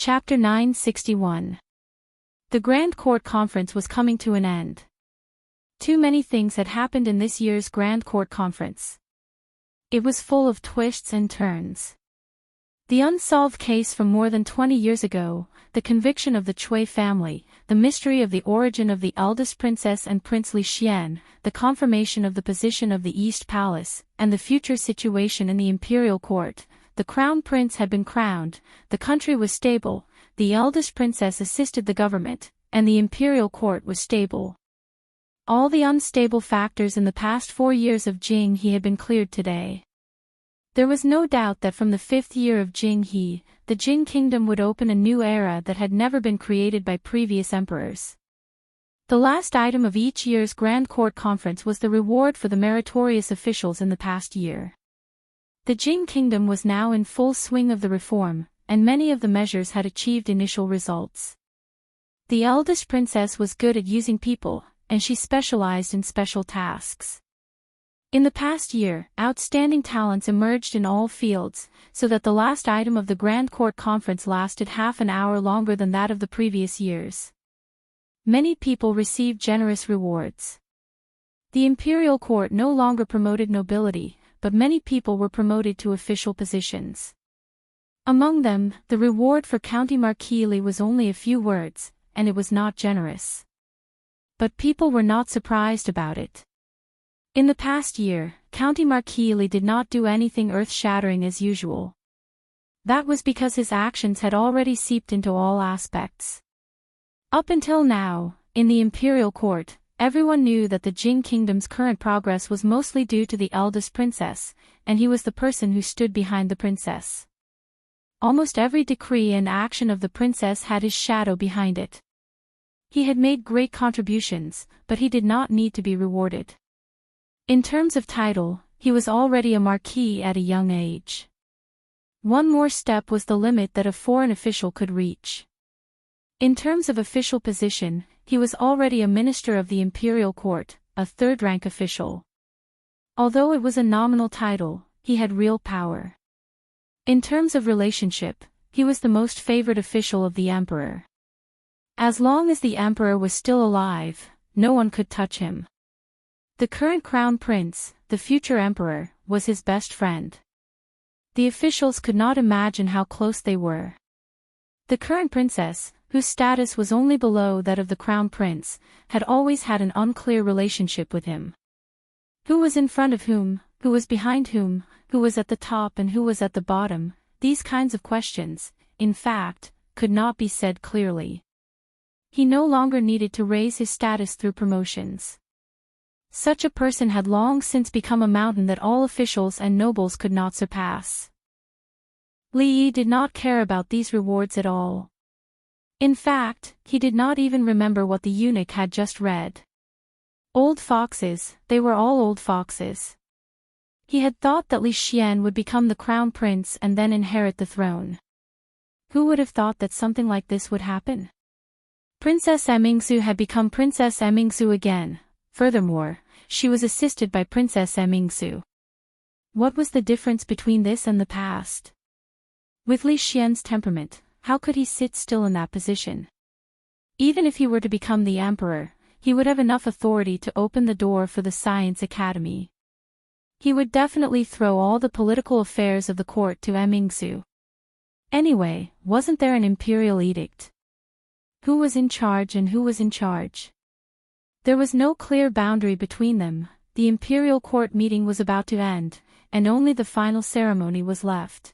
Chapter 961. The Grand Court Conference was coming to an end. Too many things had happened in this year's Grand Court Conference. It was full of twists and turns. The unsolved case from more than 20 years ago, the conviction of the Chui family, the mystery of the origin of the eldest princess and Prince Li Xian, the confirmation of the position of the East Palace, and the future situation in the imperial court. The crown prince had been crowned, the country was stable, the eldest princess assisted the government, and the imperial court was stable. All the unstable factors in the past 4 years of Jing He had been cleared today. There was no doubt that from the 5th year of Jing He, the Jing kingdom would open a new era that had never been created by previous emperors. The last item of each year's Grand Court Conference was the reward for the meritorious officials in the past year. The Jing kingdom was now in full swing of the reform, and many of the measures had achieved initial results. The eldest princess was good at using people, and she specialized in special tasks. In the past year, outstanding talents emerged in all fields, so that the last item of the Grand Court Conference lasted half an hour longer than that of the previous years. Many people received generous rewards. The imperial court no longer promoted nobility, but many people were promoted to official positions. Among them, the reward for County Marquis Li was only a few words, and it was not generous. But people were not surprised about it. In the past year, County Marquis Li did not do anything earth-shattering as usual. That was because his actions had already seeped into all aspects. Up until now, in the imperial court, everyone knew that the Jing kingdom's current progress was mostly due to the eldest princess, and he was the person who stood behind the princess. Almost every decree and action of the princess had his shadow behind it. He had made great contributions, but he did not need to be rewarded. In terms of title, he was already a marquis at a young age. One more step was the limit that a foreign official could reach. In terms of official position, he was already a minister of the imperial court, a third-rank official. Although it was a nominal title, he had real power. In terms of relationship, he was the most favored official of the emperor. As long as the emperor was still alive, no one could touch him. The current crown prince, the future emperor, was his best friend. The officials could not imagine how close they were. The current princess, whose status was only below that of the crown prince, had always had an unclear relationship with him. Who was in front of whom, who was behind whom, who was at the top and who was at the bottom, these kinds of questions, in fact, could not be said clearly. He no longer needed to raise his status through promotions. Such a person had long since become a mountain that all officials and nobles could not surpass. Li Yi did not care about these rewards at all. In fact, he did not even remember what the eunuch had just read. Old foxes, they were all old foxes. He had thought that Li Xian would become the crown prince and then inherit the throne. Who would have thought that something like this would happen? Princess Emingsu had become Princess Emingsu again. Furthermore, she was assisted by Princess Emingsu. What was the difference between this and the past? With Li Xian's temperament, how could he sit still in that position? Even if he were to become the emperor, he would have enough authority to open the door for the Science Academy. He would definitely throw all the political affairs of the court to Emingsu. Anyway, wasn't there an imperial edict? Who was in charge and who was in charge? There was no clear boundary between them. The imperial court meeting was about to end, and only the final ceremony was left.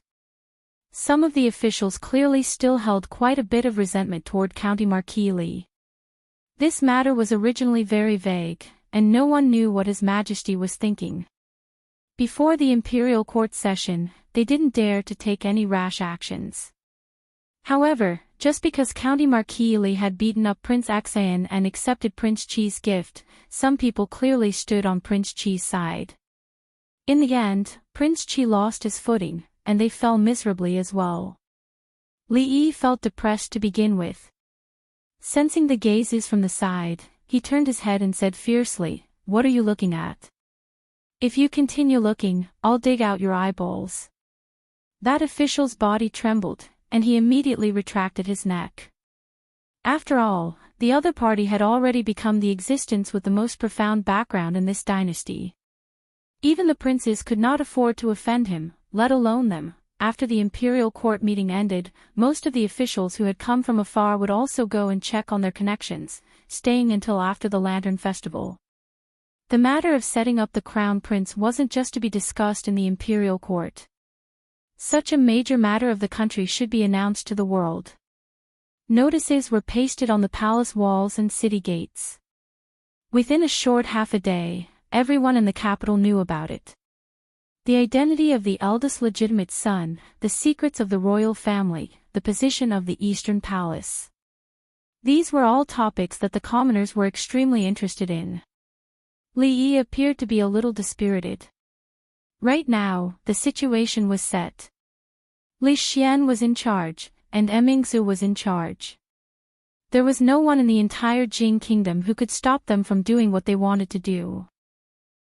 Some of the officials clearly still held quite a bit of resentment toward County Marquis Li. This matter was originally very vague, and no one knew what His Majesty was thinking. Before the imperial court session, they didn't dare to take any rash actions. However, just because County Marquis Li had beaten up Prince Axayan and accepted Prince Qi's gift, some people clearly stood on Prince Qi's side. In the end, Prince Qi lost his footing, and they fell miserably as well. Li Yi felt depressed to begin with. Sensing the gazes from the side, he turned his head and said fiercely, "What are you looking at? If you continue looking, I'll dig out your eyeballs." That official's body trembled, and he immediately retracted his neck. After all, the other party had already become the existence with the most profound background in this dynasty. Even the princes could not afford to offend him, let alone them. After the imperial court meeting ended, most of the officials who had come from afar would also go and check on their connections, staying until after the Lantern Festival. The matter of setting up the crown prince wasn't just to be discussed in the imperial court. Such a major matter of the country should be announced to the world. Notices were pasted on the palace walls and city gates. Within a short half a day, everyone in the capital knew about it. The identity of the eldest legitimate son, the secrets of the royal family, the position of the Eastern Palace. These were all topics that the commoners were extremely interested in. Li Yi appeared to be a little dispirited. Right now, the situation was set. Li Xian was in charge, and Emingzu was in charge. There was no one in the entire Jing kingdom who could stop them from doing what they wanted to do.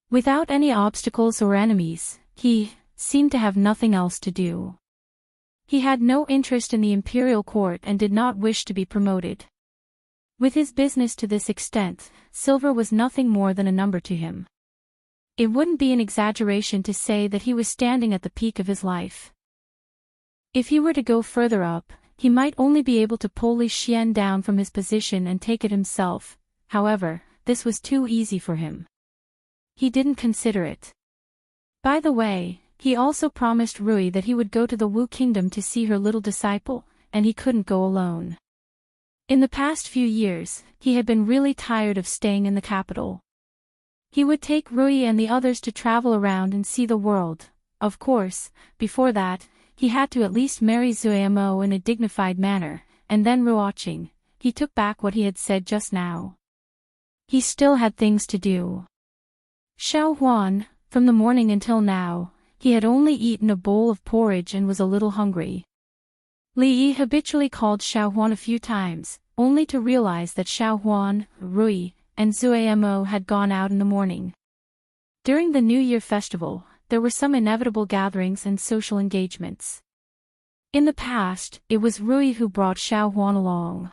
Without any obstacles or enemies, he seemed to have nothing else to do. He had no interest in the imperial court and did not wish to be promoted. With his business to this extent, silver was nothing more than a number to him. It wouldn't be an exaggeration to say that he was standing at the peak of his life. If he were to go further up, he might only be able to pull Li Xian down from his position and take it himself. However, this was too easy for him. He didn't consider it. By the way, he also promised Rui that he would go to the Wu Kingdom to see her little disciple, and he couldn't go alone. In the past few years, he had been really tired of staying in the capital. He would take Rui and the others to travel around and see the world. Of course, before that, he had to at least marry Zuemo in a dignified manner, and then Ruoqing. He took back what he had said just now. He still had things to do. Xiao Huan, from the morning until now, he had only eaten a bowl of porridge and was a little hungry. Li Yi habitually called Xiao Huan a few times, only to realize that Xiao Huan, Rui, and Zuemo had gone out in the morning. During the New Year festival, there were some inevitable gatherings and social engagements. In the past, it was Rui who brought Xiao Huan along.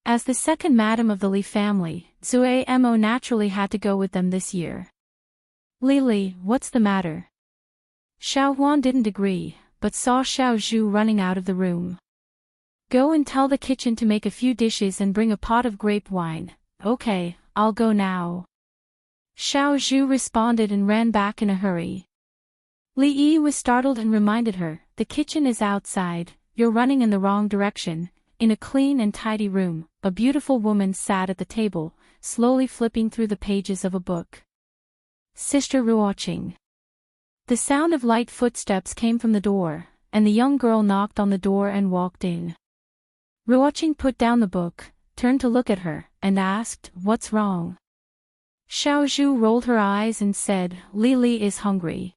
As the second madam of the Li family, Zuemo naturally had to go with them this year. Li, what's the matter? Xiao Huan didn't agree, but saw Xiao Zhu running out of the room. Go and tell the kitchen to make a few dishes and bring a pot of grape wine. Okay, I'll go now. Xiao Zhu responded and ran back in a hurry. Li Yi was startled and reminded her, the kitchen is outside, you're running in the wrong direction. In a clean and tidy room, a beautiful woman sat at the table, slowly flipping through the pages of a book. Sister Ruoqing. The sound of light footsteps came from the door, and the young girl knocked on the door and walked in. Ruoqing put down the book, turned to look at her, and asked, "What's wrong?" Xiao Zhu rolled her eyes and said, Li is hungry.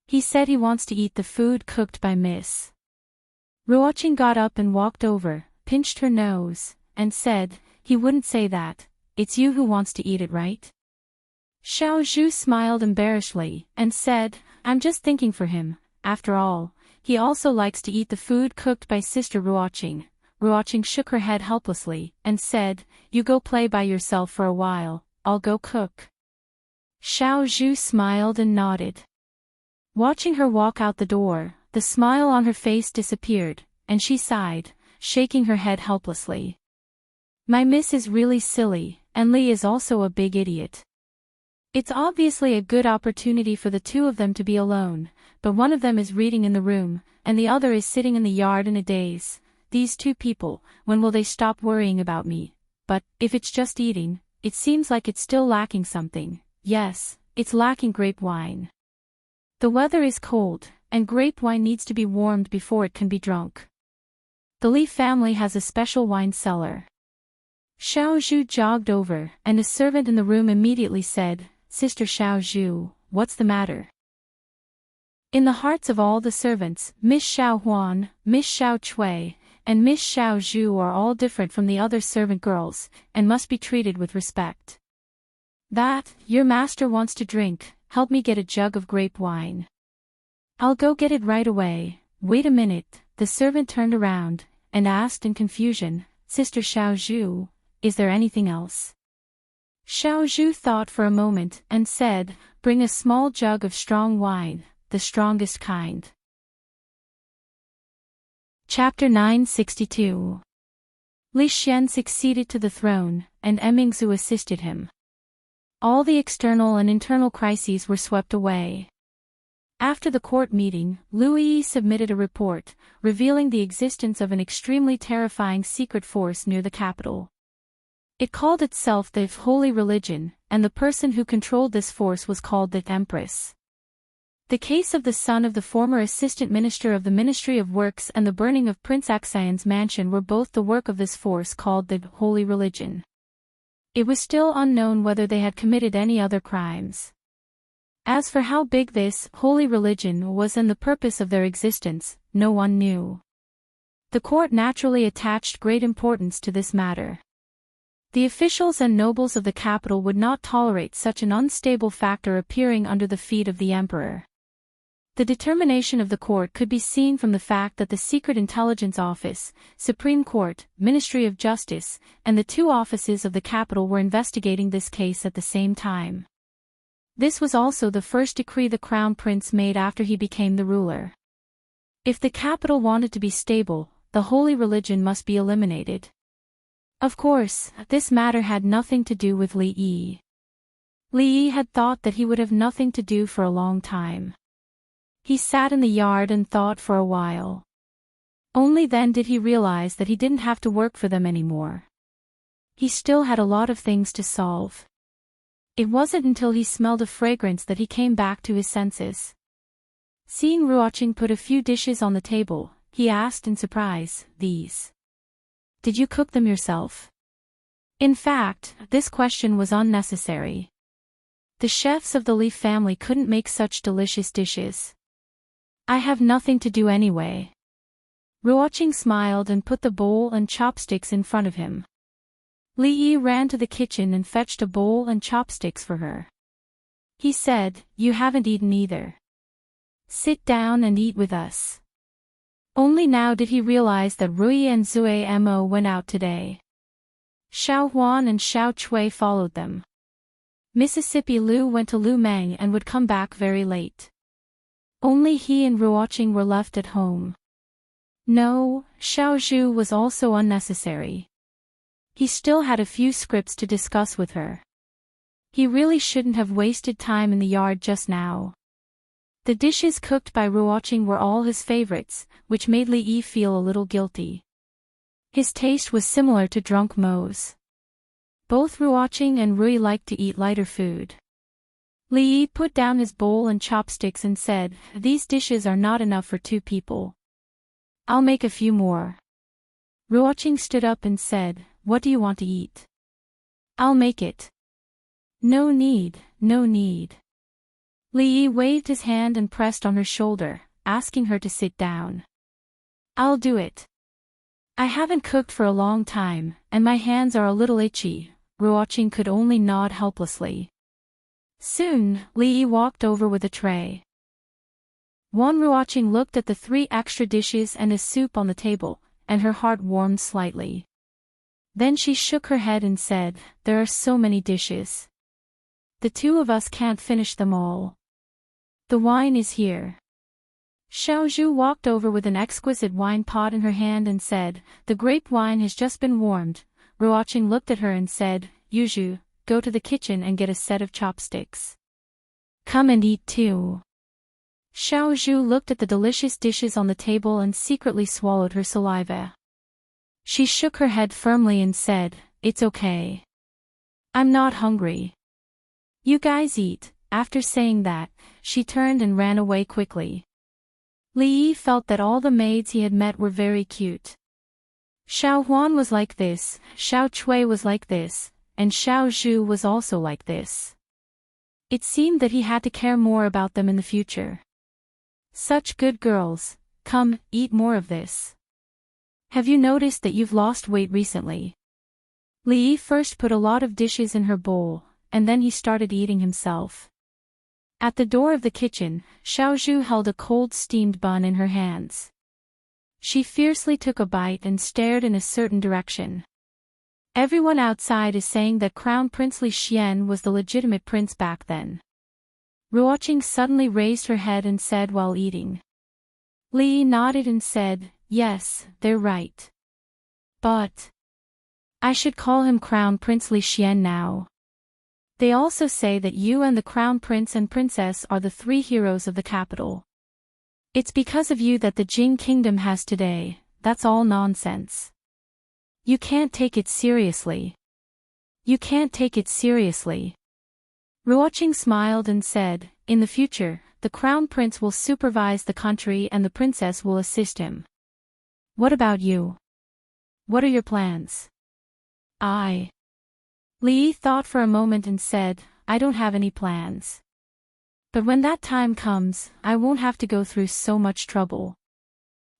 He said he wants to eat the food cooked by Miss. Ruoqing got up and walked over, pinched her nose, and said, he wouldn't say that, it's you who wants to eat it, right? Xiao Zhu smiled embarrassedly, and said, I'm just thinking for him, after all, he also likes to eat the food cooked by Sister Ruoqing. Ruoqing shook her head helplessly, and said, you go play by yourself for a while, I'll go cook. Xiao Zhu smiled and nodded. Watching her walk out the door, the smile on her face disappeared, and she sighed, shaking her head helplessly. My miss is really silly, and Li is also a big idiot. It's obviously a good opportunity for the two of them to be alone, but one of them is reading in the room, and the other is sitting in the yard in a daze. These two people, when will they stop worrying about me? But, if it's just eating, it seems like it's still lacking something. Yes, it's lacking grape wine. The weather is cold, and grape wine needs to be warmed before it can be drunk. The Li family has a special wine cellar. Xiao Zhu jogged over, and a servant in the room immediately said, Sister Xiao Zhu, what's the matter? In the hearts of all the servants, Miss Xiao Huan, Miss Xiao Chui, and Miss Xiao Zhu are all different from the other servant girls, and must be treated with respect. That, your master wants to drink, help me get a jug of grape wine. I'll go get it right away. Wait a minute, the servant turned around and asked in confusion, "Sister Xiaozhu, is there anything else?" Xiaozhu thought for a moment and said, "Bring a small jug of strong wine, the strongest kind." Chapter 962. Li Xian succeeded to the throne, and Emingzu assisted him. All the external and internal crises were swept away. After the court meeting, Lu Yi submitted a report, revealing the existence of an extremely terrifying secret force near the capital. It called itself the Holy Religion, and the person who controlled this force was called the Empress. The case of the son of the former assistant minister of the Ministry of Works and the burning of Prince Axian's mansion were both the work of this force called the Holy Religion. It was still unknown whether they had committed any other crimes. As for how big this Holy Religion was and the purpose of their existence, no one knew. The court naturally attached great importance to this matter. The officials and nobles of the capital would not tolerate such an unstable factor appearing under the feet of the emperor. The determination of the court could be seen from the fact that the Secret Intelligence Office, Supreme Court, Ministry of Justice, and the two offices of the capital were investigating this case at the same time. This was also the first decree the crown prince made after he became the ruler. If the capital wanted to be stable, the holy religion must be eliminated. Of course, this matter had nothing to do with Li Yi. Li Yi had thought that he would have nothing to do for a long time. He sat in the yard and thought for a while. Only then did he realize that he didn't have to work for them anymore. He still had a lot of things to solve. It wasn't until he smelled a fragrance that he came back to his senses. Seeing Ruoqing put a few dishes on the table, he asked in surprise, "These? Did you cook them yourself?" In fact, this question was unnecessary. The chefs of the Li family couldn't make such delicious dishes. "I have nothing to do anyway." Ruoqing smiled and put the bowl and chopsticks in front of him. Li Yi ran to the kitchen and fetched a bowl and chopsticks for her. He said, "You haven't eaten either. Sit down and eat with us." Only now did he realize that Rui and Zui Mo went out today. Xiao Huan and Xiao Chui followed them. Mississippi Lu went to Lu Meng and would come back very late. Only he and Ruoqing were left at home. No, Xiaozhu was also unnecessary. He still had a few scripts to discuss with her. He really shouldn't have wasted time in the yard just now. The dishes cooked by Ruoqing were all his favorites, which made Li Yi feel a little guilty. His taste was similar to Drunk Mo's. Both Ruoqing and Rui liked to eat lighter food. Li Yi put down his bowl and chopsticks and said, "These dishes are not enough for 2 people. I'll make a few more." Ruoqing stood up and said, "What do you want to eat?" "I'll make it." "No need, no need." Li Yi waved his hand and pressed on her shoulder, asking her to sit down. "I'll do it. I haven't cooked for a long time, and my hands are a little itchy." Ruoqing could only nod helplessly. Soon, Li Yi walked over with a tray. Ruoqing looked at the 3 extra dishes and a soup on the table, and her heart warmed slightly. Then she shook her head and said, "There are so many dishes. The 2 of us can't finish them all. The wine is here." Xiaozhu walked over with an exquisite wine pot in her hand and said, "The grape wine has just been warmed." Ruoqing looked at her and said, "Yuzhu, go to the kitchen and get a set of chopsticks. Come and eat too." Xiaozhu looked at the delicious dishes on the table and secretly swallowed her saliva. She shook her head firmly and said, "It's okay. I'm not hungry. You guys eat." After saying that, she turned and ran away quickly. Li Yi felt that all the maids he had met were very cute. Xiao Huan was like this, Xiao Chui was like this, and Xiao Zhu was also like this. It seemed that he had to care more about them in the future. Such good girls. Come, eat more of this. Have you noticed that you've lost weight recently? Li Yi first put a lot of dishes in her bowl, and then he started eating himself. At the door of the kitchen, Xiao Zhu held a cold steamed bun in her hands. She fiercely took a bite and stared in a certain direction. Everyone outside is saying that Crown Prince Li Xian was the legitimate prince back then. Ruoqing suddenly raised her head and said while eating. Li nodded and said, yes, they're right. But I should call him Crown Prince Li Xian now. They also say that you and the Crown Prince and Princess are the three heroes of the capital. It's because of you that the Jing Kingdom has today. That's all nonsense. You can't take it seriously. You can't take it seriously. Ruoqing smiled and said, in the future, the Crown Prince will supervise the country and the princess will assist him. What about you? What are your plans? Li thought for a moment and said, I don't have any plans. But when that time comes, I won't have to go through so much trouble.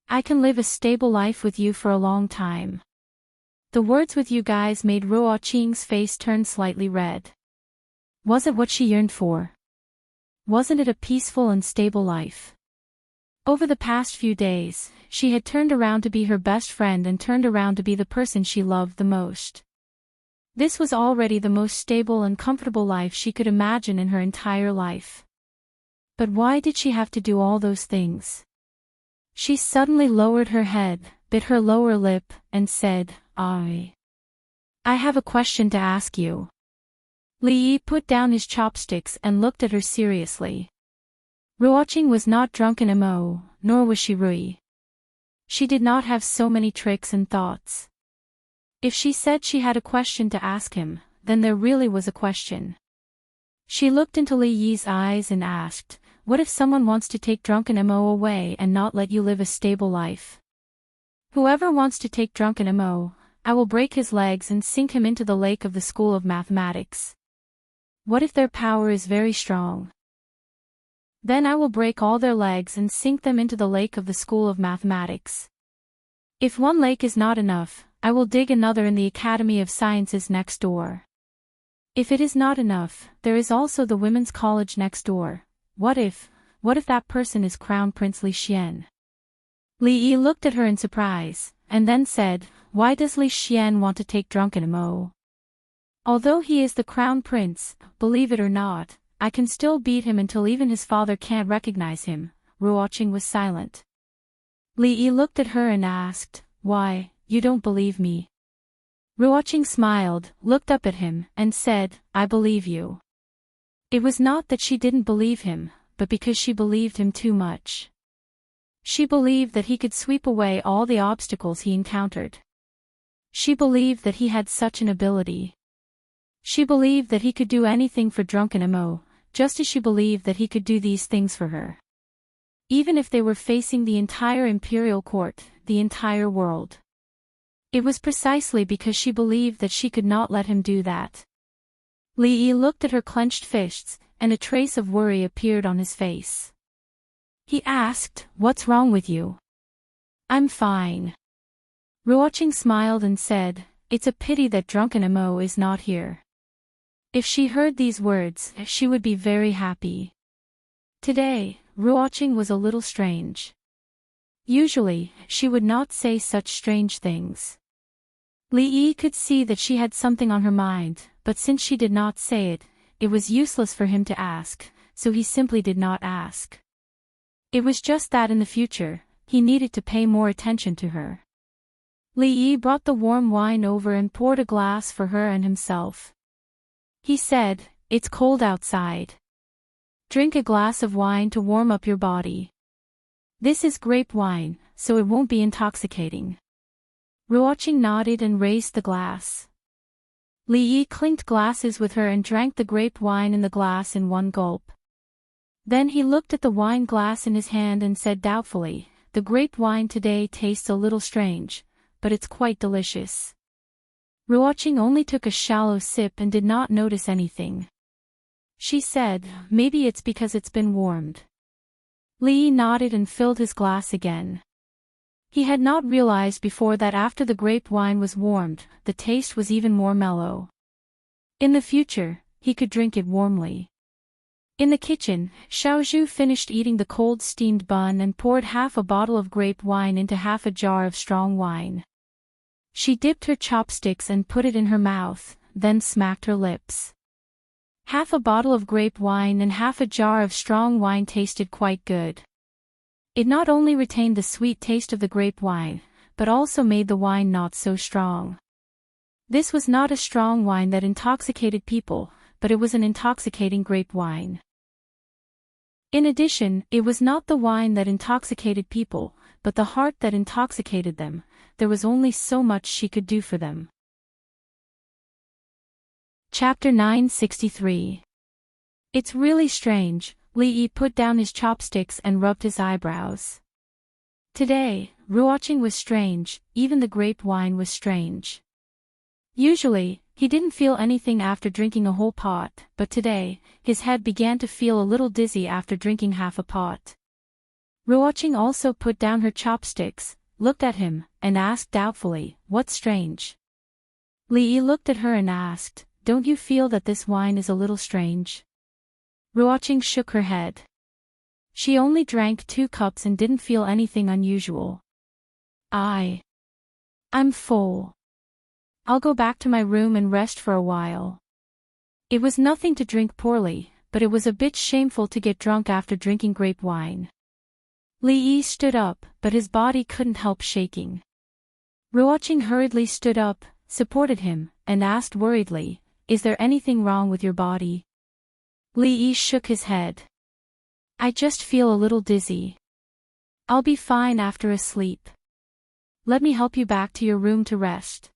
I can live a stable life with you for a long time. The words with you guys made Ruoqing's face turn slightly red. Was it what she yearned for? Wasn't it a peaceful and stable life? Over the past few days, she had turned around to be her best friend and turned around to be the person she loved the most. This was already the most stable and comfortable life she could imagine in her entire life. But why did she have to do all those things? She suddenly lowered her head, bit her lower lip, and said, I have a question to ask you. Li put down his chopsticks and looked at her seriously. Ruoqing was not drunk in Mo, nor was she Rui. She did not have so many tricks and thoughts. If she said she had a question to ask him, then there really was a question. She looked into Li Yi's eyes and asked, what if someone wants to take drunken Mo away and not let you live a stable life? Whoever wants to take drunken Mo, I will break his legs and sink him into the lake of the School of Mathematics. What if their power is very strong? Then I will break all their legs and sink them into the lake of the School of Mathematics. If one lake is not enough, I will dig another in the Academy of Sciences next door. If it is not enough, there is also the Women's College next door. What if that person is Crown Prince Li Xian? Li Yi looked at her in surprise, and then said, why does Li Xian want to take drunken Mo? Although he is the Crown Prince, believe it or not, I can still beat him until even his father can't recognize him. Ruoqing was silent. Li Yi looked at her and asked, why, you don't believe me? Ruoqing smiled, looked up at him, and said, I believe you. It was not that she didn't believe him, but because she believed him too much. She believed that he could sweep away all the obstacles he encountered. She believed that he had such an ability. She believed that he could do anything for drunken Mo, just as she believed that he could do these things for her. Even if they were facing the entire imperial court, the entire world. It was precisely because she believed that she could not let him do that. Li Yi looked at her clenched fists, and a trace of worry appeared on his face. He asked, what's wrong with you? I'm fine. Ruoqing smiled and said, it's a pity that drunken Mo is not here. If she heard these words, she would be very happy. Today, Ruoqing was a little strange. Usually, she would not say such strange things. Li Yi could see that she had something on her mind, but since she did not say it, it was useless for him to ask, so he simply did not ask. It was just that in the future, he needed to pay more attention to her. Li Yi brought the warm wine over and poured a glass for her and himself. He said, it's cold outside. Drink a glass of wine to warm up your body. This is grape wine, so it won't be intoxicating. Ruoqing nodded and raised the glass. Li Yi clinked glasses with her and drank the grape wine in the glass in one gulp. Then he looked at the wine glass in his hand and said doubtfully, the grape wine today tastes a little strange, but it's quite delicious. Ruoqing only took a shallow sip and did not notice anything. She said, maybe it's because it's been warmed. Li Yi nodded and filled his glass again. He had not realized before that after the grape wine was warmed, the taste was even more mellow. In the future, he could drink it warmly. In the kitchen, Xiaozhu finished eating the cold steamed bun and poured half a bottle of grape wine into half a jar of strong wine. She dipped her chopsticks and put it in her mouth, then smacked her lips. Half a bottle of grape wine and half a jar of strong wine tasted quite good. It not only retained the sweet taste of the grape wine, but also made the wine not so strong. This was not a strong wine that intoxicated people, but it was an intoxicating grape wine. In addition, it was not the wine that intoxicated people, but the heart that intoxicated them. There was only so much she could do for them. Chapter 963. It's really strange. Li Yi put down his chopsticks and rubbed his eyebrows. Today, Ruoqing was strange, even the grape wine was strange. Usually, he didn't feel anything after drinking a whole pot, but today, his head began to feel a little dizzy after drinking half a pot. Ruoqing also put down her chopsticks, looked at him, and asked doubtfully, "What's strange?" Li Yi looked at her and asked, "Don't you feel that this wine is a little strange?" Ruoqing shook her head. She only drank 2 cups and didn't feel anything unusual. I'm full. I'll go back to my room and rest for a while." It was nothing to drink poorly, but it was a bit shameful to get drunk after drinking grape wine. Li Yi stood up, but his body couldn't help shaking. Ruoqing hurriedly stood up, supported him, and asked worriedly, "Is there anything wrong with your body?" Li Yi shook his head. "I just feel a little dizzy. I'll be fine after a sleep. Let me help you back to your room to rest."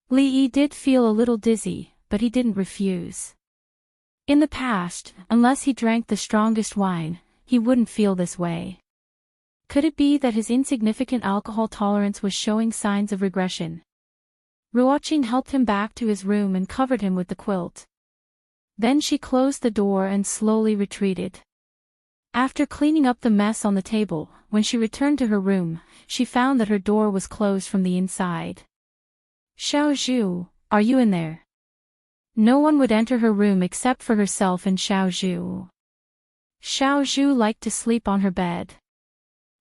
Li Yi did feel a little dizzy, but he didn't refuse. In the past, unless he drank the strongest wine, he wouldn't feel this way. Could it be that his insignificant alcohol tolerance was showing signs of regression? Ruoqing helped him back to his room and covered him with the quilt. Then she closed the door and slowly retreated. After cleaning up the mess on the table, when she returned to her room, she found that her door was closed from the inside. "Xiaozhu, are you in there?" No one would enter her room except for herself and Xiaozhu. Xiaozhu liked to sleep on her bed.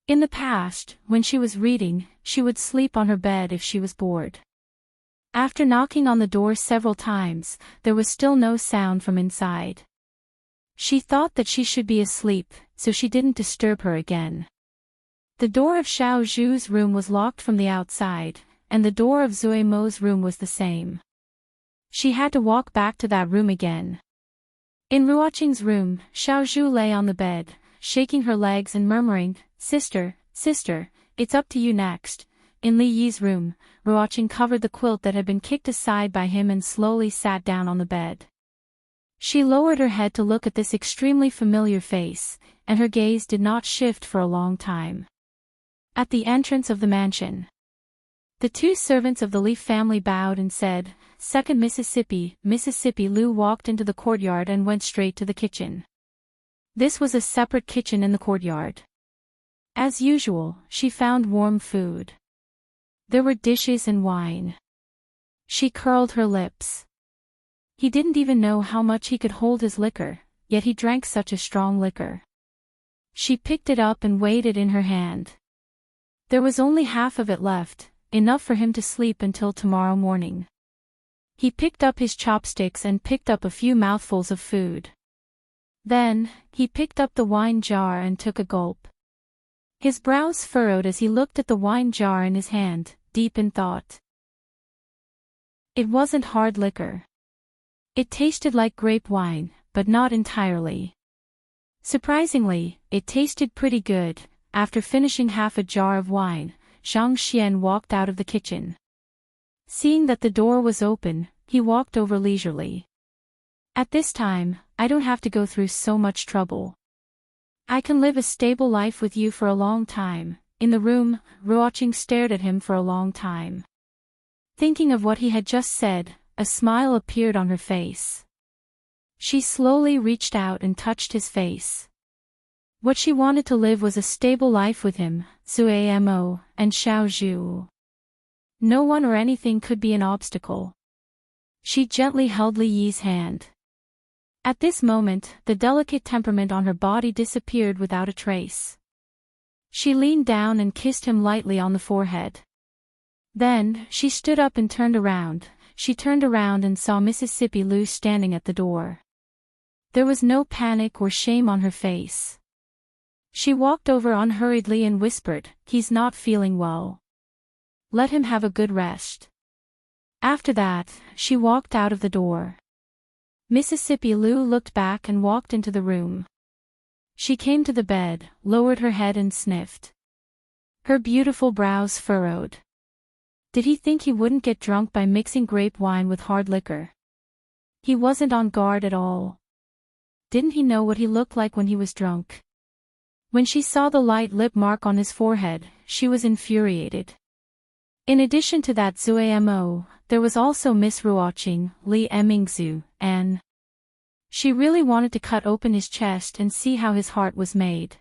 In the past, when she was reading, she would sleep on her bed if she was bored. After knocking on the door several times, there was still no sound from inside. She thought that she should be asleep, so she didn't disturb her again. The door of Xiaozhu's room was locked from the outside, and the door of Zui Mo's room was the same. She had to walk back to that room again. In Ruoqing's room, Xiaozhu lay on the bed, shaking her legs and murmuring, "Sister, sister, it's up to you next." In Li Yi's room, Ruoqing covered the quilt that had been kicked aside by him and slowly sat down on the bed. She lowered her head to look at this extremely familiar face, and her gaze did not shift for a long time. At the entrance of the mansion, the 2 servants of the Li family bowed and said, "Second Mississippi." Mississippi Lu walked into the courtyard and went straight to the kitchen. This was a separate kitchen in the courtyard. As usual, she found warm food. There were dishes and wine. She curled her lips. He didn't even know how much he could hold his liquor, yet he drank such a strong liquor. She picked it up and weighed it in her hand. There was only half of it left, enough for him to sleep until tomorrow morning. He picked up his chopsticks and picked up a few mouthfuls of food. Then, he picked up the wine jar and took a gulp. His brows furrowed as he looked at the wine jar in his hand, deep in thought. It wasn't hard liquor. It tasted like grape wine, but not entirely. Surprisingly, it tasted pretty good. After finishing half a jar of wine, Zhang Xian walked out of the kitchen. Seeing that the door was open, he walked over leisurely. "At this time, I don't have to go through so much trouble. I can live a stable life with you for a long time." In the room, Ruoqing stared at him for a long time. Thinking of what he had just said, a smile appeared on her face. She slowly reached out and touched his face. What she wanted to live was a stable life with him, Zui Mo, and Xiaozhu. No one or anything could be an obstacle. She gently held Li Yi's hand. At this moment, the delicate temperament on her body disappeared without a trace. She leaned down and kissed him lightly on the forehead. Then, she stood up and turned around. She turned around and saw Mississippi Lou standing at the door. There was no panic or shame on her face. She walked over unhurriedly and whispered, "He's not feeling well. Let him have a good rest." After that, she walked out of the door. Mississippi Lou looked back and walked into the room. She came to the bed, lowered her head and sniffed. Her beautiful brows furrowed. Did he think he wouldn't get drunk by mixing grape wine with hard liquor? He wasn't on guard at all. Didn't he know what he looked like when he was drunk? When she saw the light lip mark on his forehead, she was infuriated. In addition to that Zuamo, there was also Miss Ruoqing, Li Emingzu, and she really wanted to cut open his chest and see how his heart was made.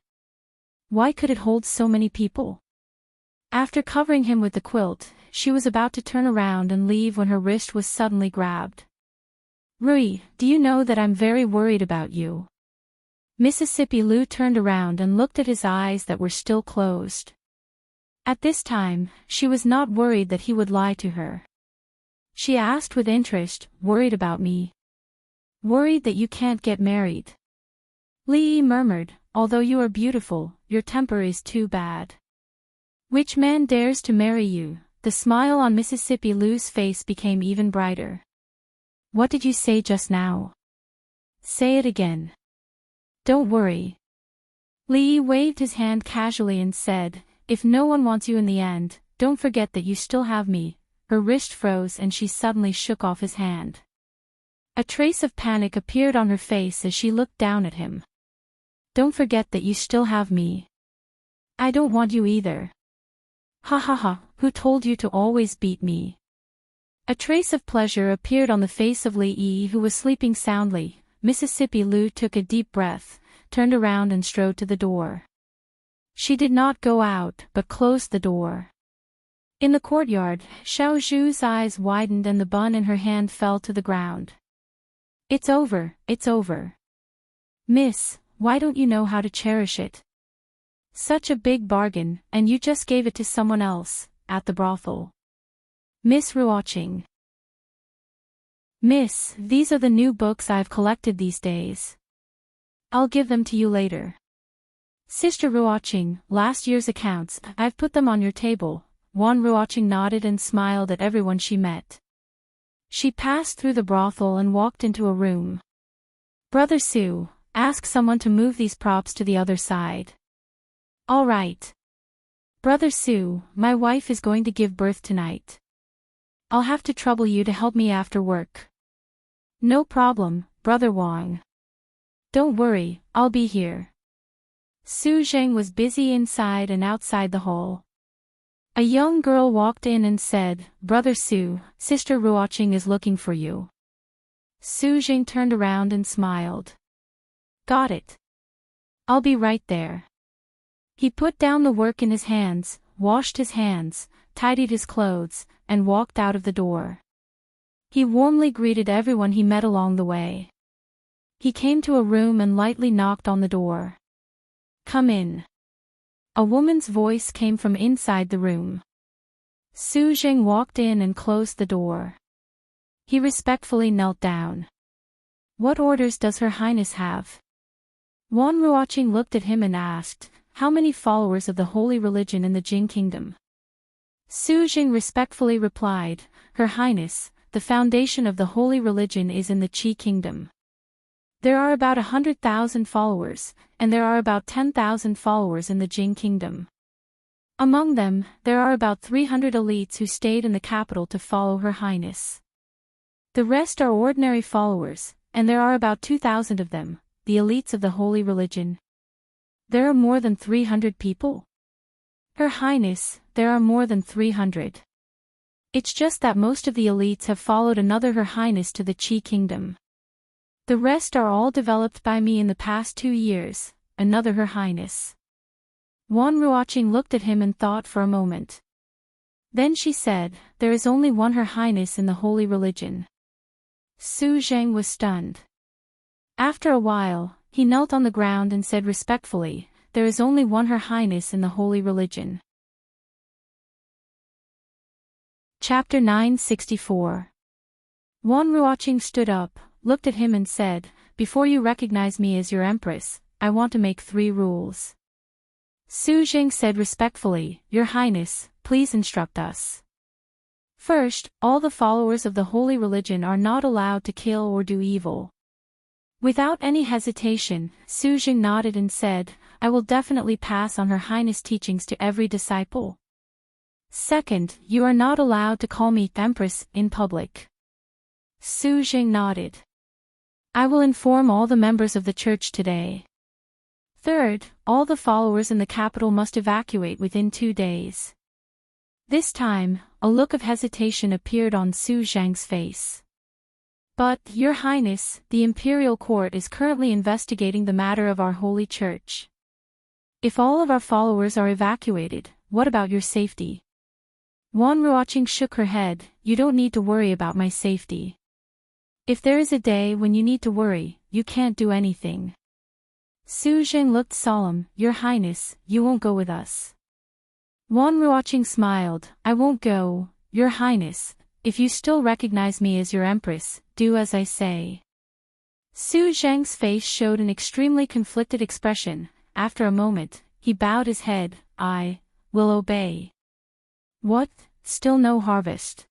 Why could it hold so many people? After covering him with the quilt, she was about to turn around and leave when her wrist was suddenly grabbed. "Rui, do you know that I'm very worried about you?" Mississippi Lou turned around and looked at his eyes that were still closed. At this time, she was not worried that he would lie to her. She asked with interest, "Worried about me? Worried that you can't get married?" Li murmured, "Although you are beautiful, your temper is too bad. Which man dares to marry you?" The smile on Mississippi Lou's face became even brighter. "What did you say just now? Say it again." "Don't worry." Li waved his hand casually and said, "If no one wants you in the end, don't forget that you still have me." Her wrist froze and she suddenly shook off his hand. A trace of panic appeared on her face as she looked down at him. "Don't forget that you still have me." "I don't want you either." "Ha ha ha, who told you to always beat me?" A trace of pleasure appeared on the face of Li, who was sleeping soundly. Mississippi Lou took a deep breath, turned around and strode to the door. She did not go out, but closed the door. In the courtyard, Xiao Zhu's eyes widened and the bun in her hand fell to the ground. It's over, it's over. Miss, why don't you know how to cherish it? Such a big bargain, and you just gave it to someone else, at the brothel. Miss Ruoqing. Miss, these are the new books I've collected these days. I'll give them to you later. Sister Ruoqing, last year's accounts, I've put them on your table. Wan Ruoqing nodded and smiled at everyone she met. She passed through the brothel and walked into a room. Brother Su, ask someone to move these props to the other side. All right. Brother Su, my wife is going to give birth tonight. I'll have to trouble you to help me after work. No problem, Brother Wang. Don't worry, I'll be here. Su Zheng was busy inside and outside the hall. A young girl walked in and said, Brother Su, Sister Ruoqing is looking for you. Su Zheng turned around and smiled. Got it. I'll be right there. He put down the work in his hands, washed his hands, tidied his clothes, and walked out of the door. He warmly greeted everyone he met along the way. He came to a room and lightly knocked on the door. Come in. A woman's voice came from inside the room. Su Zheng walked in and closed the door. He respectfully knelt down. What orders does Her Highness have? Wan Ruoqing looked at him and asked, how many followers of the holy religion in the Jing Kingdom? Su Zheng respectfully replied, Her Highness, the foundation of the holy religion is in the Qi Kingdom. There are about 100,000 followers, and there are about 10,000 followers in the Jing Kingdom. Among them, there are about 300 elites who stayed in the capital to follow Her Highness. The rest are ordinary followers, and there are about 2,000 of them, the elites of the holy religion. There are more than 300 people? Her Highness, there are more than 300. It's just that most of the elites have followed another Her Highness to the Qi Kingdom. The rest are all developed by me in the past 2 years, another Her Highness. Wan Ruoqing looked at him and thought for a moment. Then she said, there is only one Her Highness in the holy religion. Su Zheng was stunned. After a while, he knelt on the ground and said respectfully, "There is only one Her Highness in the holy religion." Chapter 964. Ruoqing stood up, looked at him and said, "Before you recognize me as your empress, I want to make 3 rules." Su Jing said respectfully, "Your Highness, please instruct us." First, all the followers of the holy religion are not allowed to kill or do evil. Without any hesitation, Su Jing nodded and said, "I will definitely pass on Her Highness' teachings to every disciple." Second, you are not allowed to call me Empress in public. Su Jing nodded. "I will inform all the members of the church today." Third, all the followers in the capital must evacuate within 2 days. This time, a look of hesitation appeared on Su Zhang's face. "But, Your Highness, the imperial court is currently investigating the matter of our holy church. If all of our followers are evacuated, what about your safety?" Ruoqing shook her head, "You don't need to worry about my safety. If there is a day when you need to worry, you can't do anything." Su Jing looked solemn, "Your Highness, you won't go with us." Ruoqing smiled, "I won't go, Your Highness. If you still recognize me as your empress, do as I say." Su Zhang's face showed an extremely conflicted expression. After a moment, he bowed his head, "I will obey." "What, still no harvest?"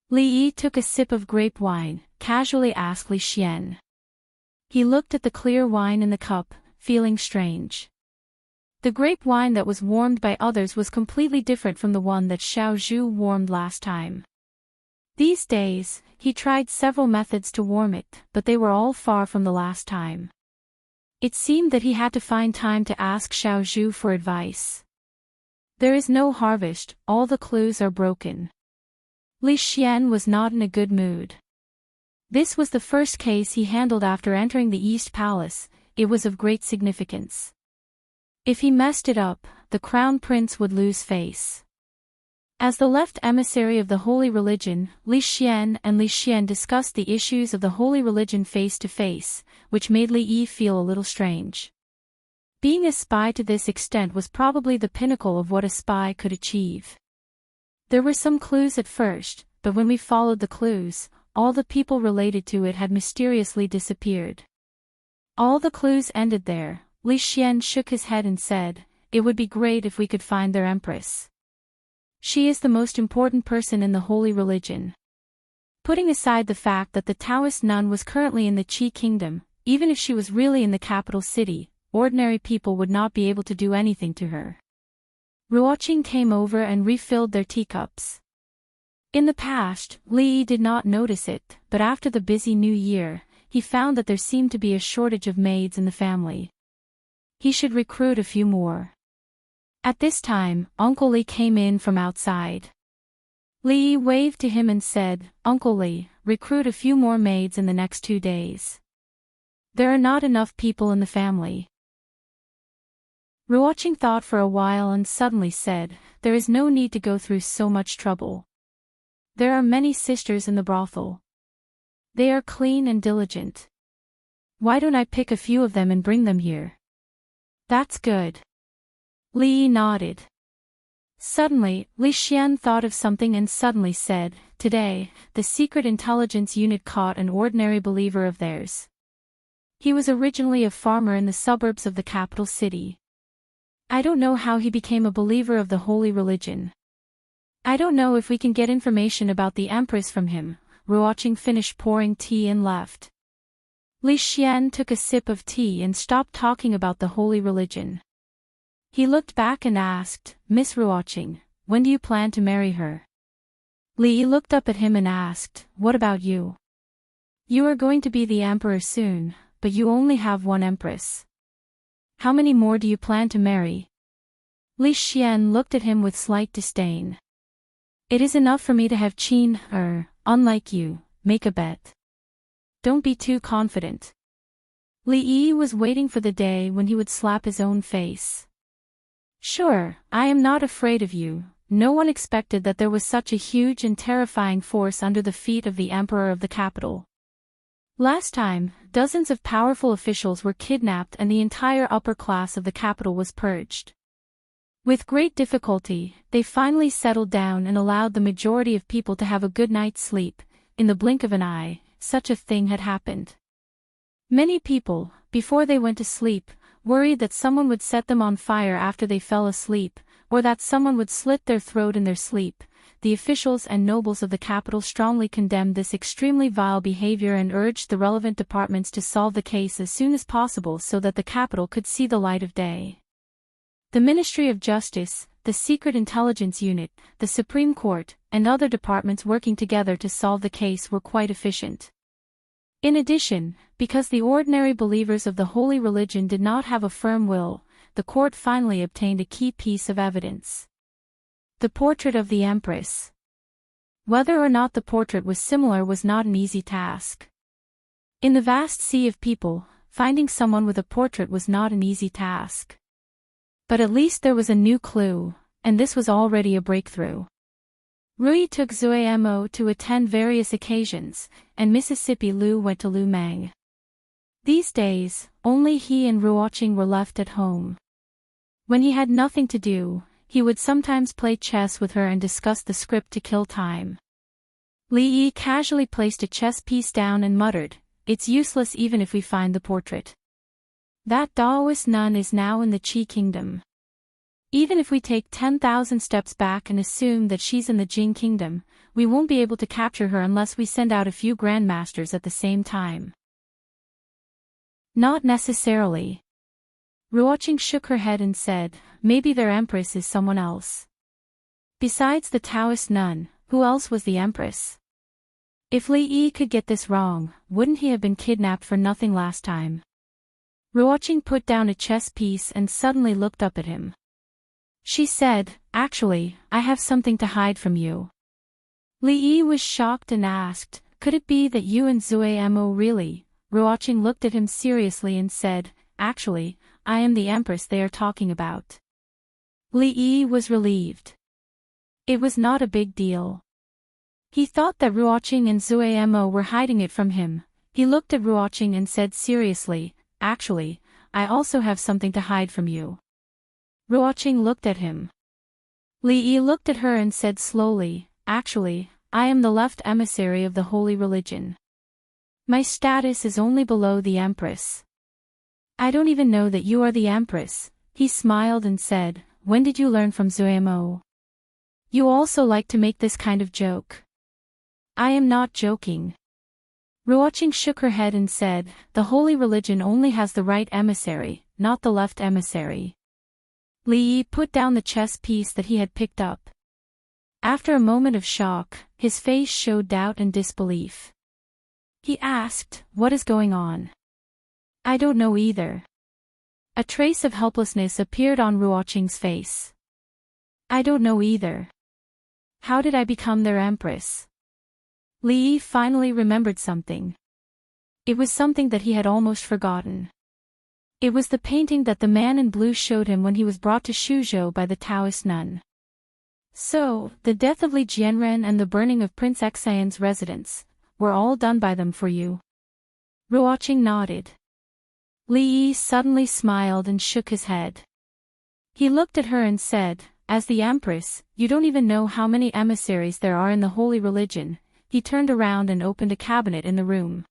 Li Yi took a sip of grape wine, casually asked Li Xian. He looked at the clear wine in the cup, feeling strange. The grape wine that was warmed by others was completely different from the one that Xiao Zhu warmed last time. These days, he tried several methods to warm it, but they were all far from the last time. It seemed that he had to find time to ask Xiao Zhu for advice. There is no harvest, all the clues are broken. Li Xian was not in a good mood. This was the first case he handled after entering the East Palace. It was of great significance. If he messed it up, the crown prince would lose face. As the left emissary of the holy religion, Li Xian and Li Xian discussed the issues of the holy religion face to face, which made Li Yi feel a little strange. Being a spy to this extent was probably the pinnacle of what a spy could achieve. There were some clues at first, but when we followed the clues, all the people related to it had mysteriously disappeared. All the clues ended there. Li Xian shook his head and said, "It would be great if we could find their empress. She is the most important person in the holy religion." Putting aside the fact that the Taoist nun was currently in the Qi kingdom, even if she was really in the capital city, ordinary people would not be able to do anything to her. Ruoqing came over and refilled their teacups. In the past, Li Yi did not notice it, but after the busy new year, he found that there seemed to be a shortage of maids in the family. He should recruit a few more. At this time, Uncle Li came in from outside. Li Yi waved to him and said, "Uncle Li, recruit a few more maids in the next 2 days. There are not enough people in the family." Ruoqing thought for a while and suddenly said, "There is no need to go through so much trouble. There are many sisters in the brothel. They are clean and diligent. Why don't I pick a few of them and bring them here?" "That's good." Li Yi nodded. Suddenly, Li Xian thought of something and suddenly said, "Today, the secret intelligence unit caught an ordinary believer of theirs. He was originally a farmer in the suburbs of the capital city. I don't know how he became a believer of the holy religion. I don't know if we can get information about the empress from him." Ruoqing finished pouring tea and left. Li Xian took a sip of tea and stopped talking about the holy religion. He looked back and asked, "Miss Ruoqing, when do you plan to marry her?" Li Yi looked up at him and asked, "What about you? You are going to be the emperor soon, but you only have one empress. How many more do you plan to marry?" Li Xian looked at him with slight disdain. "It is enough for me to have Qin, unlike you, make a bet. Don't be too confident." Li Yi was waiting for the day when he would slap his own face. "Sure, I am not afraid of you." No one expected that there was such a huge and terrifying force under the feet of the emperor of the capital. Last time, dozens of powerful officials were kidnapped and the entire upper class of the capital was purged. With great difficulty, they finally settled down and allowed the majority of people to have a good night's sleep. In the blink of an eye, such a thing had happened. Many people, before they went to sleep, worried that someone would set them on fire after they fell asleep, or that someone would slit their throat in their sleep. The officials and nobles of the capital strongly condemned this extremely vile behavior and urged the relevant departments to solve the case as soon as possible so that the capital could see the light of day. The Ministry of Justice, the Secret Intelligence Unit, the Supreme Court, and other departments working together to solve the case were quite efficient. In addition, because the ordinary believers of the holy religion did not have a firm will, the court finally obtained a key piece of evidence. The portrait of the Empress. Whether or not the portrait was similar was not an easy task. In the vast sea of people, finding someone with a portrait was not an easy task. But at least there was a new clue, and this was already a breakthrough. Rui took Zue Mo to attend various occasions, and Mississippi Lu went to Lu Mang. These days, only he and Ruoqing were left at home. When he had nothing to do, he would sometimes play chess with her and discuss the script to kill time. Li Yi casually placed a chess piece down and muttered, "It's useless even if we find the portrait. That Taoist nun is now in the Qi kingdom. Even if we take 10,000 steps back and assume that she's in the Jing kingdom, we won't be able to capture her unless we send out a few grandmasters at the same time." Not necessarily. Ruoqing shook her head and said, "Maybe their empress is someone else. Besides the Taoist nun, who else was the empress? If Li Yi could get this wrong, wouldn't he have been kidnapped for nothing last time?" Ruoqing put down a chess piece and suddenly looked up at him. She said, "Actually, I have something to hide from you." Li Yi was shocked and asked, "Could it be that you and Zue Mo really?" Ruoqing looked at him seriously and said, "Actually, I am the empress they are talking about." Li Yi was relieved. It was not a big deal. He thought that Ruoqing and Zue Mo were hiding it from him. He looked at Ruoqing and said seriously, "Actually, I also have something to hide from you." Ruoqing looked at him. Li Yi looked at her and said slowly, "Actually, I am the left emissary of the holy religion. My status is only below the empress." "I don't even know that you are the empress," he smiled and said, "When did you learn from Zue Mo? You also like to make this kind of joke." "I am not joking." Ruoqing shook her head and said, "The holy religion only has the right emissary, not the left emissary." Li Yi put down the chess piece that he had picked up. After a moment of shock, his face showed doubt and disbelief. He asked, "What is going on?" "I don't know either." A trace of helplessness appeared on Ruoqing's face. "I don't know either. How did I become their empress?" Li Yi finally remembered something. It was something that he had almost forgotten. It was the painting that the man in blue showed him when he was brought to Shuzhou by the Taoist nun. "So, the death of Li Jianren and the burning of Prince Xian's residence were all done by them for you?" Ruoqing nodded. Li Yi suddenly smiled and shook his head. He looked at her and said, "As the empress, you don't even know how many emissaries there are in the holy religion." He turned around and opened a cabinet in the room.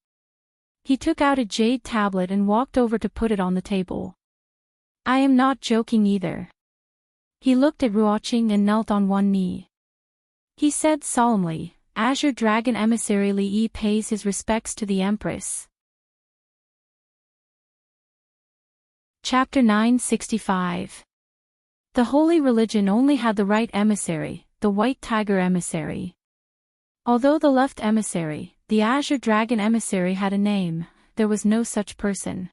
He took out a jade tablet and walked over to put it on the table. "I am not joking either." He looked at Ruoqing and knelt on one knee. He said solemnly, "Azure Dragon Emissary Li Yi pays his respects to the Empress." Chapter 965. The holy religion only had the right emissary, the White Tiger Emissary. Although the left emissary, the Azure Dragon Emissary, had a name, there was no such person.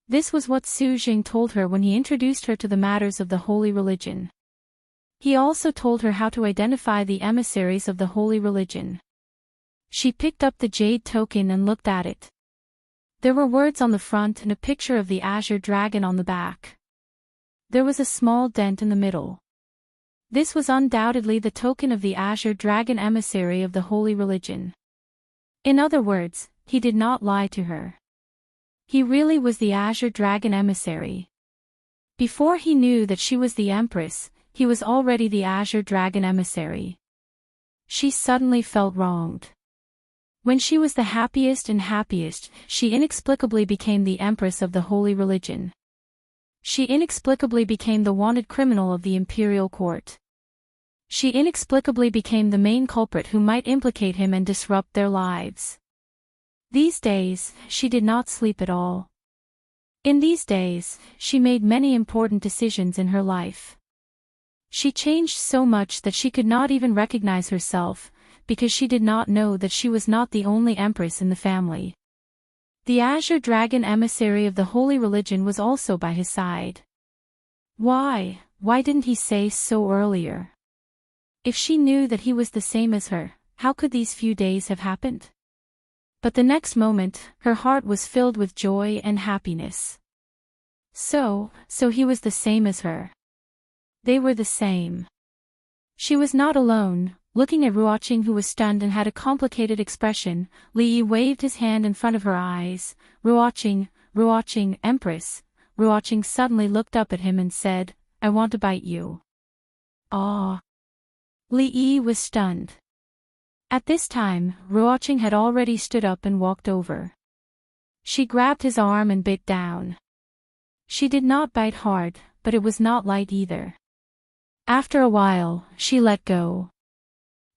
This was what Su Jing told her when he introduced her to the matters of the holy religion. He also told her how to identify the emissaries of the holy religion. She picked up the jade token and looked at it. There were words on the front and a picture of the Azure Dragon on the back. There was a small dent in the middle. This was undoubtedly the token of the Azure Dragon Emissary of the holy religion. In other words, he did not lie to her. He really was the Azure Dragon emissary. Before he knew that she was the Empress, he was already the Azure Dragon emissary. She suddenly felt wronged. When she was the happiest and happiest, she inexplicably became the Empress of the Holy Religion. She inexplicably became the wanted criminal of the imperial court. She inexplicably became the main culprit who might implicate him and disrupt their lives. These days, she did not sleep at all. In these days, she made many important decisions in her life. She changed so much that she could not even recognize herself, because she did not know that she was not the only empress in the family. The Azure Dragon emissary of the Holy Religion was also by his side. Why didn't he say so earlier? If she knew that he was the same as her, how could these few days have happened? But the next moment, her heart was filled with joy and happiness. So he was the same as her. They were the same. She was not alone. Looking at Ruoqing, who was stunned and had a complicated expression, Li Yi waved his hand in front of her eyes. Ruoqing, Empress. Ruoqing suddenly looked up at him and said, I want to bite you. Ah. Li Yi was stunned. At this time, Ruoqing had already stood up and walked over. She grabbed his arm and bit down. She did not bite hard, but it was not light either. After a while, she let go.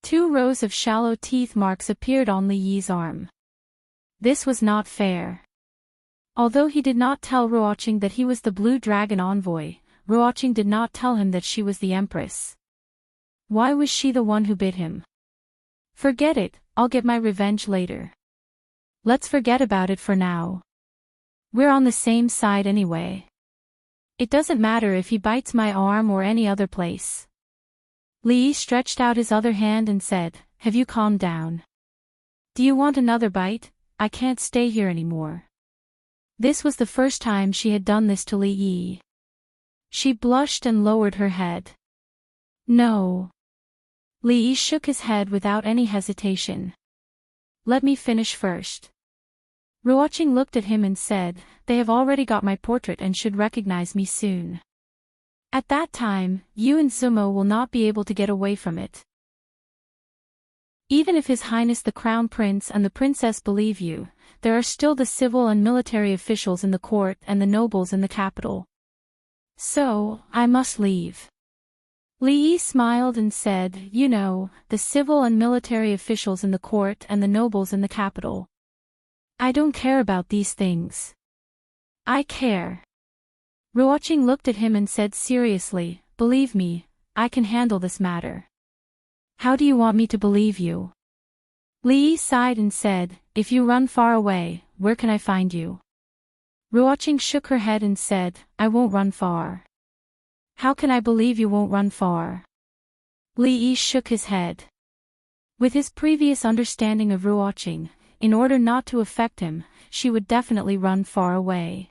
2 rows of shallow teeth marks appeared on Li Yi's arm. This was not fair. Although he did not tell Ruoqing that he was the Blue Dragon envoy, Ruoqing did not tell him that she was the Empress. Why was she the one who bit him? Forget it, I'll get my revenge later. Let's forget about it for now. We're on the same side anyway. It doesn't matter if he bites my arm or any other place. Li Yi stretched out his other hand and said, have you calmed down? Do you want another bite? I can't stay here anymore. This was the first time she had done this to Li Yi. She blushed and lowered her head. No. Li Yi shook his head without any hesitation. Let me finish first. Ruoqing looked at him and said, they have already got my portrait and should recognize me soon. At that time, you and Zumo will not be able to get away from it. Even if His Highness the Crown Prince and the Princess believe you, there are still the civil and military officials in the court and the nobles in the capital. So, I must leave. Li Yi smiled and said, you know, the civil and military officials in the court and the nobles in the capital. I don't care about these things. I care. Ruoqing looked at him and said seriously, believe me, I can handle this matter. How do you want me to believe you? Li Yi sighed and said, if you run far away, where can I find you? Ruoqing shook her head and said, I won't run far. How can I believe you won't run far? Li Yi shook his head. With his previous understanding of Ruoqing, in order not to affect him, she would definitely run far away.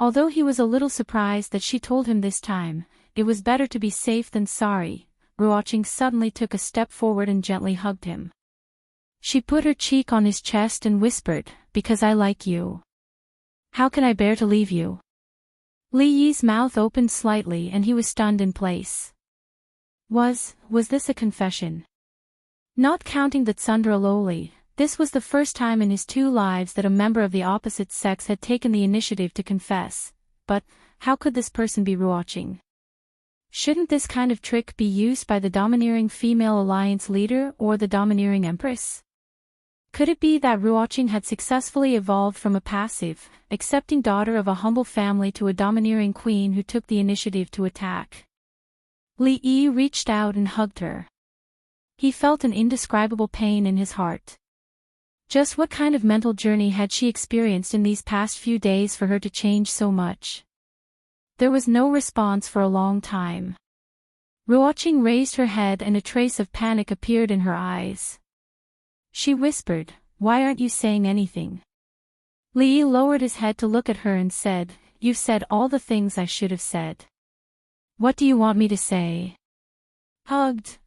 Although he was a little surprised that she told him this time, it was better to be safe than sorry. Ruoqing suddenly took a step forward and gently hugged him. She put her cheek on his chest and whispered, because I like you. How can I bear to leave you? Li Yi's mouth opened slightly and he was stunned in place. Was this a confession? Not counting the Tsundere Loli, this was the first time in his 2 lives that a member of the opposite sex had taken the initiative to confess. But, how could this person be Ruoqing? Shouldn't this kind of trick be used by the domineering female alliance leader or the domineering empress? Could it be that Ruoqing had successfully evolved from a passive, accepting daughter of a humble family to a domineering queen who took the initiative to attack? Li Yi reached out and hugged her. He felt an indescribable pain in his heart. Just what kind of mental journey had she experienced in these past few days for her to change so much? There was no response for a long time. Ruoqing raised her head and a trace of panic appeared in her eyes. She whispered, why aren't you saying anything? Li Yi lowered his head to look at her and said, you've said all the things I should have said. What do you want me to say? Hugged.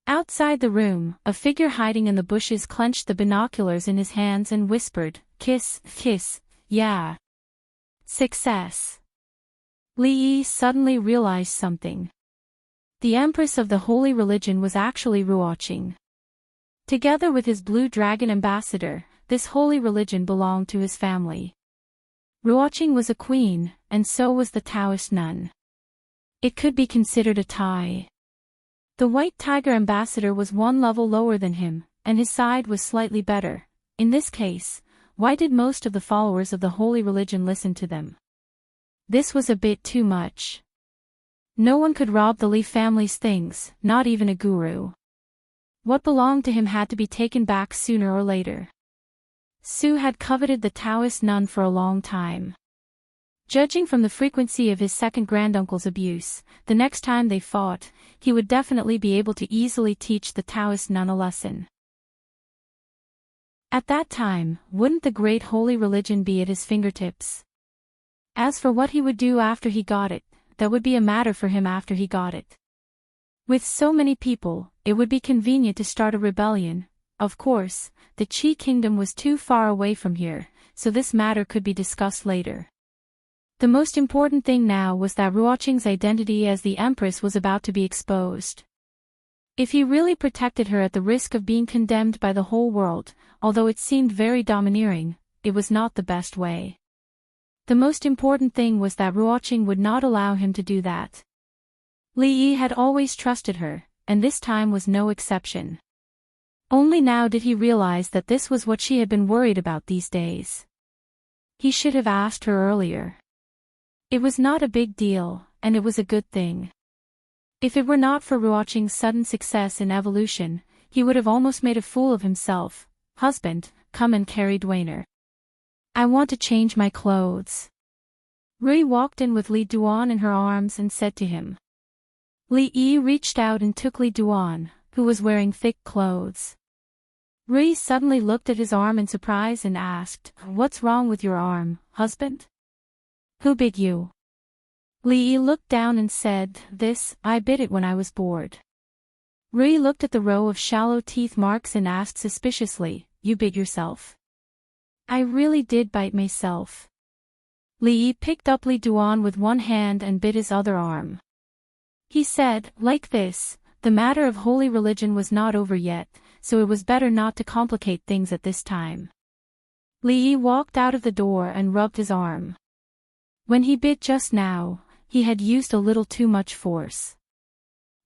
Outside the room, a figure hiding in the bushes clenched the binoculars in his hands and whispered, "Kiss, kiss, yeah. Success." Li Yi suddenly realized something. The empress of the holy religion was actually Ruoqing. Together with his blue dragon ambassador, this holy religion belonged to his family. Ruoqing was a queen, and so was the Taoist nun. It could be considered a tie. The White Tiger ambassador was one level lower than him, and his side was slightly better. In this case, why did most of the followers of the holy religion listen to them? This was a bit too much. No one could rob the Li family's things, not even a guru. What belonged to him had to be taken back sooner or later. Su had coveted the Taoist nun for a long time. Judging from the frequency of his second granduncle's abuse, the next time they fought, he would definitely be able to easily teach the Taoist nun a lesson. At that time, wouldn't the great holy religion be at his fingertips? As for what he would do after he got it, that would be a matter for him after he got it. With so many people, it would be convenient to start a rebellion. Of course, the Qi kingdom was too far away from here, so this matter could be discussed later. The most important thing now was that Ruoqing's identity as the empress was about to be exposed. If he really protected her at the risk of being condemned by the whole world, although it seemed very domineering, it was not the best way. The most important thing was that Ruoqing would not allow him to do that. Li Yi had always trusted her, and this time was no exception. Only now did he realize that this was what she had been worried about these days. He should have asked her earlier. It was not a big deal, and it was a good thing. If it were not for Ruoqing's sudden success in evolution, he would have almost made a fool of himself. "Husband, come and carry Dwainer. I want to change my clothes." Rui walked in with Li Duan in her arms and said to him. Li Yi reached out and took Li Duan, who was wearing thick clothes. Rui suddenly looked at his arm in surprise and asked, "What's wrong with your arm, husband? Who bit you?" Li Yi looked down and said, I bit it when I was bored." Rui looked at the row of shallow teeth marks and asked suspiciously, "You bit yourself?" "I really did bite myself." Li Yi picked up Li Duan with one hand and bit his other arm. He said, like this, the matter of holy religion was not over yet, so it was better not to complicate things at this time. Li Yi walked out of the door and rubbed his arm. When he bit just now, he had used a little too much force.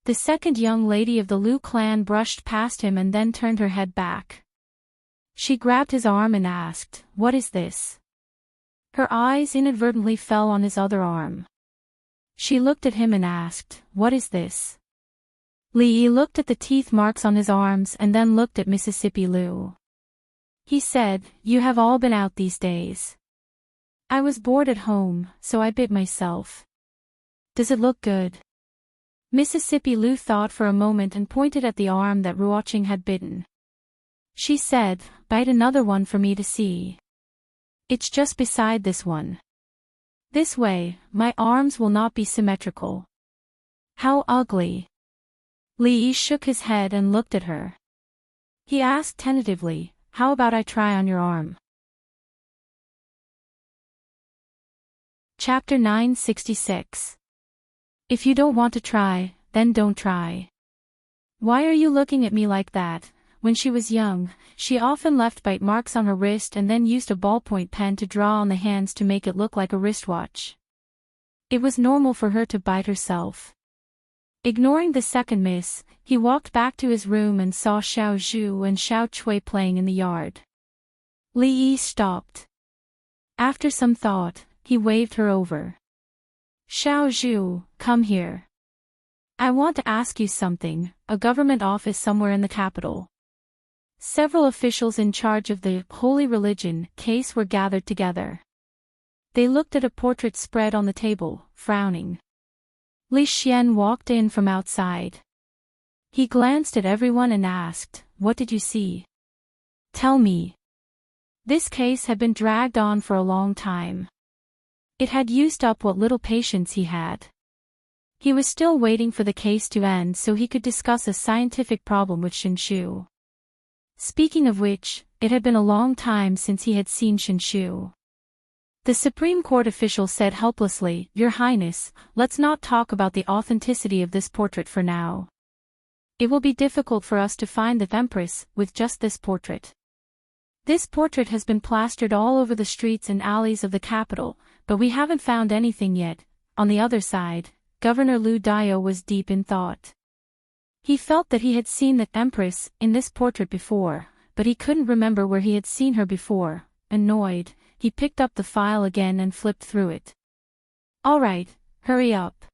The second young lady of the Liu clan brushed past him and then turned her head back. She grabbed his arm and asked, "What is this?" Her eyes inadvertently fell on his other arm. She looked at him and asked, "What is this?" Li Yi looked at the teeth marks on his arms and then looked at Mississippi Liu. He said, "You have all been out these days. I was bored at home, so I bit myself. Does it look good?" Mississippi Liu thought for a moment and pointed at the arm that Ruoqing had bitten. She said, "Bite another one for me to see. It's just beside this one. This way, my arms will not be symmetrical." "How ugly." Li Yi shook his head and looked at her. He asked tentatively, "How about I try on your arm?" Chapter 966. If you don't want to try, then don't try. Why are you looking at me like that? When she was young, she often left bite marks on her wrist and then used a ballpoint pen to draw on the hands to make it look like a wristwatch. It was normal for her to bite herself. Ignoring the second miss, he walked back to his room and saw Xiao Zhu and Xiao Cui playing in the yard. Li Yi stopped. After some thought, he waved her over. "Xiao Zhu, come here. I want to ask you something, a government office somewhere in the capital." Several officials in charge of the holy religion case were gathered together. They looked at a portrait spread on the table, frowning. Li Xian walked in from outside. He glanced at everyone and asked, "What did you see? Tell me." This case had been dragged on for a long time. It had used up what little patience he had. He was still waiting for the case to end so he could discuss a scientific problem with Shinshu. Speaking of which, it had been a long time since he had seen Shinshu. The Supreme Court official said helplessly, "Your Highness, let's not talk about the authenticity of this portrait for now. It will be difficult for us to find the Empress with just this portrait. This portrait has been plastered all over the streets and alleys of the capital, but we haven't found anything yet." On the other side, Governor Lu Dio was deep in thought. He felt that he had seen the Empress in this portrait before, but he couldn't remember where he had seen her before. Annoyed, he picked up the file again and flipped through it. "All right, hurry up."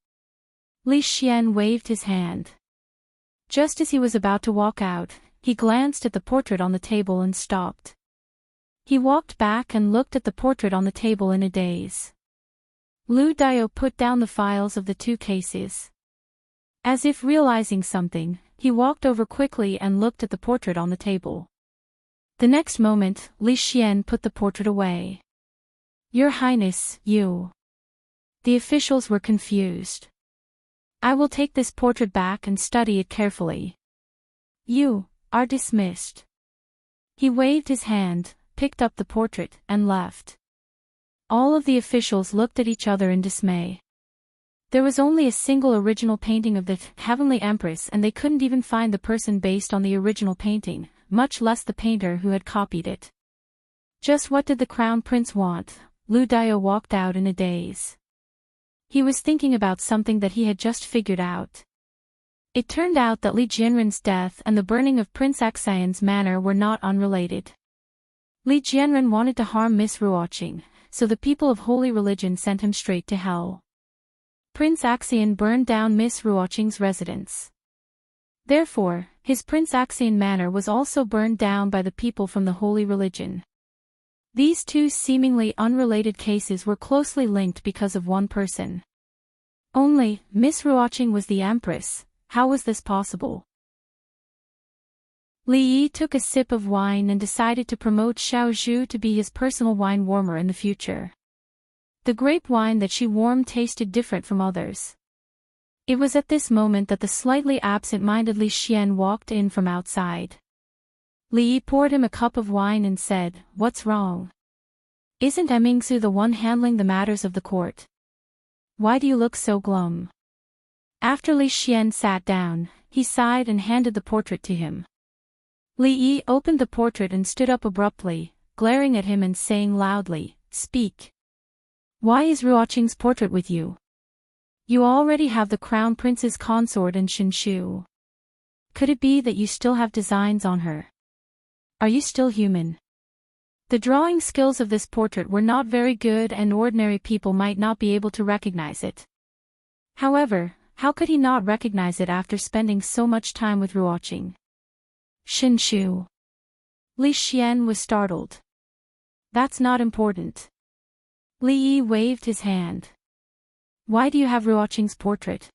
Li Xian waved his hand. Just as he was about to walk out, he glanced at the portrait on the table and stopped. He walked back and looked at the portrait on the table in a daze. Lu Dio put down the files of the two cases. As if realizing something, he walked over quickly and looked at the portrait on the table. The next moment, Li Xian put the portrait away. "Your Highness, you..." The officials were confused. "I will take this portrait back and study it carefully. You are dismissed." He waved his hand, picked up the portrait, and left. All of the officials looked at each other in dismay. There was only a single original painting of the Heavenly Empress and they couldn't even find the person based on the original painting, much less the painter who had copied it. Just what did the Crown Prince want? Lu Dio walked out in a daze. He was thinking about something that he had just figured out. It turned out that Li Jianren's death and the burning of Prince Axian's manor were not unrelated. Li Jianren wanted to harm Miss Ruoqing, so the people of Holy Religion sent him straight to hell. Prince Axian burned down Miss Ruoqing's residence. Therefore, his Prince Axian manor was also burned down by the people from the Holy Religion. These two seemingly unrelated cases were closely linked because of one person. Only, Miss Ruoqing was the Empress. How was this possible? Li Yi took a sip of wine and decided to promote Xiao Zhu to be his personal wine warmer in the future. The grape wine that she warmed tasted different from others. It was at this moment that the slightly absent-minded Li Xian walked in from outside. Li Yi poured him a cup of wine and said, "What's wrong? Isn't Emingzu the one handling the matters of the court? Why do you look so glum?" After Li Xian sat down, he sighed and handed the portrait to him. Li Yi opened the portrait and stood up abruptly, glaring at him and saying loudly, "Speak. Why is Ruoqing's portrait with you? You already have the Crown Prince's consort and Shinshu. Could it be that you still have designs on her? Are you still human?" The drawing skills of this portrait were not very good and ordinary people might not be able to recognize it. However, how could he not recognize it after spending so much time with Ruoqing? Shinshu. Li Xian was startled. "That's not important." Li Yi waved his hand. "Why do you have Ruoqing's portrait?"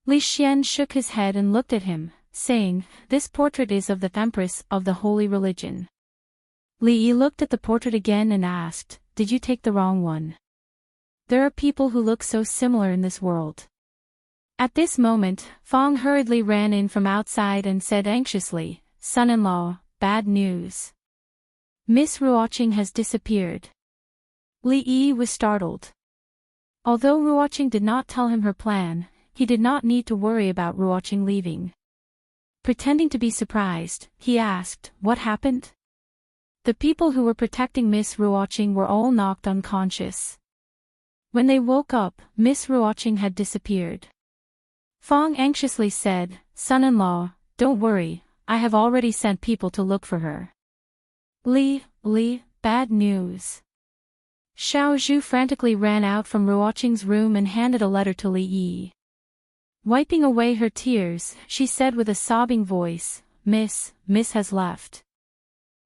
Li Xian shook his head and looked at him, saying, "This portrait is of the Empress of the Holy Religion." Li Yi looked at the portrait again and asked, "Did you take the wrong one? There are people who look so similar in this world." At this moment, Fong hurriedly ran in from outside and said anxiously, "Son-in-law, bad news. Miss Ruoqing has disappeared." Li Yi was startled. Although Ruoqing did not tell him her plan, he did not need to worry about Ruoqing leaving. Pretending to be surprised, he asked, "What happened?" The people who were protecting Miss Ruoqing were all knocked unconscious. When they woke up, Miss Ruoqing had disappeared. Fong anxiously said, "Son-in-law, don't worry, I have already sent people to look for her." Li, bad news. Xiao Zhu frantically ran out from Ruoqing's room and handed a letter to Li Yi. Wiping away her tears, she said with a sobbing voice, Miss has left."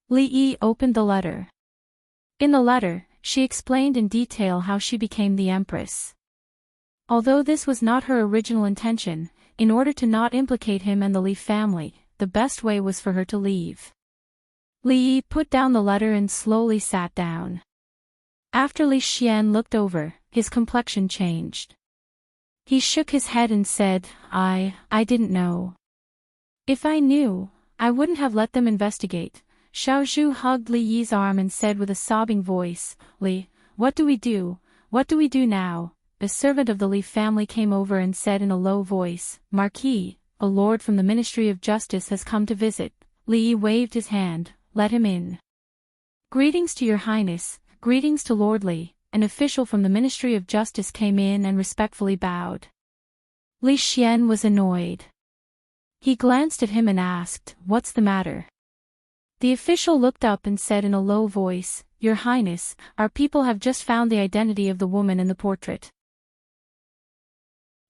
Li Yi opened the letter. In the letter, she explained in detail how she became the Empress. Although this was not her original intention, in order to not implicate him and the Li family, the best way was for her to leave. Li Yi put down the letter and slowly sat down. After Li Xian looked over, his complexion changed. He shook his head and said, I didn't know. If I knew, I wouldn't have let them investigate. Xiao Zhu hugged Li Yi's arm and said with a sobbing voice, Li, what do we do? What do we do now? A servant of the Li family came over and said in a low voice, Marquis, a lord from the Ministry of Justice has come to visit. Li Yi waved his hand, let him in. Greetings to your highness, greetings to Lord Li. An official from the Ministry of Justice came in and respectfully bowed. Li Xian was annoyed. He glanced at him and asked, what's the matter? The official looked up and said in a low voice, Your Highness, our people have just found the identity of the woman in the portrait.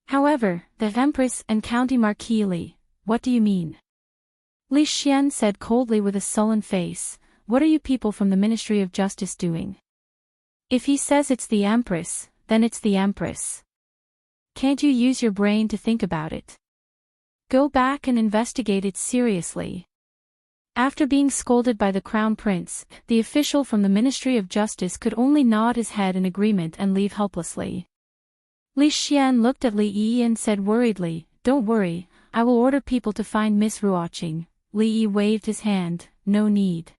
However, the Empress and County Marquis Li, what do you mean? Li Xian said coldly with a sullen face, what are you people from the Ministry of Justice doing? If he says it's the Empress, then it's the Empress. Can't you use your brain to think about it? Go back and investigate it seriously. After being scolded by the Crown Prince, the official from the Ministry of Justice could only nod his head in agreement and leave helplessly. Li Xian looked at Li Yi and said worriedly, don't worry, I will order people to find Miss Ruoqing. Li Yi waved his hand, no need.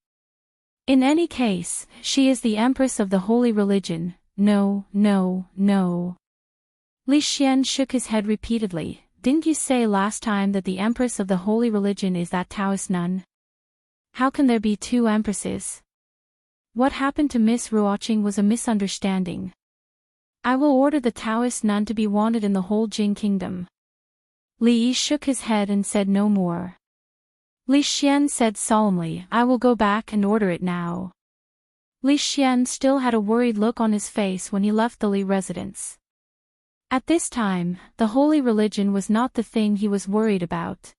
In any case, she is the Empress of the Holy Religion. No. Li Xian shook his head repeatedly. Didn't you say last time that the Empress of the Holy Religion is that Taoist nun? How can there be two Empresses? What happened to Miss Ruoqing was a misunderstanding. I will order the Taoist nun to be wanted in the whole Jing kingdom. Li Yi shook his head and said no more. Li Xian said solemnly, I will go back and order it now. Li Xian still had a worried look on his face when he left the Li residence. At this time, the Holy Religion was not the thing he was worried about.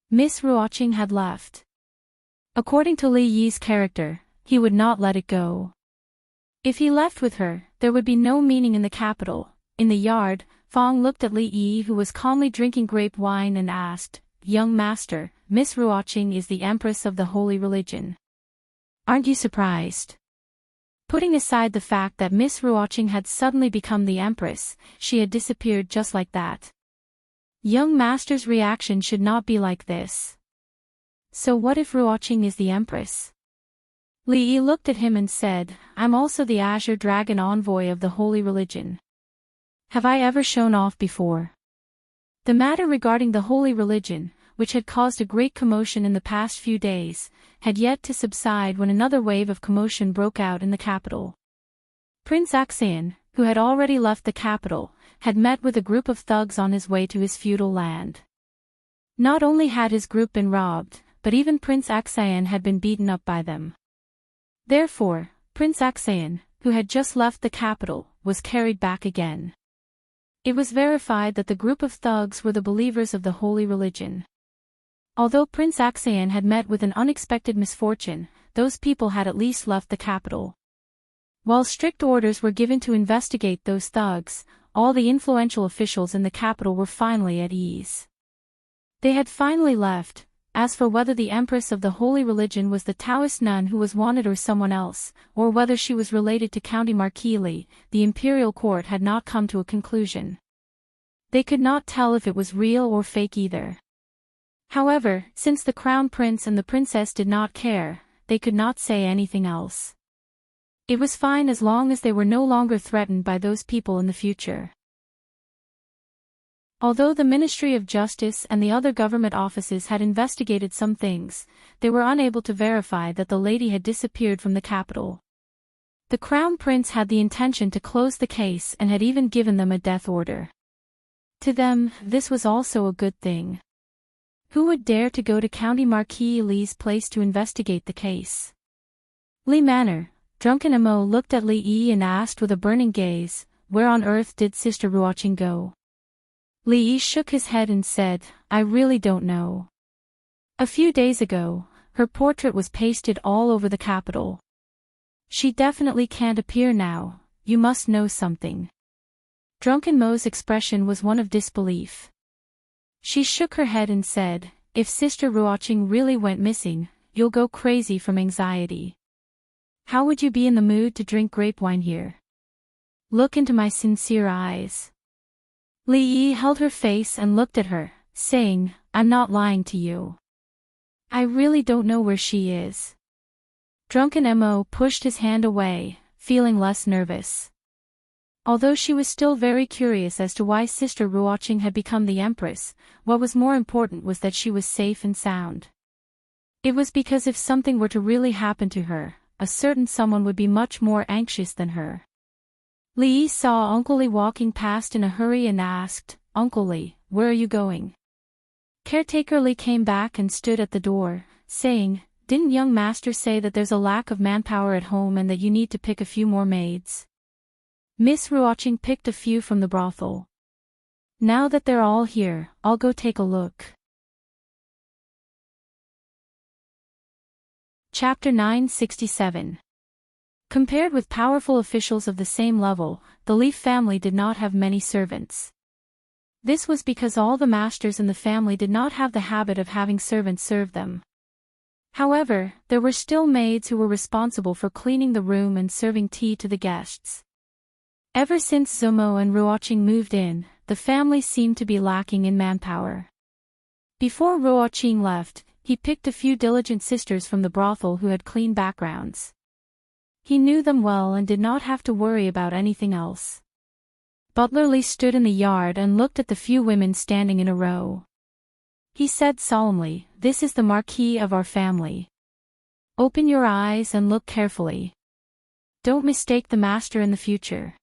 Miss Ruoqing had left. According to Li Yi's character, he would not let it go. If he left with her, there would be no meaning in the capital. In the yard, Fong looked at Li Yi who was calmly drinking grape wine and asked, Young master, Miss Ruoqing is the Empress of the Holy Religion. Aren't you surprised? Putting aside the fact that Miss Ruoqing had suddenly become the Empress, she had disappeared just like that. Young master's reaction should not be like this. So what if Ruoqing is the Empress? Li Yi looked at him and said, I'm also the Azure Dragon envoy of the Holy Religion. Have I ever shown off before? The matter regarding the Holy Religion, which had caused a great commotion in the past few days, had yet to subside when another wave of commotion broke out in the capital. Prince Axian, who had already left the capital, had met with a group of thugs on his way to his feudal land. Not only had his group been robbed, but even Prince Axian had been beaten up by them. Therefore, Prince Axian, who had just left the capital, was carried back again. It was verified that the group of thugs were the believers of the Holy Religion. Although Prince Axian had met with an unexpected misfortune, those people had at least left the capital. While strict orders were given to investigate those thugs, all the influential officials in the capital were finally at ease. They had finally left. As for whether the Empress of the Holy Religion was the Taoist nun who was wanted or someone else, or whether she was related to County Marquis Li, the imperial court had not come to a conclusion. They could not tell if it was real or fake either. However, since the Crown Prince and the Princess did not care, they could not say anything else. It was fine as long as they were no longer threatened by those people in the future. Although the Ministry of Justice and the other government offices had investigated some things, they were unable to verify that the lady had disappeared from the capital. The Crown Prince had the intention to close the case and had even given them a death order. To them, this was also a good thing. Who would dare to go to County Marquis Li's place to investigate the case? Li Manor, drunken Mo looked at Li Yi and asked with a burning gaze, where on earth did Sister Ruoqing go? Li Yi shook his head and said, I really don't know. A few days ago, her portrait was pasted all over the capital. She definitely can't appear now, you must know something. Drunken Mo's expression was one of disbelief. She shook her head and said, if Sister Ruoqing really went missing, you'll go crazy from anxiety. How would you be in the mood to drink grape wine here? Look into my sincere eyes. Li Yi held her face and looked at her, saying, I'm not lying to you. I really don't know where she is. Drunken Mo pushed his hand away, feeling less nervous. Although she was still very curious as to why Sister Ruoqing had become the Empress, what was more important was that she was safe and sound. It was because if something were to really happen to her, a certain someone would be much more anxious than her. Li Yi saw Uncle Li walking past in a hurry and asked, Uncle Li, where are you going? Caretaker Li came back and stood at the door, saying, Didn't young master say that there's a lack of manpower at home and that you need to pick a few more maids? Miss Ruoqing picked a few from the brothel. Now that they're all here, I'll go take a look. Chapter 967. Compared with powerful officials of the same level, the Leaf family did not have many servants. This was because all the masters in the family did not have the habit of having servants serve them. However, there were still maids who were responsible for cleaning the room and serving tea to the guests. Ever since Zumo and Ruoqing moved in, the family seemed to be lacking in manpower. Before Ruoqing left, he picked a few diligent sisters from the brothel who had clean backgrounds. He knew them well and did not have to worry about anything else. Butler Li stood in the yard and looked at the few women standing in a row. He said solemnly, This is the marquis of our family. Open your eyes and look carefully. Don't mistake the master in the future.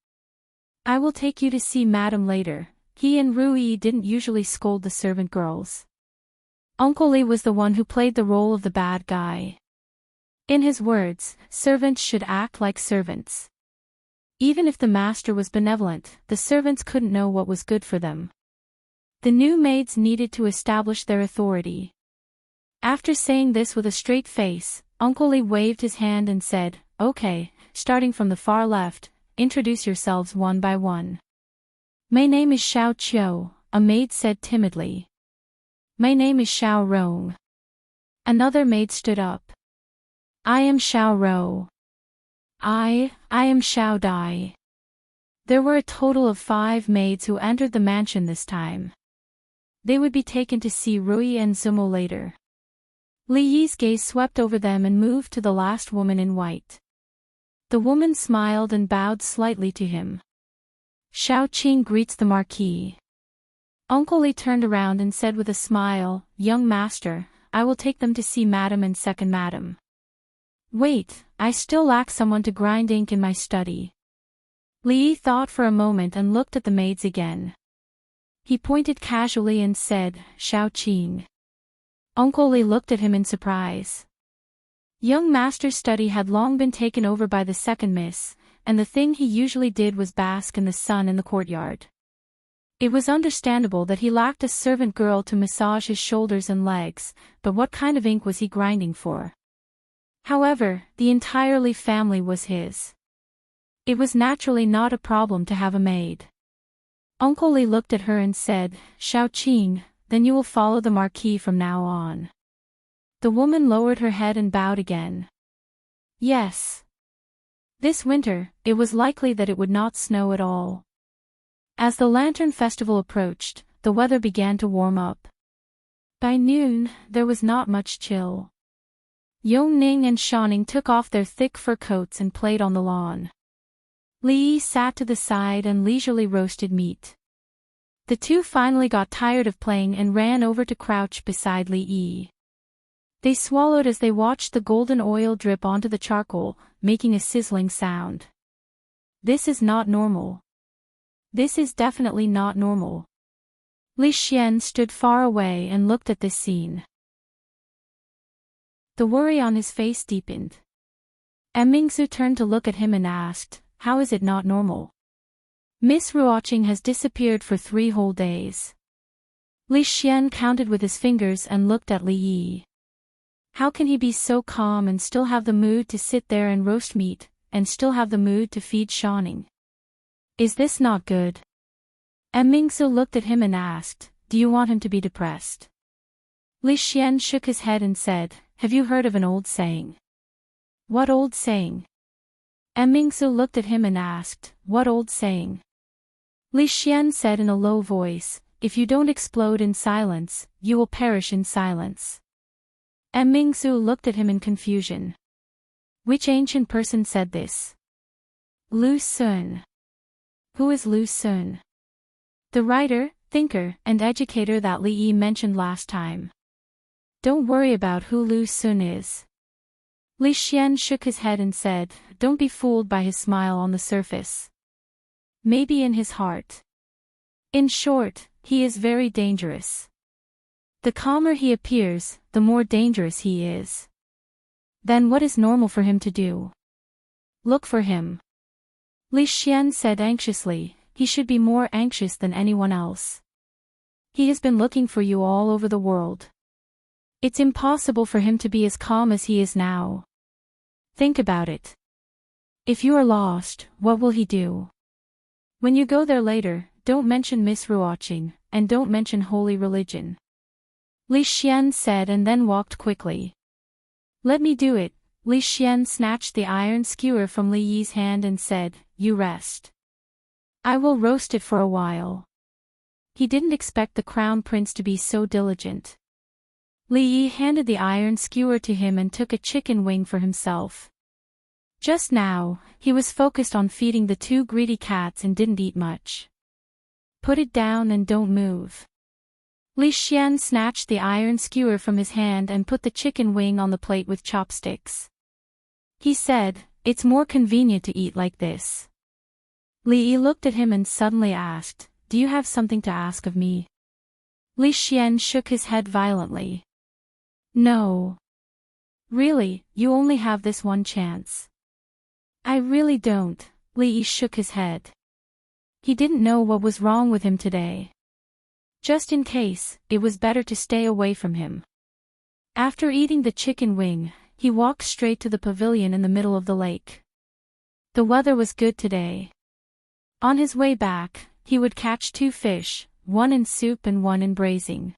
I will take you to see Madam later. He and Rui didn't usually scold the servant girls. Uncle Li was the one who played the role of the bad guy. In his words, servants should act like servants. Even if the master was benevolent, the servants couldn't know what was good for them. The new maids needed to establish their authority. After saying this with a straight face, Uncle Li waved his hand and said, Okay, starting from the far left, introduce yourselves one by one. My name is Xiao Qiu, a maid said timidly. My name is Xiao Rong. Another maid stood up. I am Xiao Rou. I am Xiao Dai. There were a total of 5 maids who entered the mansion this time. They would be taken to see Rui and Zumo later. Li Yi's gaze swept over them and moved to the last woman in white. The woman smiled and bowed slightly to him. Xiao Qing greets the marquis. Uncle Li turned around and said with a smile, Young master, I will take them to see Madam and second Madam. Wait, I still lack someone to grind ink in my study. Li Yi thought for a moment and looked at the maids again. He pointed casually and said, Xiao Qing. Uncle Li looked at him in surprise. Young master's study had long been taken over by the second miss, and the thing he usually did was bask in the sun in the courtyard. It was understandable that he lacked a servant girl to massage his shoulders and legs, but what kind of ink was he grinding for? However, the entire Li family was his. It was naturally not a problem to have a maid. Uncle Li looked at her and said, Xiao Qing, then you will follow the marquis from now on. The woman lowered her head and bowed again. Yes. This winter, it was likely that it would not snow at all. As the Lantern Festival approached, the weather began to warm up. By noon, there was not much chill. Yongning and Shaning took off their thick fur coats and played on the lawn. Li Yi sat to the side and leisurely roasted meat. The two finally got tired of playing and ran over to crouch beside Li Yi. They swallowed as they watched the golden oil drip onto the charcoal, making a sizzling sound. This is not normal. This is definitely not normal. Li Xian stood far away and looked at this scene. The worry on his face deepened. Mingzu turned to look at him and asked, How is it not normal? Miss Ruoqing has disappeared for 3 whole days. Li Xian counted with his fingers and looked at Li Yi. How can he be so calm and still have the mood to sit there and roast meat, and still have the mood to feed Shaning? Is this not good? Mingzu looked at him and asked, Do you want him to be depressed? Li Xian shook his head and said, Have you heard of an old saying? What old saying? Mingzu looked at him and asked, What old saying? Li Xian said in a low voice, if you don't explode in silence, you will perish in silence. Mingzu looked at him in confusion. Which ancient person said this? Lu Sun. Who is Lu Sun? The writer, thinker, and educator that Li Yi mentioned last time. Don't worry about who Lu Sun is. Li Xian shook his head and said, don't be fooled by his smile on the surface. Maybe in his heart. In short, he is very dangerous. The calmer he appears, the more dangerous he is. Then what is normal for him to do? Look for him. Li Xian said anxiously, he should be more anxious than anyone else. He has been looking for you all over the world. It's impossible for him to be as calm as he is now. Think about it. If you are lost, what will he do? When you go there later, don't mention misruaching, and don't mention holy religion. Li Xian said and then walked quickly. Let me do it. Li Xian snatched the iron skewer from Li Yi's hand and said, you rest. I will roast it for a while. He didn't expect the crown prince to be so diligent. Li Yi handed the iron skewer to him and took a chicken wing for himself. Just now, he was focused on feeding the two greedy cats and didn't eat much. Put it down and don't move. Li Xian snatched the iron skewer from his hand and put the chicken wing on the plate with chopsticks. He said, it's more convenient to eat like this. Li Yi looked at him and suddenly asked, do you have something to ask of me? Li Xian shook his head violently. No. Really, you only have this one chance. I really don't. Li Yi shook his head. He didn't know what was wrong with him today. Just in case, it was better to stay away from him. After eating the chicken wing, he walked straight to the pavilion in the middle of the lake. The weather was good today. On his way back, he would catch 2 fish, one in soup and one in braising.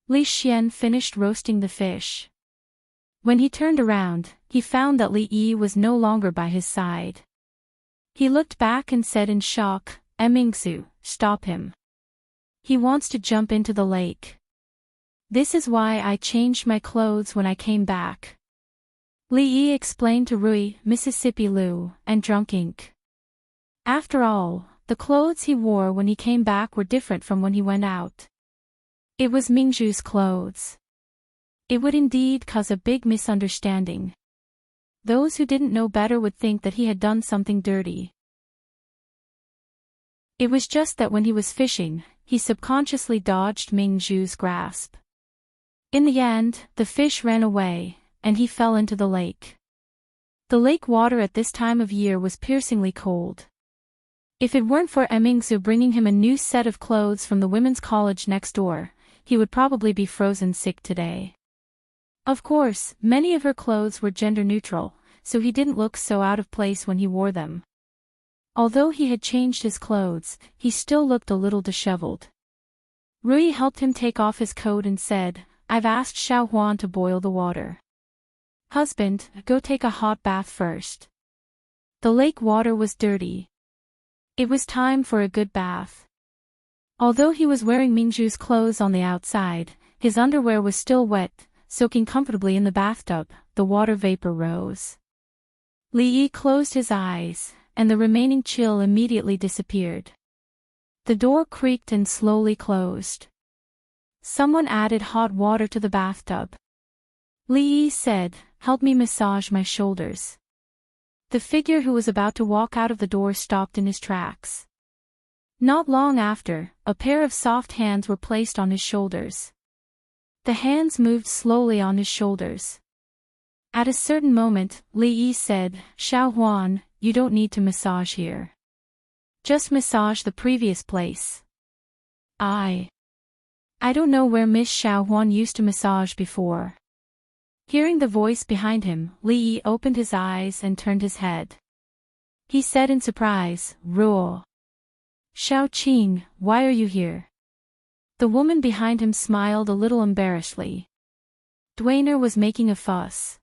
Li Xian finished roasting the fish. When he turned around, he found that Li Yi was no longer by his side. He looked back and said in shock, Mingzu, stop him. He wants to jump into the lake. This is why I changed my clothes when I came back. Li Yi explained to Rui, Mississippi Lu, and Drunk Ink. After all, the clothes he wore when he came back were different from when he went out. It was Mingzhu's clothes. It would indeed cause a big misunderstanding. Those who didn't know better would think that he had done something dirty. It was just that when he was fishing, he subconsciously dodged Mingzhu's grasp. In the end, the fish ran away, and he fell into the lake. The lake water at this time of year was piercingly cold. If it weren't for Mingzhu bringing him a new set of clothes from the women's college next door, he would probably be frozen sick today. Of course, many of her clothes were gender-neutral, so he didn't look so out of place when he wore them. Although he had changed his clothes, he still looked a little disheveled. Rui helped him take off his coat and said, I've asked Xiao Huan to boil the water. Husband, go take a hot bath first. The lake water was dirty. It was time for a good bath. Although he was wearing Mingzhu's clothes on the outside, his underwear was still wet. Soaking comfortably in the bathtub, the water vapor rose. Li Yi closed his eyes, and the remaining chill immediately disappeared. The door creaked and slowly closed. Someone added hot water to the bathtub. Li Yi said, help me massage my shoulders. The figure who was about to walk out of the door stopped in his tracks. Not long after, a pair of soft hands were placed on his shoulders. The hands moved slowly on his shoulders. At a certain moment, Li Yi said, Xiao Huan, you don't need to massage here. Just massage the previous place. I don't know where Miss Xiao Huan used to massage before. Hearing the voice behind him, Li Yi opened his eyes and turned his head. He said in surprise, Ruo. Xiao Qing, why are you here? The woman behind him smiled a little embarrassedly. Dwainer was making a fuss.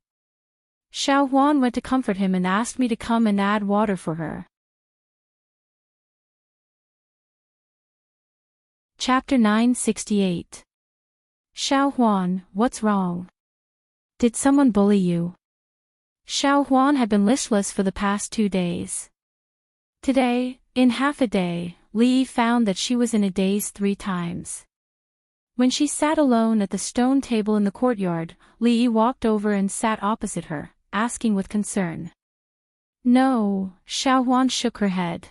Xiao Huan went to comfort him and asked me to come and add water for her. Chapter 968. Xiao Huan, what's wrong? Did someone bully you? Xiao Huan had been listless for the past 2 days. Today, in half a day, Li Yi found that she was in a daze 3 times. When she sat alone at the stone table in the courtyard, Li Yi walked over and sat opposite her, asking with concern. No, Xiao Huan shook her head.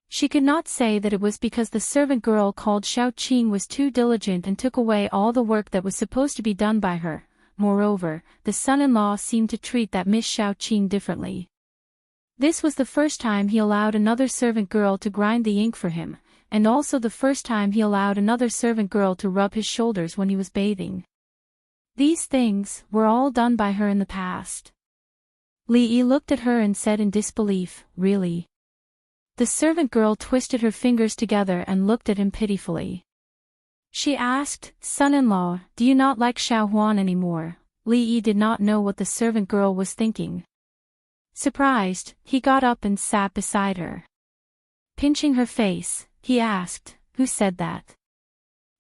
She could not say that it was because the servant girl called Xiao Qing was too diligent and took away all the work that was supposed to be done by her. Moreover, the son-in-law seemed to treat that Miss Xiao Qing differently. This was the first time he allowed another servant girl to grind the ink for him, and also the first time he allowed another servant girl to rub his shoulders when he was bathing. These things were all done by her in the past. Li Yi looked at her and said in disbelief, really? The servant girl twisted her fingers together and looked at him pitifully. She asked, Son-in-law, do you not like Xiao Huan anymore? Li Yi did not know what the servant girl was thinking. Surprised, he got up and sat beside her. Pinching her face, he asked, who said that?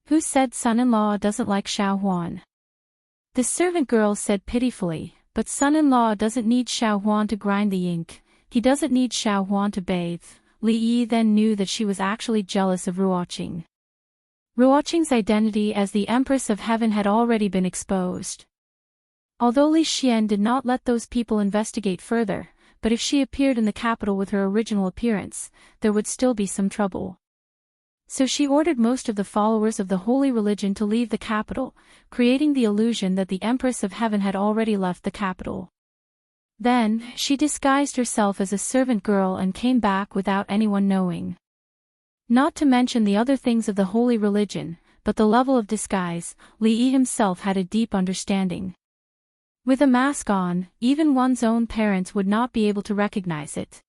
Who said son-in-law doesn't like Xiao Huan? The servant girl said pitifully, but son-in-law doesn't need Xiao Huan to grind the ink, he doesn't need Xiao Huan to bathe. Li Yi then knew that she was actually jealous of Ruoqing. Ruoqing's identity as the Empress of Heaven had already been exposed. Although Li Xian did not let those people investigate further, but if she appeared in the capital with her original appearance, there would still be some trouble. So she ordered most of the followers of the holy religion to leave the capital, creating the illusion that the Empress of Heaven had already left the capital. Then, she disguised herself as a servant girl and came back without anyone knowing. Not to mention the other things of the holy religion, but the level of disguise, Li Yi himself had a deep understanding. With a mask on, even one's own parents would not be able to recognize it.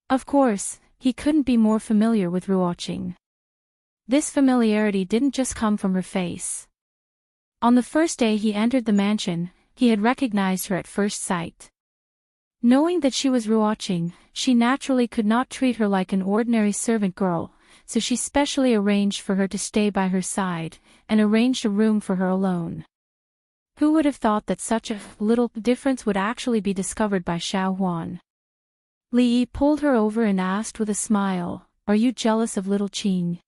Of course, he couldn't be more familiar with Ruoqing. This familiarity didn't just come from her face. On the first day he entered the mansion, he had recognized her at first sight. Knowing that she was Ruoqing, she naturally could not treat her like an ordinary servant girl, so she specially arranged for her to stay by her side, and arranged a room for her alone. Who would have thought that such a little difference would actually be discovered by Xiao Huan? Li Yi pulled her over and asked with a smile, are you jealous of little Qing?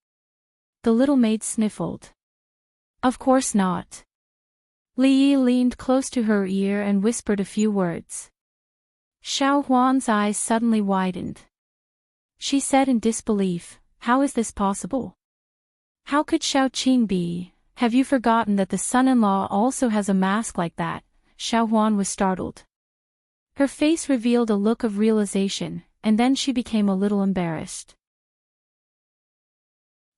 The little maid sniffled. Of course not. Li Yi leaned close to her ear and whispered a few words. Xiao Huan's eyes suddenly widened. She said in disbelief, how is this possible? How could Xiao Qing be? Have you forgotten that the son-in-law also has a mask like that? Xiao Huan was startled. Her face revealed a look of realization, and then she became a little embarrassed.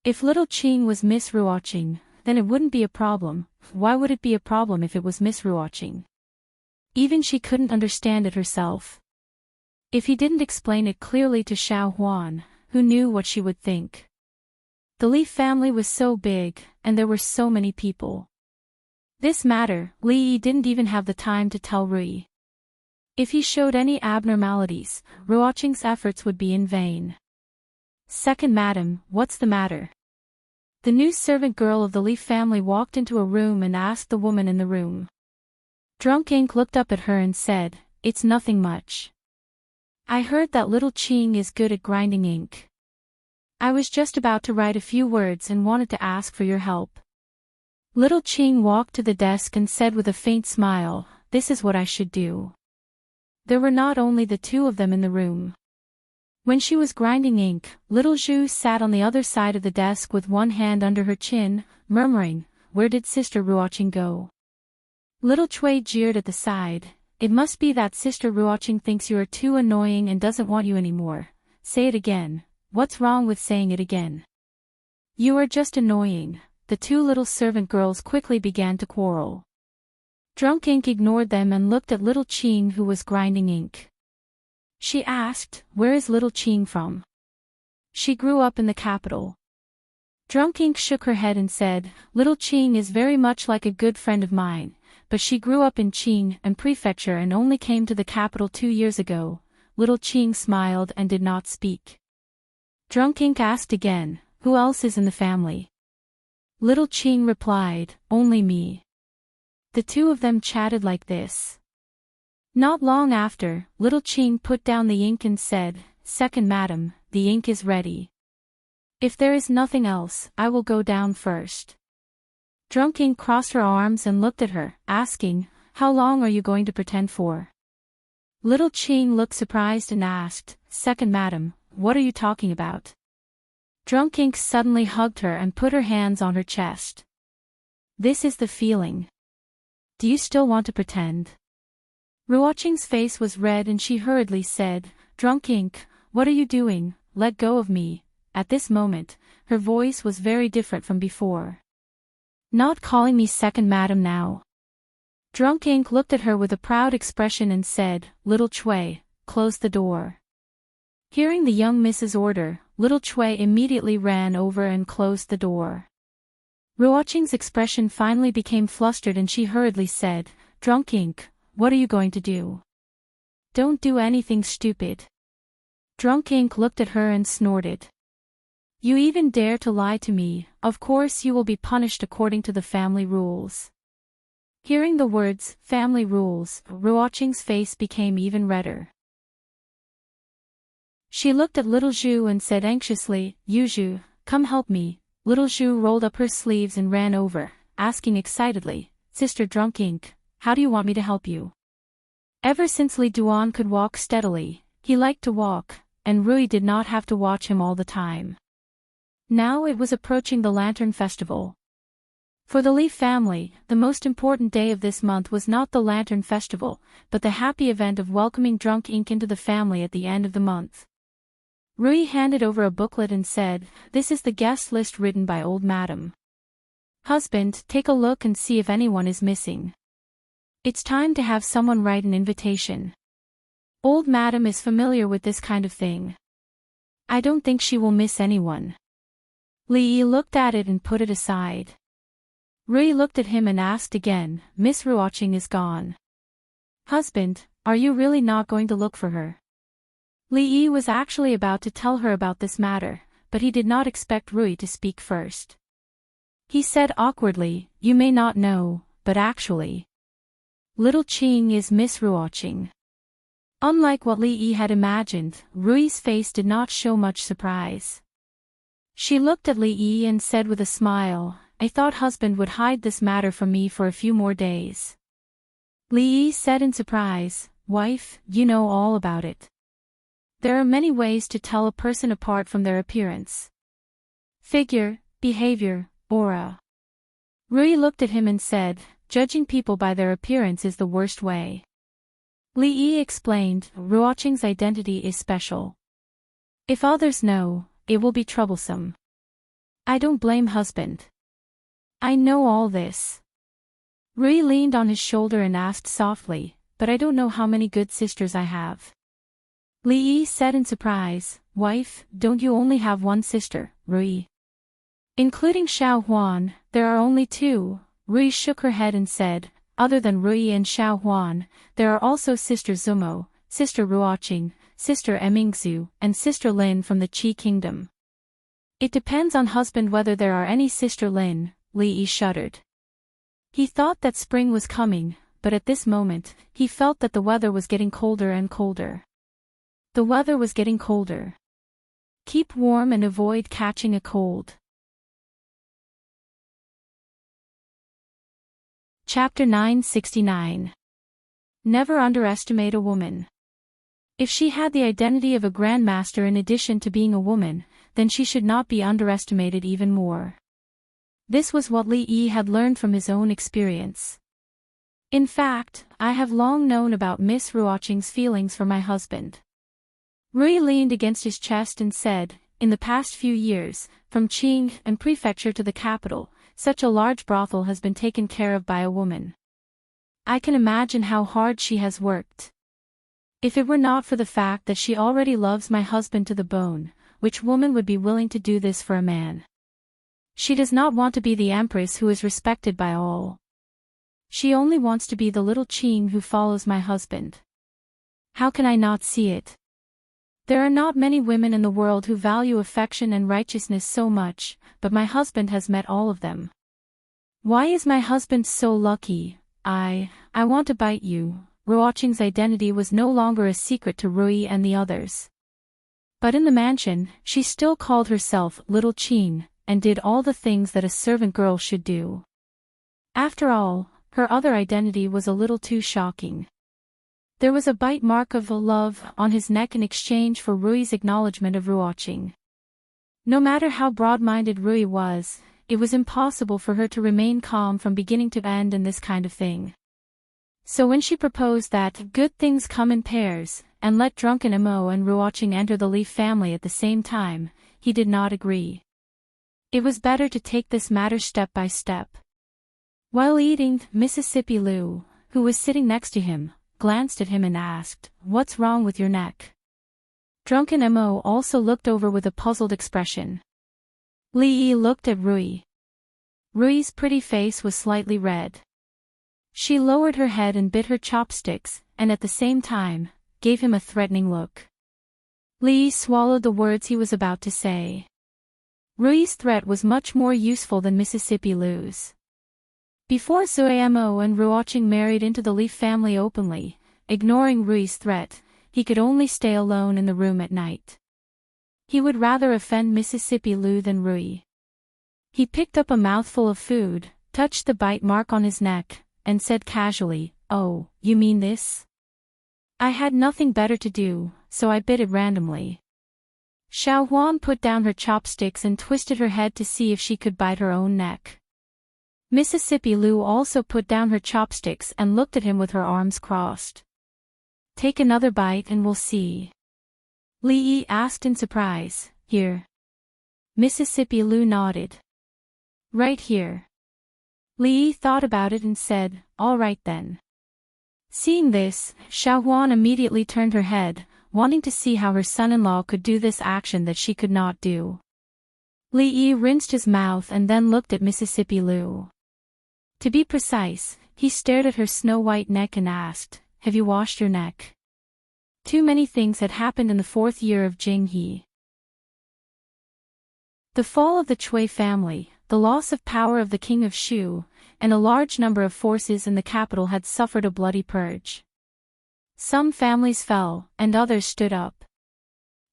If little Qing was Miss Ruoqing, then it wouldn't be a problem. Why would it be a problem if it was Miss Ruoqing? Even she couldn't understand it herself. If he didn't explain it clearly to Xiao Huan, who knew what she would think? The Li family was so big, and there were so many people. This matter, Li Yi didn't even have the time to tell Rui. If he showed any abnormalities, Ruoqing's efforts would be in vain. Second madam, what's the matter? The new servant girl of the Li family walked into a room and asked the woman in the room. Drunk Ink looked up at her and said, it's nothing much. I heard that little Qing is good at grinding ink. I was just about to write a few words and wanted to ask for your help. Little Qing walked to the desk and said with a faint smile, this is what I should do. There were not only the two of them in the room. When she was grinding ink, little Zhu sat on the other side of the desk with one hand under her chin, murmuring, where did Sister Ruoqing go? Little Cui jeered at the side, it must be that Sister Ruoqing thinks you are too annoying and doesn't want you anymore. Say it again, what's wrong with saying it again? You are just annoying. The two little servant girls quickly began to quarrel. Drunk Ink ignored them and looked at little Qing who was grinding ink. She asked, where is little Qing from? She grew up in the capital. Drunk Ink shook her head and said, little Qing is very much like a good friend of mine, but she grew up in Qing and Prefecture and only came to the capital 2 years ago. Little Qing smiled and did not speak. Drunk Ink asked again, Who else is in the family? Little Ching replied, only me. The two of them chatted like this. Not long after, Little Ching put down the ink and said, Second madam, the ink is ready. If there is nothing else, I will go down first. Drunk Ink crossed her arms and looked at her, asking, How long are you going to pretend for? Little Ching looked surprised and asked, Second madam, what are you talking about? Drunk Ink suddenly hugged her and put her hands on her chest. This is the feeling. Do you still want to pretend? Ruoqing's face was red and she hurriedly said, Drunk Ink, what are you doing? Let go of me. At this moment, her voice was very different from before. Not calling me second madam now. Drunk Ink looked at her with a proud expression and said, Little Chui, close the door. Hearing the young Miss's order, Little Chui immediately ran over and closed the door. Ruoqing's expression finally became flustered and she hurriedly said, Drunk Ink, what are you going to do? Don't do anything stupid. Drunk Ink looked at her and snorted. You even dare to lie to me, of course you will be punished according to the family rules. Hearing the words, family rules, Ruoqing's face became even redder. She looked at Little Zhu and said anxiously, Yuzhu, come help me. Little Zhu rolled up her sleeves and ran over, asking excitedly, Sister Drunk Ink, how do you want me to help you? Ever since Li Duan could walk steadily, he liked to walk, and Rui did not have to watch him all the time. Now it was approaching the Lantern Festival. For the Li family, the most important day of this month was not the Lantern Festival, but the happy event of welcoming Drunk Ink into the family at the end of the month. Rui handed over a booklet and said, This is the guest list written by Old Madam. Husband, take a look and see if anyone is missing. It's time to have someone write an invitation. Old Madam is familiar with this kind of thing. I don't think she will miss anyone. Li Yi looked at it and put it aside. Rui looked at him and asked again, Miss Ruoqing is gone. Husband, are you really not going to look for her? Li Yi was actually about to tell her about this matter, but he did not expect Rui to speak first. He said awkwardly, You may not know, but actually, Little Ching is Miss Ruoqing. Unlike what Li Yi had imagined, Rui's face did not show much surprise. She looked at Li Yi and said with a smile, I thought husband would hide this matter from me for a few more days. Li Yi said in surprise, Wife, you know all about it. There are many ways to tell a person apart from their appearance. Figure, behavior, aura. Rui looked at him and said, Judging people by their appearance is the worst way. Li Yi explained, Ruoqing's identity is special. If others know, it will be troublesome. I don't blame husband. I know all this. Rui leaned on his shoulder and asked softly, But I don't know how many good sisters I have. Li Yi said in surprise, Wife, don't you only have one sister, Rui? Including Xiao Huan, there are only two. Rui shook her head and said, Other than Rui and Xiao Huan, there are also Sister Zumo, Sister Ruoqing, Sister Emingzu, and Sister Lin from the Qi Kingdom. It depends on husband whether there are any Sister Lin, Li Yi shuddered. He thought that spring was coming, but at this moment, he felt that the weather was getting colder and colder. The weather was getting colder. Keep warm and avoid catching a cold. Chapter 969. Never underestimate a woman. If she had the identity of a grandmaster in addition to being a woman, then she should not be underestimated even more. This was what Li Yi had learned from his own experience. In fact, I have long known about Miss Ruoqing's feelings for my husband. Rui leaned against his chest and said, In the past few years, from Qing and prefecture to the capital, such a large brothel has been taken care of by a woman. I can imagine how hard she has worked. If it were not for the fact that she already loves my husband to the bone, which woman would be willing to do this for a man? She does not want to be the empress who is respected by all. She only wants to be the little Qing who follows my husband. How can I not see it? There are not many women in the world who value affection and righteousness so much, but my husband has met all of them. Why is my husband so lucky? I want to bite you. Ruoqing's identity was no longer a secret to Rui and the others. But in the mansion, she still called herself Little Qin, and did all the things that a servant girl should do. After all, her other identity was a little too shocking. There was a bite mark of love on his neck in exchange for Rui's acknowledgement of Ruoqing. No matter how broad-minded Rui was, it was impossible for her to remain calm from beginning to end in this kind of thing. So when she proposed that good things come in pairs, and let drunken Mo and Ruoqing enter the Leaf family at the same time, he did not agree. It was better to take this matter step by step. While eating, Mississippi Lu, who was sitting next to him, glanced at him and asked, "What's wrong with your neck?" Drunken Mo also looked over with a puzzled expression. Li Yi looked at Rui. Rui's pretty face was slightly red. She lowered her head and bit her chopsticks, and at the same time, gave him a threatening look. Li Yi swallowed the words he was about to say. Rui's threat was much more useful than Mississippi Lu's. Before Zuamo and Ruoqing married into the Leaf family openly, ignoring Rui's threat, he could only stay alone in the room at night. He would rather offend Mississippi Lu than Rui. He picked up a mouthful of food, touched the bite mark on his neck, and said casually, "Oh, you mean this?" I had nothing better to do, so I bit it randomly. Xiao Huan put down her chopsticks and twisted her head to see if she could bite her own neck. Mississippi Lu also put down her chopsticks and looked at him with her arms crossed. "Take another bite and we'll see." Li Yi asked in surprise, "Here?" Mississippi Lu nodded. "Right here." Li Yi thought about it and said, "All right then." Seeing this, Xiao Huan immediately turned her head, wanting to see how her son-in-law could do this action that she could not do. Li Yi rinsed his mouth and then looked at Mississippi Lu. To be precise, he stared at her snow-white neck and asked, "Have you washed your neck?" Too many things had happened in the 4th year of Jinghe. The fall of the Cui family, the loss of power of the king of Shu, and a large number of forces in the capital had suffered a bloody purge. Some families fell, and others stood up.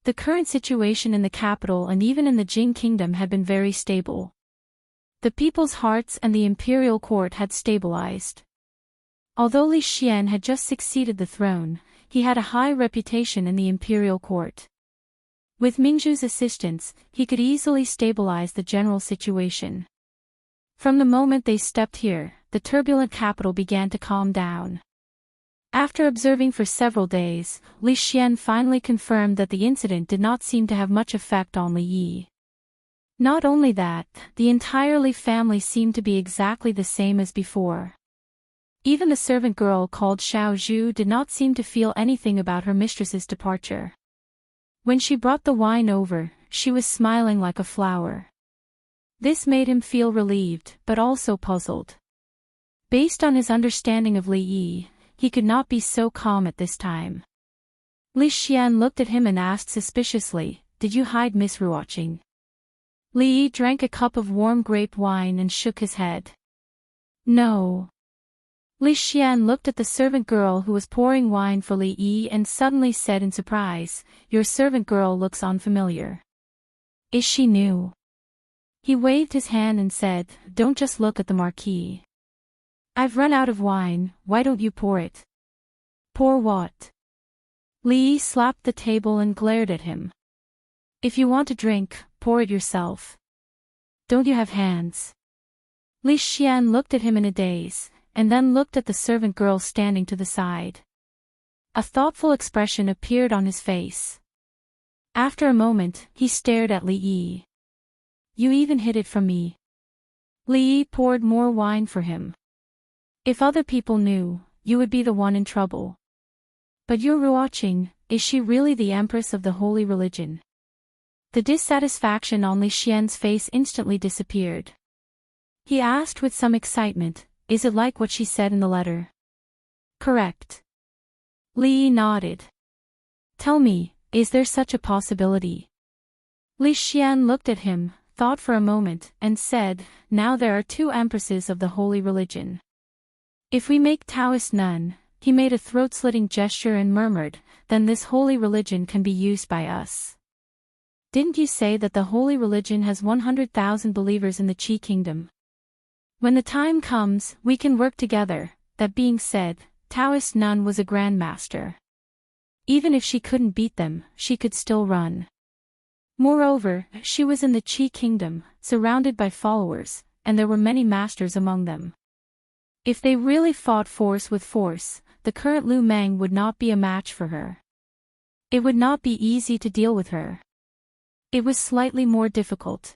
The current situation in the capital and even in the Jing kingdom had been very stable. The people's hearts and the imperial court had stabilized. Although Li Xian had just succeeded the throne, he had a high reputation in the imperial court. With Mingzhu's assistance, he could easily stabilize the general situation. From the moment they stepped here, the turbulent capital began to calm down. After observing for several days, Li Xian finally confirmed that the incident did not seem to have much effect on Li Yi. Not only that, the entire Li family seemed to be exactly the same as before. Even the servant girl called Xiao Zhu did not seem to feel anything about her mistress's departure. When she brought the wine over, she was smiling like a flower. This made him feel relieved, but also puzzled. Based on his understanding of Li Yi, he could not be so calm at this time. Li Xian looked at him and asked suspiciously, "Did you hide Miss Ruoqing?" Li Yi drank a cup of warm grape wine and shook his head. "No." Li Xian looked at the servant girl who was pouring wine for Li Yi and suddenly said in surprise, "Your servant girl looks unfamiliar. Is she new?" He waved his hand and said, "Don't just look at the marquee. I've run out of wine, why don't you pour it?" "Pour what?" Li Yi slapped the table and glared at him. "If you want to drink, pour it yourself. Don't you have hands?" Li Xian looked at him in a daze, and then looked at the servant girl standing to the side. A thoughtful expression appeared on his face. After a moment, he stared at Li Yi. "You even hid it from me." Li Yi poured more wine for him. "If other people knew, you would be the one in trouble. But you're Ruoqing, is she really the empress of the holy religion?" The dissatisfaction on Li Xian's face instantly disappeared. He asked with some excitement, "Is it like what she said in the letter?" "Correct." Li Yi nodded. "Tell me, Is there such a possibility? Li Xian looked at him, thought for a moment, and said, now there are two empresses of the holy religion. If we make Taoist none, he made a throat-slitting gesture and murmured, then this holy religion can be used by us. Didn't you say that the holy religion has 100,000 believers in the Qi kingdom? When the time comes, we can work together. That being said, Taoist nun was a grandmaster. Even if she couldn't beat them, she could still run. Moreover, she was in the Qi kingdom, surrounded by followers, and there were many masters among them. If they really fought force with force, the current Lu Meng would not be a match for her. It would not be easy to deal with her. It was slightly more difficult.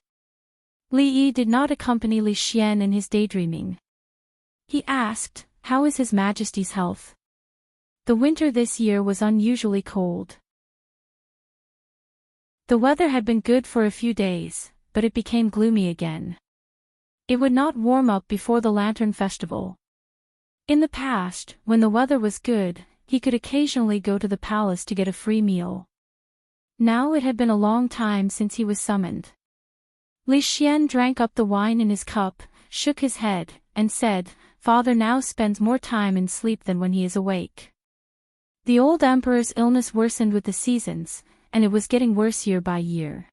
Li Yi did not accompany Li Xian in his daydreaming. He asked, how is His Majesty's health? The winter this year was unusually cold. The weather had been good for a few days, but it became gloomy again. It would not warm up before the Lantern Festival. In the past, when the weather was good, he could occasionally go to the palace to get a free meal. Now it had been a long time since he was summoned. Li Xian drank up the wine in his cup, shook his head, and said, Father now spends more time in sleep than when he is awake. The old emperor's illness worsened with the seasons, and it was getting worse year by year.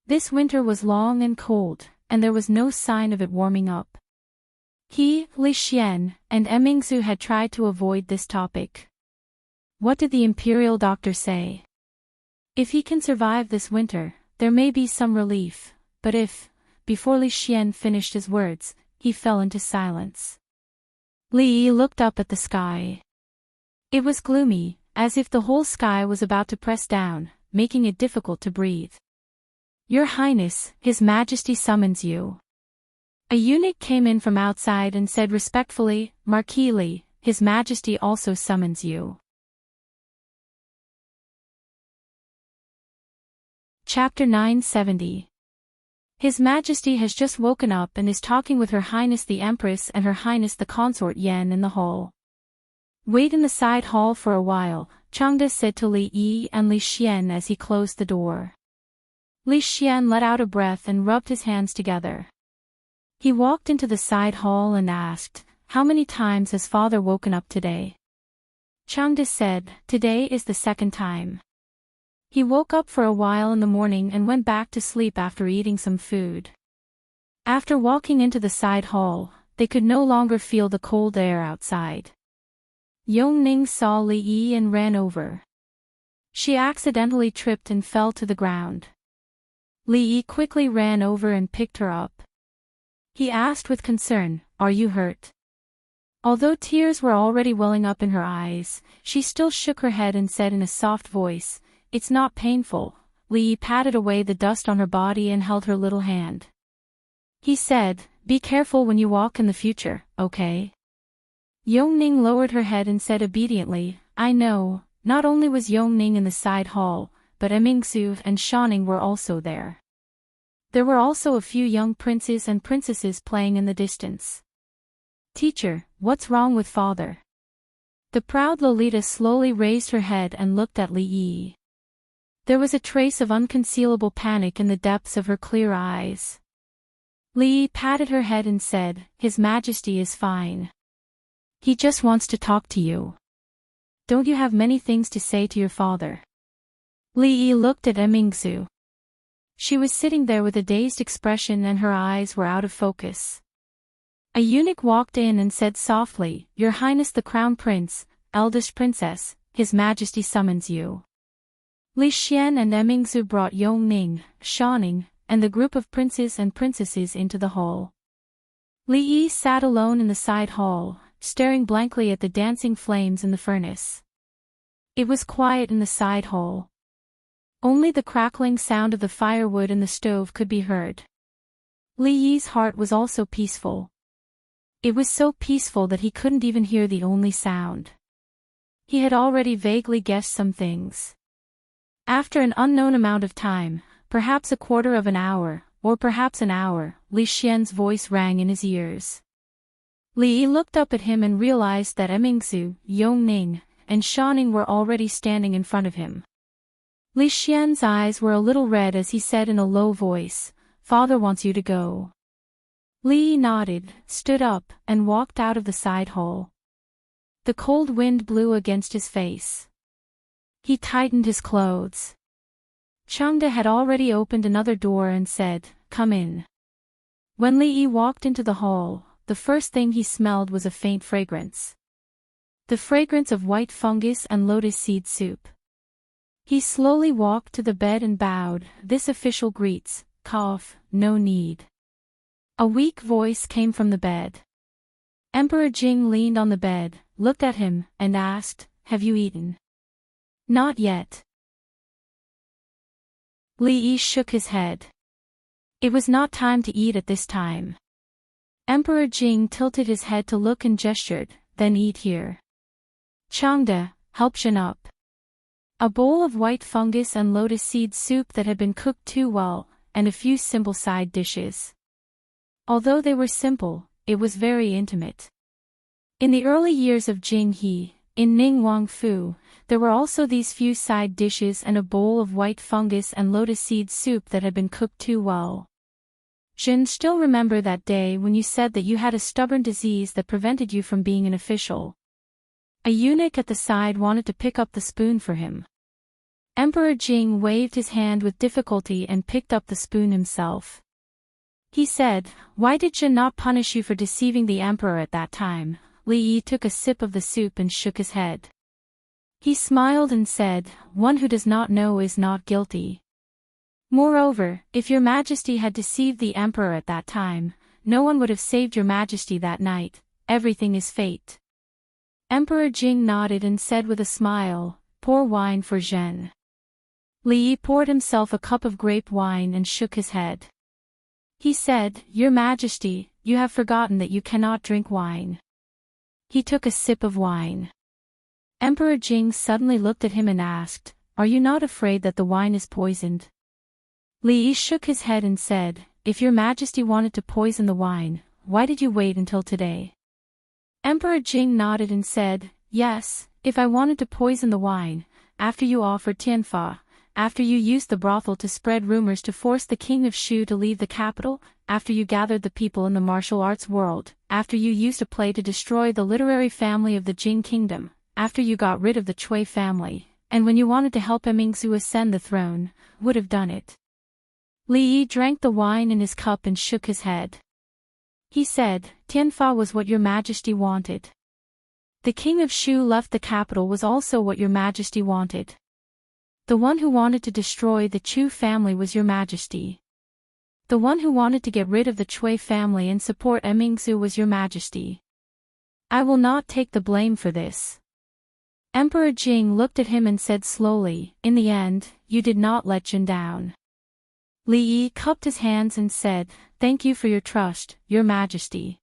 This winter was long and cold, and there was no sign of it warming up. He, Li Xian, and Emingzu had tried to avoid this topic. What did the imperial doctor say? If he can survive this winter, there may be some relief, but if, before Li Xian finished his words, he fell into silence. Li Yi looked up at the sky. It was gloomy, as if the whole sky was about to press down, making it difficult to breathe. Your Highness, His Majesty summons you. A eunuch came in from outside and said respectfully, Marquis Li, His Majesty also summons you. Chapter 970. His Majesty has just woken up and is talking with Her Highness the Empress and Her Highness the Consort Yan in the hall. Wait in the side hall for a while, Changde said to Li Yi and Li Xian as he closed the door. Li Xian let out a breath and rubbed his hands together. He walked into the side hall and asked, how many times has father woken up today? Changde said, today is the second time. He woke up for a while in the morning and went back to sleep after eating some food. After walking into the side hall, they could no longer feel the cold air outside. Yongning saw Li Yi and ran over. She accidentally tripped and fell to the ground. Li Yi quickly ran over and picked her up. He asked with concern, are you hurt? Although tears were already welling up in her eyes, she still shook her head and said in a soft voice, it's not painful. Li Yi patted away the dust on her body and held her little hand. He said, be careful when you walk in the future, okay? Yongning lowered her head and said obediently, I know. Not only was Yongning in the side hall, but Emingsu and Shanning were also there. There were also a few young princes and princesses playing in the distance. Teacher, what's wrong with father? The proud Lolita slowly raised her head and looked at Li Yi. There was a trace of unconcealable panic in the depths of her clear eyes. Li Yi patted her head and said, His Majesty is fine. He just wants to talk to you. Don't you have many things to say to your father? Li Yi looked at Emingsu. She was sitting there with a dazed expression and her eyes were out of focus. A eunuch walked in and said softly, Your Highness the Crown Prince, eldest princess, His Majesty summons you. Li Xian and Emingsu brought Yongning, Shanning, and the group of princes and princesses into the hall. Li Yi sat alone in the side hall, staring blankly at the dancing flames in the furnace. It was quiet in the side hall. Only the crackling sound of the firewood in the stove could be heard. Li Yi's heart was also peaceful. It was so peaceful that he couldn't even hear the only sound. He had already vaguely guessed some things. After an unknown amount of time, perhaps a quarter of an hour, or perhaps an hour, Li Xian's voice rang in his ears. Li Yi looked up at him and realized that Emingsu, Yongning, and Shanning were already standing in front of him. Li Xian's eyes were a little red as he said in a low voice, "Father wants you to go." Li nodded, stood up, and walked out of the side hall. The cold wind blew against his face. He tightened his clothes. Changde had already opened another door and said, "Come in." When Li walked into the hall, the first thing he smelled was a faint fragrance. The fragrance of white fungus and lotus seed soup. He slowly walked to the bed and bowed. "This official greets, cough, no need." A weak voice came from the bed. Emperor Jing leaned on the bed, looked at him, and asked, "Have you eaten?" "Not yet." Li Yi shook his head. It was not time to eat at this time. Emperor Jing tilted his head to look and gestured, "Then eat here." Changde, help Shen up. A bowl of white fungus and lotus seed soup that had been cooked too well, and a few simple side dishes. Although they were simple, it was very intimate. In the early years of Jing He, in Ning Wang Fu, there were also these few side dishes and a bowl of white fungus and lotus seed soup that had been cooked too well. Jin still remember that day when you said that you had a stubborn disease that prevented you from being an official. A eunuch at the side wanted to pick up the spoon for him. Emperor Jing waved his hand with difficulty and picked up the spoon himself. He said, "Why did Jin not punish you for deceiving the emperor at that time?" Li Yi took a sip of the soup and shook his head. He smiled and said, "One who does not know is not guilty. Moreover, if your majesty had deceived the emperor at that time, no one would have saved your majesty that night. Everything is fate." Emperor Jing nodded and said with a smile, "Pour wine for Zhen." Li Yi poured himself a cup of grape wine and shook his head. He said, "Your Majesty, you have forgotten that you cannot drink wine." He took a sip of wine. Emperor Jing suddenly looked at him and asked, "Are you not afraid that the wine is poisoned?" Li Yi shook his head and said, "If your Majesty wanted to poison the wine, why did you wait until today?" Emperor Jing nodded and said, "Yes, if I wanted to poison the wine, after you offered Tianfa, after you used the brothel to spread rumors to force the king of Shu to leave the capital, after you gathered the people in the martial arts world, after you used a play to destroy the literary family of the Jing kingdom, after you got rid of the Cui family, and when you wanted to help Emingzu ascend the throne, would have done it." Li Yi drank the wine in his cup and shook his head. He said, "Tianfa was what your majesty wanted. The king of Shu left the capital was also what your majesty wanted. The one who wanted to destroy the Chu family was your majesty. The one who wanted to get rid of the Cui family and support Emingzu was your majesty. I will not take the blame for this." Emperor Jing looked at him and said slowly, "In the end, you did not let Jin down." Li Yi cupped his hands and said, "Thank you for your trust, your majesty."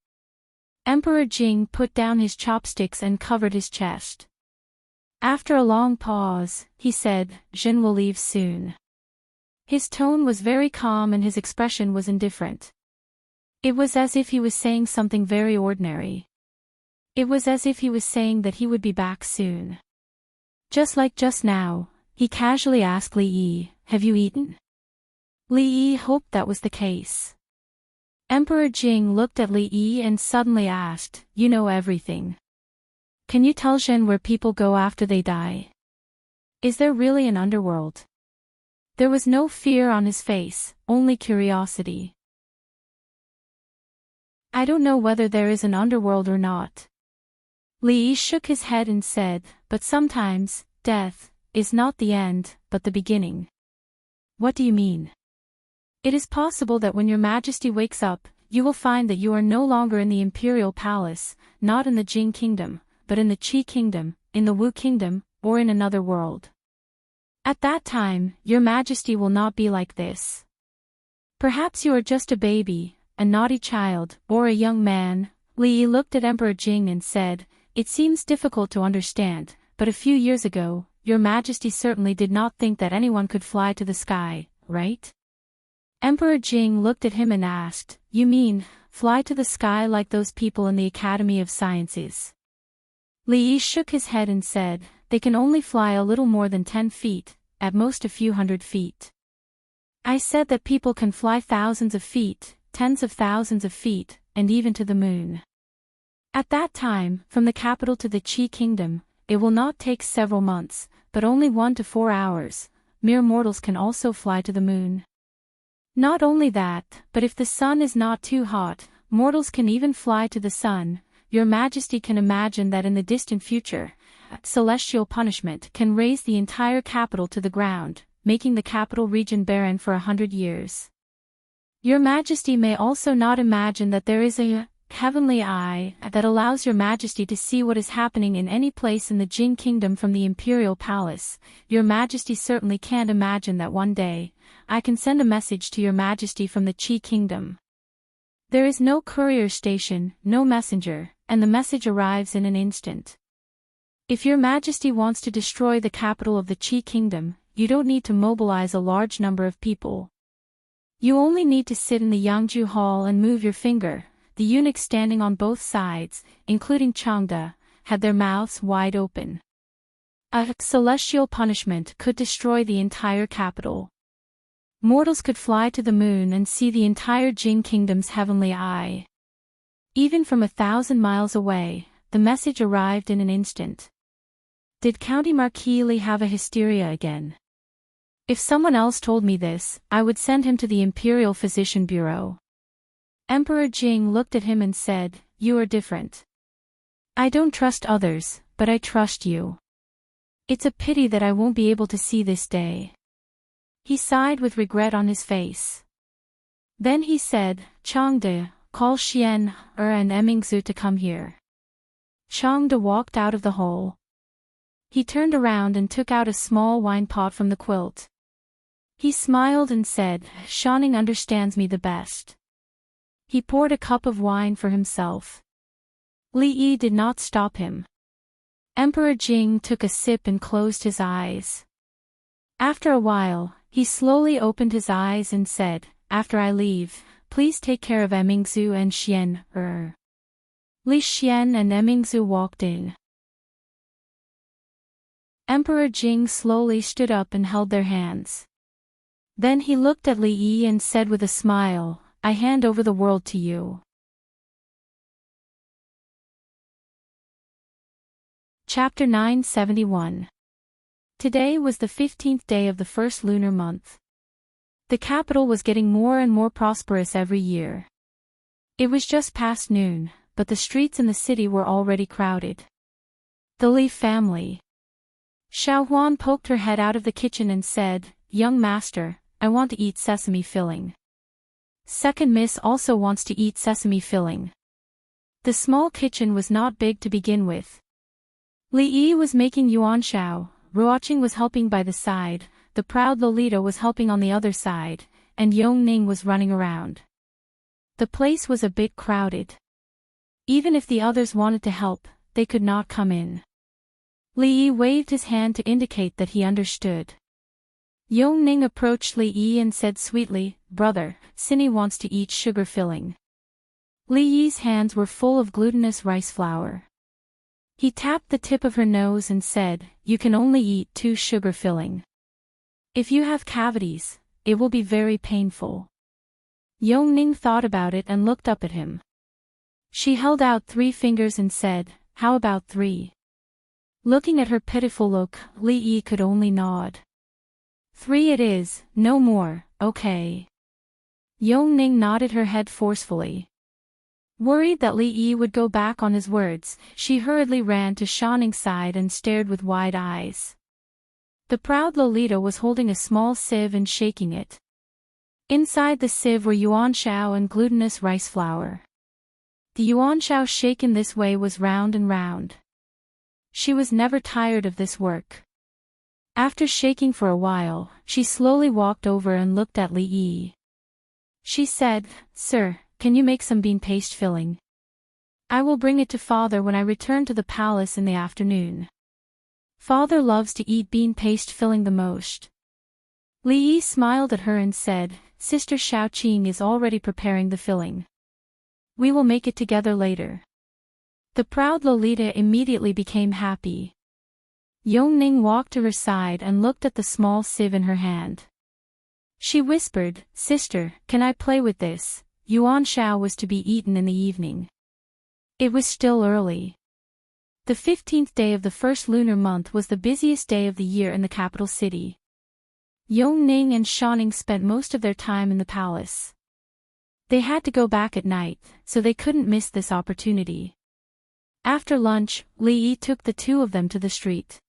Emperor Jing put down his chopsticks and covered his chest. After a long pause, he said, "Jin will leave soon." His tone was very calm and his expression was indifferent. It was as if he was saying something very ordinary. It was as if he was saying that he would be back soon. Just like just now, he casually asked Li Yi, "Have you eaten?" Li Yi hoped that was the case. Emperor Jing looked at Li Yi and suddenly asked, "You know everything. Can you tell Zhen where people go after they die? Is there really an underworld?" There was no fear on his face, only curiosity. "I don't know whether there is an underworld or not." Li Yi shook his head and said, "But sometimes, death is not the end, but the beginning." "What do you mean?" "It is possible that when your majesty wakes up, you will find that you are no longer in the imperial palace, not in the Jing kingdom, but in the Qi kingdom, in the Wu kingdom, or in another world. At that time, your majesty will not be like this. Perhaps you are just a baby, a naughty child, or a young man." Li Yi looked at Emperor Jing and said, "It seems difficult to understand, but a few years ago, your majesty certainly did not think that anyone could fly to the sky, right?" Emperor Jing looked at him and asked, "You mean, fly to the sky like those people in the Academy of Sciences?" Li Yi shook his head and said, "They can only fly a little more than 10 feet, at most a few hundred feet. I said that people can fly thousands of feet, tens of thousands of feet, and even to the moon. At that time, from the capital to the Qi Kingdom, it will not take several months, but only 1 to 4 hours. Mere mortals can also fly to the moon. Not only that, but if the sun is not too hot, mortals can even fly to the sun. Your Majesty can imagine that in the distant future, celestial punishment can raise the entire capital to the ground, making the capital region barren for 100 years. Your Majesty may also not imagine that there is a heavenly eye that allows Your Majesty to see what is happening in any place in the Jin Kingdom from the Imperial Palace. Your Majesty certainly can't imagine that one day, I can send a message to Your Majesty from the Qi Kingdom. There is no courier station, no messenger, and the message arrives in an instant. If Your Majesty wants to destroy the capital of the Qi Kingdom, you don't need to mobilize a large number of people. You only need to sit in the Yangju Hall and move your finger. The eunuchs standing on both sides, including Changde, had their mouths wide open. A celestial punishment could destroy the entire capital. Mortals could fly to the moon and see the entire Jin Kingdom's heavenly eye. Even from 1,000 miles away, the message arrived in an instant. Did County Marquis Li have a hysteria again? If someone else told me this, I would send him to the Imperial Physician Bureau. Emperor Jing looked at him and said, "You are different. I don't trust others, but I trust you. It's a pity that I won't be able to see this day." He sighed with regret on his face. Then he said, "Changde, call Xian, and Emingzu to come here." Changde walked out of the hole. He turned around and took out a small wine pot from the quilt. He smiled and said, "Shanning understands me the best." He poured a cup of wine for himself. Li Yi did not stop him. Emperor Jing took a sip and closed his eyes. After a while, he slowly opened his eyes and said, "After I leave, please take care of Emingzu and Xian, Li Xian and Emingzu walked in. Emperor Jing slowly stood up and held their hands. Then he looked at Li Yi and said with a smile, "I hand over the world to you." Chapter 971. Today was the 15th day of the first lunar month. The capital was getting more and more prosperous every year. It was just past noon, but the streets in the city were already crowded. The Li family. Xiao Huan poked her head out of the kitchen and said, "Young master, I want to eat sesame filling." Second miss also wants to eat sesame filling. The small kitchen was not big to begin with. Li Yi was making yuanxiao, Ruoqing was helping by the side, the proud Lolita was helping on the other side, and Yongning was running around. The place was a bit crowded. Even if the others wanted to help, they could not come in. Li Yi waved his hand to indicate that he understood. Yongning approached Li Yi and said sweetly, "Brother, Cindy wants to eat sugar filling." Li Yi's hands were full of glutinous rice flour. He tapped the tip of her nose and said, "You can only eat 2 sugar filling. If you have cavities, it will be very painful." Yongning thought about it and looked up at him. She held out 3 fingers and said, "How about 3? Looking at her pitiful look, Li Yi could only nod. 3 it is, no more, okay." Yongning nodded her head forcefully. Worried that Li Yi would go back on his words, she hurriedly ran to Shanning's side and stared with wide eyes. The proud Lolita was holding a small sieve and shaking it. Inside the sieve were yuanxiao and glutinous rice flour. The yuanxiao shaken this way was round and round. She was never tired of this work. After shaking for a while, she slowly walked over and looked at Li Yi. She said, "Sir, can you make some bean paste filling? I will bring it to father when I return to the palace in the afternoon. Father loves to eat bean paste filling the most." Li Yi smiled at her and said, "Sister Xiaoqing is already preparing the filling. We will make it together later." The proud Lolita immediately became happy. Yongning walked to her side and looked at the small sieve in her hand. She whispered, "Sister, can I play with this?" Yuan Shao was to be eaten in the evening. It was still early. The 15th day of the first lunar month was the busiest day of the year in the capital city. Yongning and Shanning spent most of their time in the palace. They had to go back at night, so they couldn't miss this opportunity. After lunch, Li Yi took the two of them to the street.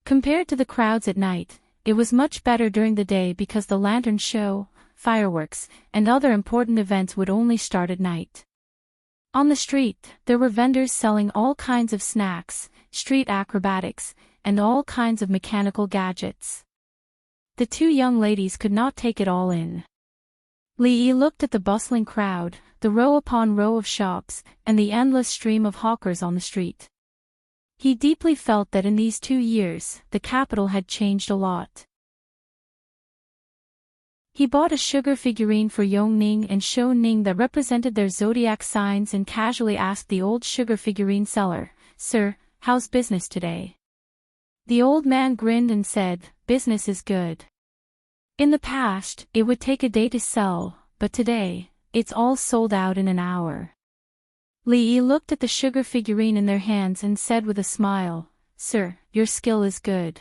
Compared to the crowds at night, it was much better during the day because the lantern show, fireworks, and other important events would only start at night. On the street, there were vendors selling all kinds of snacks, street acrobatics, and all kinds of mechanical gadgets. The two young ladies could not take it all in. Li Yi looked at the bustling crowd, the row upon row of shops, and the endless stream of hawkers on the street. He deeply felt that in these 2 years, the capital had changed a lot. He bought a sugar figurine for Yongning and Shouning that represented their zodiac signs and casually asked the old sugar figurine seller, "Sir, how's business today?" The old man grinned and said, "Business is good. In the past, it would take a day to sell, but today, it's all sold out in an hour." Li Yi looked at the sugar figurine in their hands and said with a smile, "Sir, your skill is good.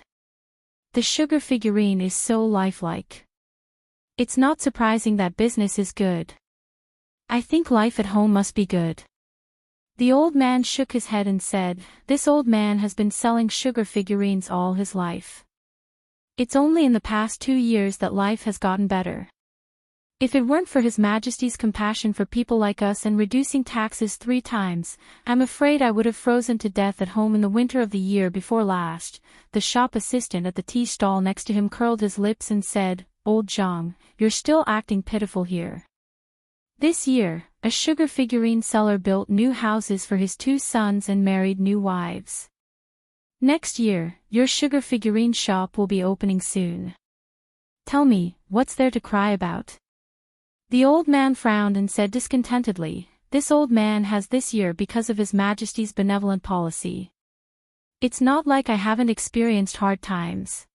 The sugar figurine is so lifelike. It's not surprising that business is good. I think life at home must be good." The old man shook his head and said, "This old man has been selling sugar figurines all his life. It's only in the past 2 years that life has gotten better. If it weren't for His Majesty's compassion for people like us and reducing taxes 3 times, I'm afraid I would have frozen to death at home in the winter of the year before last." The shop assistant at the tea stall next to him curled his lips and said, "Old Zhang, you're still acting pitiful here. This year, a sugar figurine seller built new houses for his 2 sons and married new wives. Next year, your sugar figurine shop will be opening soon. Tell me, what's there to cry about?" The old man frowned and said discontentedly, "This old man has this year because of His Majesty's benevolent policy. It's not like I haven't experienced hard times.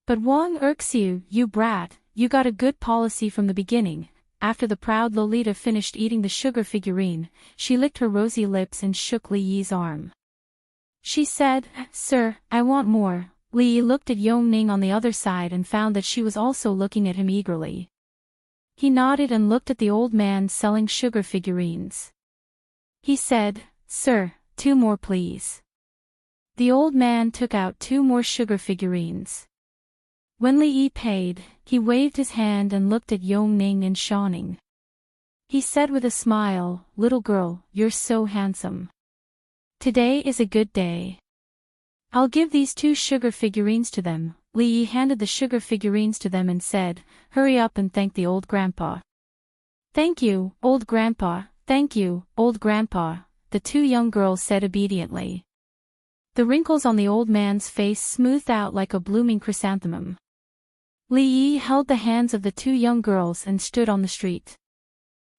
But Wang Erxiu, you brat, you got a good policy from the beginning." After the proud Lolita finished eating the sugar figurine, she licked her rosy lips and shook Li Yi's arm. She said, "Sir, I want more." Li Yi looked at Yongning on the other side and found that she was also looking at him eagerly. He nodded and looked at the old man selling sugar figurines. He said, "Sir, 2 more please." The old man took out 2 more sugar figurines. When Li Yi paid, he waved his hand and looked at Yongning and Shanning. He said with a smile, "Little girl, you're so handsome. Today is a good day. I'll give these 2 sugar figurines to them." Li Yi handed the sugar figurines to them and said, "Hurry up and thank the old grandpa." "Thank you, old grandpa, thank you, old grandpa," the 2 young girls said obediently. The wrinkles on the old man's face smoothed out like a blooming chrysanthemum. Li Yi held the hands of the 2 young girls and stood on the street.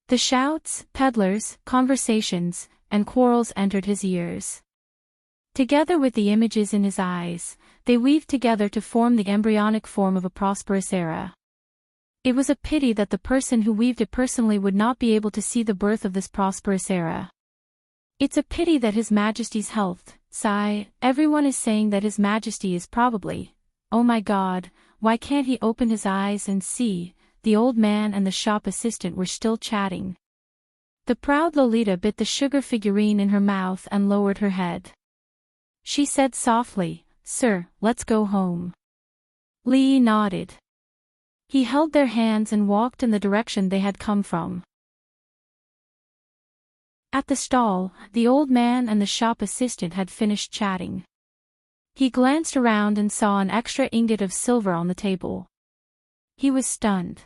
The shouts, peddlers, conversations, and quarrels entered his ears. Together with the images in his eyes, they weaved together to form the embryonic form of a prosperous era. It was a pity that the person who weaved it personally would not be able to see the birth of this prosperous era. It's a pity that His Majesty's health. Sigh, everyone is saying that His Majesty is probably, oh my God, why can't he open his eyes and see? The old man and the shop assistant were still chatting. The proud Lolita bit the sugar figurine in her mouth and lowered her head. She said softly, "Sir, let's go home." Li Yi nodded. He held their hands and walked in the direction they had come from. At the stall, the old man and the shop assistant had finished chatting. He glanced around and saw an extra ingot of silver on the table. He was stunned.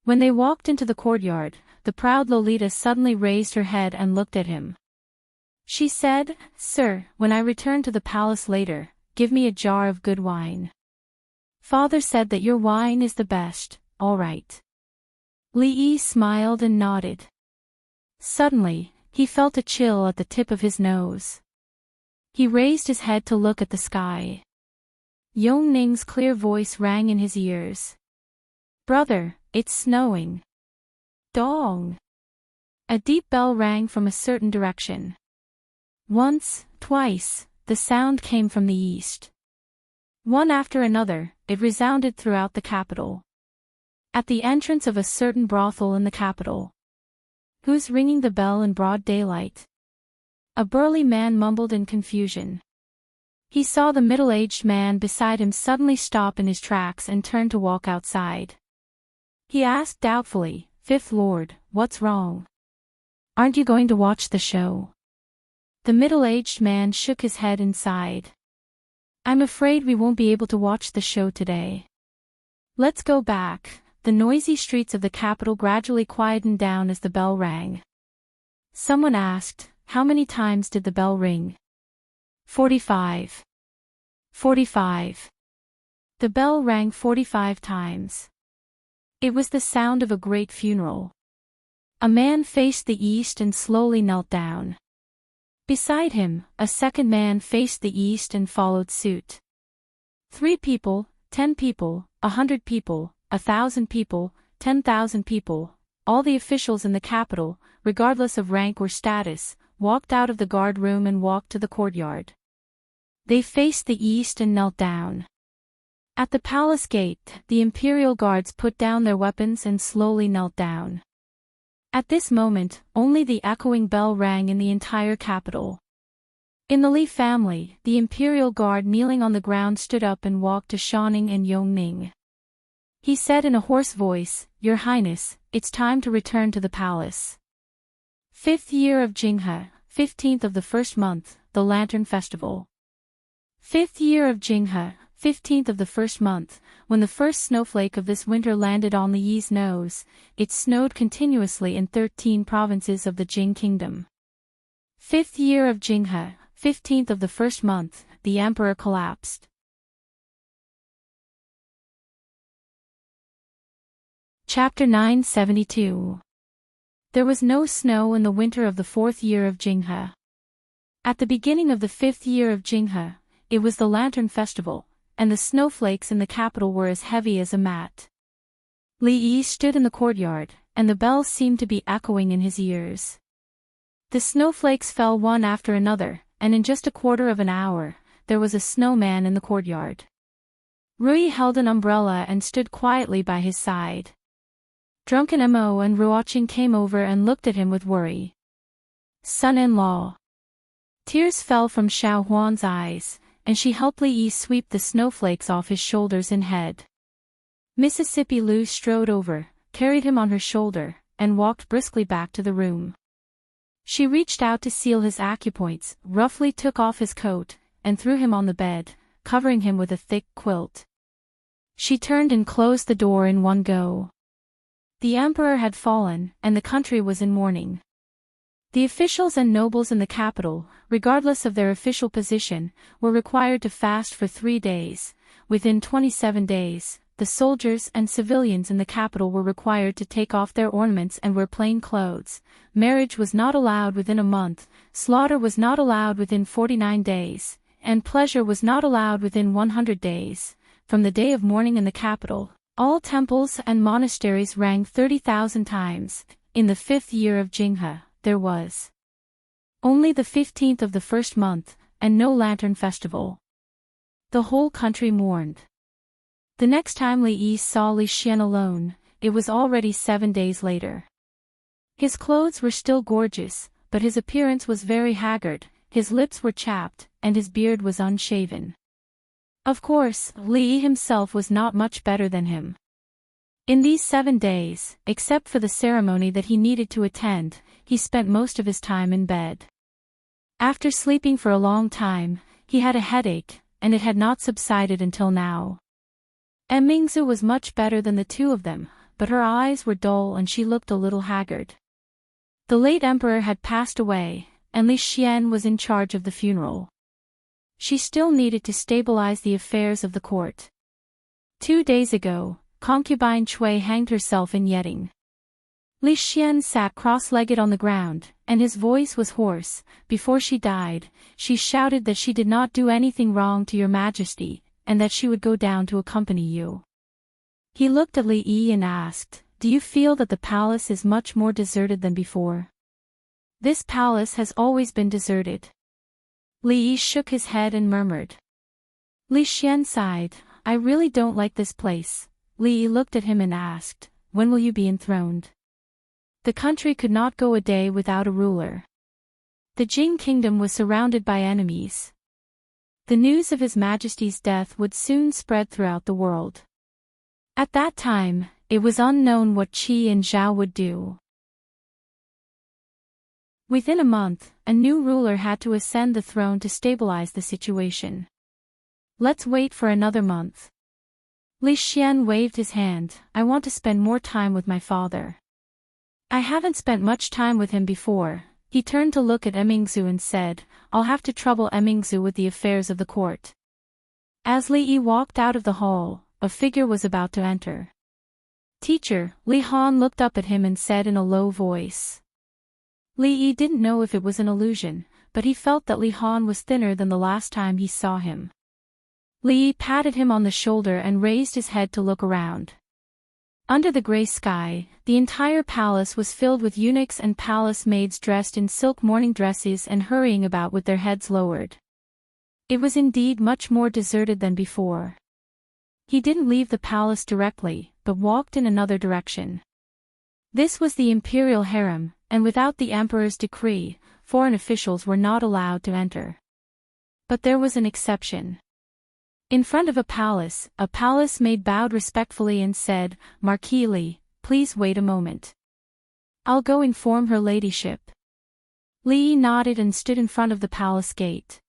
When they walked into the courtyard, the proud Lolita suddenly raised her head and looked at him. She said, "Sir, when I return to the palace later, give me a jar of good wine. Father said that your wine is the best." "All right." Li Yi smiled and nodded. Suddenly, he felt a chill at the tip of his nose. He raised his head to look at the sky. Yongning's clear voice rang in his ears. "Brother, it's snowing." Dong! A deep bell rang from a certain direction. Once, twice, the sound came from the east. One after another, it resounded throughout the capital. At the entrance of a certain brothel in the capital. "Who's ringing the bell in broad daylight?" A burly man mumbled in confusion. He saw the middle-aged man beside him suddenly stop in his tracks and turn to walk outside. He asked doubtfully, "Fifth Lord, what's wrong? Aren't you going to watch the show?" The middle-aged man shook his head and sighed. "I'm afraid we won't be able to watch the show today. Let's go back." The noisy streets of the capital gradually quietened down as the bell rang. Someone asked, "How many times did the bell ring?" 45. 45. The bell rang 45 times. It was the sound of a great funeral. A man faced the east and slowly knelt down. Beside him, a second man faced the east and followed suit. 3 people, 10 people, 100 people, 1,000 people, 10,000 people, all the officials in the capital, regardless of rank or status, walked out of the guard room and walked to the courtyard. They faced the east and knelt down. At the palace gate, the imperial guards put down their weapons and slowly knelt down. At this moment, only the echoing bell rang in the entire capital. In the Li family, the imperial guard kneeling on the ground stood up and walked to Xiaoning and Yongning. He said in a hoarse voice, "Your Highness, it's time to return to the palace." 5th year of Jinghe, 15th of the first month, the Lantern Festival. 5th year of Jinghe, 15th of the first month, when the first snowflake of this winter landed on Li Yi's nose, it snowed continuously in 13 provinces of the Jing Kingdom. 5th year of Jinghe, 15th of the first month, the emperor collapsed. Chapter 972. There was no snow in the winter of the 4th year of Jinghe. At the beginning of the 5th year of Jinghe, it was the Lantern Festival, and the snowflakes in the capital were as heavy as a mat. Li Yi stood in the courtyard, and the bells seemed to be echoing in his ears. The snowflakes fell one after another, and in just a quarter of an hour, there was a snowman in the courtyard. Rui held an umbrella and stood quietly by his side. Drunken Mo and Ruoqing came over and looked at him with worry. "Son-in-law." Tears fell from Xiao Huan's eyes, and she helped Li Yi sweep the snowflakes off his shoulders and head. Mississippi Lu strode over, carried him on her shoulder, and walked briskly back to the room. She reached out to seal his acupoints, roughly took off his coat, and threw him on the bed, covering him with a thick quilt. She turned and closed the door in one go. The emperor had fallen, and the country was in mourning. The officials and nobles in the capital, regardless of their official position, were required to fast for 3 days. Within 27 days, the soldiers and civilians in the capital were required to take off their ornaments and wear plain clothes. Marriage was not allowed within a month, slaughter was not allowed within 49 days, and pleasure was not allowed within 100 days. From the day of mourning in the capital, all temples and monasteries rang 30,000 times. In the 5th year of Jinghe, there was only the 15th of the first month, and no lantern festival. The whole country mourned. The next time Li Yi saw Li Xian alone, it was already 7 days later. His clothes were still gorgeous, but his appearance was very haggard, his lips were chapped, and his beard was unshaven. Of course, Li Yi himself was not much better than him. In these 7 days, except for the ceremony that he needed to attend, he spent most of his time in bed. After sleeping for a long time, he had a headache, and it had not subsided until now. Mingzu was much better than the two of them, but her eyes were dull and she looked a little haggard. The late emperor had passed away, and Li Xian was in charge of the funeral. She still needed to stabilize the affairs of the court. 2 days ago, concubine Cui hanged herself in Yeding. Li Xian sat cross-legged on the ground, and his voice was hoarse. Before she died, she shouted that she did not do anything wrong to your majesty, and that she would go down to accompany you. He looked at Li Yi and asked, "Do you feel that the palace is much more deserted than before?" "This palace has always been deserted." Li Yi shook his head and murmured. Li Xian sighed, "I really don't like this place." Li Yi looked at him and asked, "When will you be enthroned?" The country could not go a day without a ruler. The Jing kingdom was surrounded by enemies. The news of His Majesty's death would soon spread throughout the world. At that time, it was unknown what Qi and Zhao would do. Within a month, a new ruler had to ascend the throne to stabilize the situation. "Let's wait for another month." Li Xian waved his hand, "I want to spend more time with my father. I haven't spent much time with him before." He turned to look at Emingzu and said, "I'll have to trouble Emingzu with the affairs of the court." As Li Yi walked out of the hall, a figure was about to enter. "Teacher," Li Han looked up at him and said in a low voice. Li Yi didn't know if it was an illusion, but he felt that Li Han was thinner than the last time he saw him. Li Yi patted him on the shoulder and raised his head to look around. Under the gray sky, the entire palace was filled with eunuchs and palace maids dressed in silk morning dresses and hurrying about with their heads lowered. It was indeed much more deserted than before. He didn't leave the palace directly, but walked in another direction. This was the imperial harem, and without the emperor's decree, foreign officials were not allowed to enter. But there was an exception. In front of a palace maid bowed respectfully and said, "Marquis Li, please wait a moment. I'll go inform her ladyship." Li Yi nodded and stood in front of the palace gate.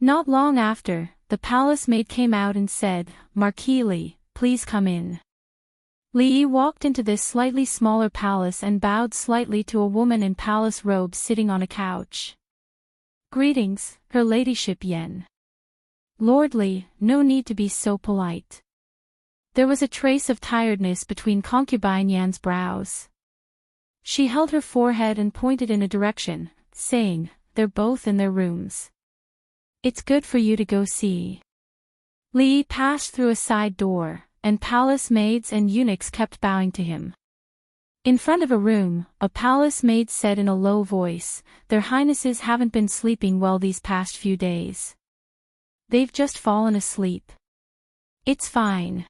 Not long after, the palace maid came out and said, "Marquis Li, please come in." Li Yi walked into this slightly smaller palace and bowed slightly to a woman in palace robes sitting on a couch. "Greetings, her ladyship Yen." "Lord Li, no need to be so polite." There was a trace of tiredness between concubine Yan's brows. She held her forehead and pointed in a direction, saying, "They're both in their rooms. It's good for you to go see." Li Yi passed through a side door, and palace maids and eunuchs kept bowing to him. In front of a room, a palace maid said in a low voice, "Their highnesses haven't been sleeping well these past few days. They've just fallen asleep." "It's fine."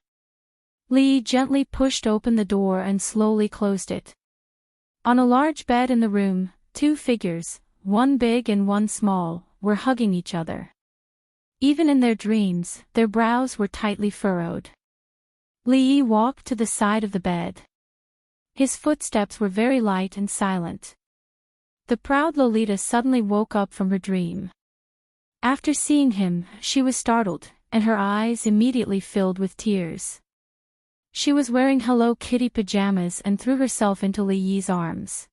Li Yi gently pushed open the door and slowly closed it. On a large bed in the room, two figures, one big and one small, were hugging each other. Even in their dreams, their brows were tightly furrowed. Li Yi walked to the side of the bed. His footsteps were very light and silent. The proud Lolita suddenly woke up from her dream. After seeing him, she was startled, and her eyes immediately filled with tears. She was wearing Hello Kitty pajamas and threw herself into Li Yi's arms.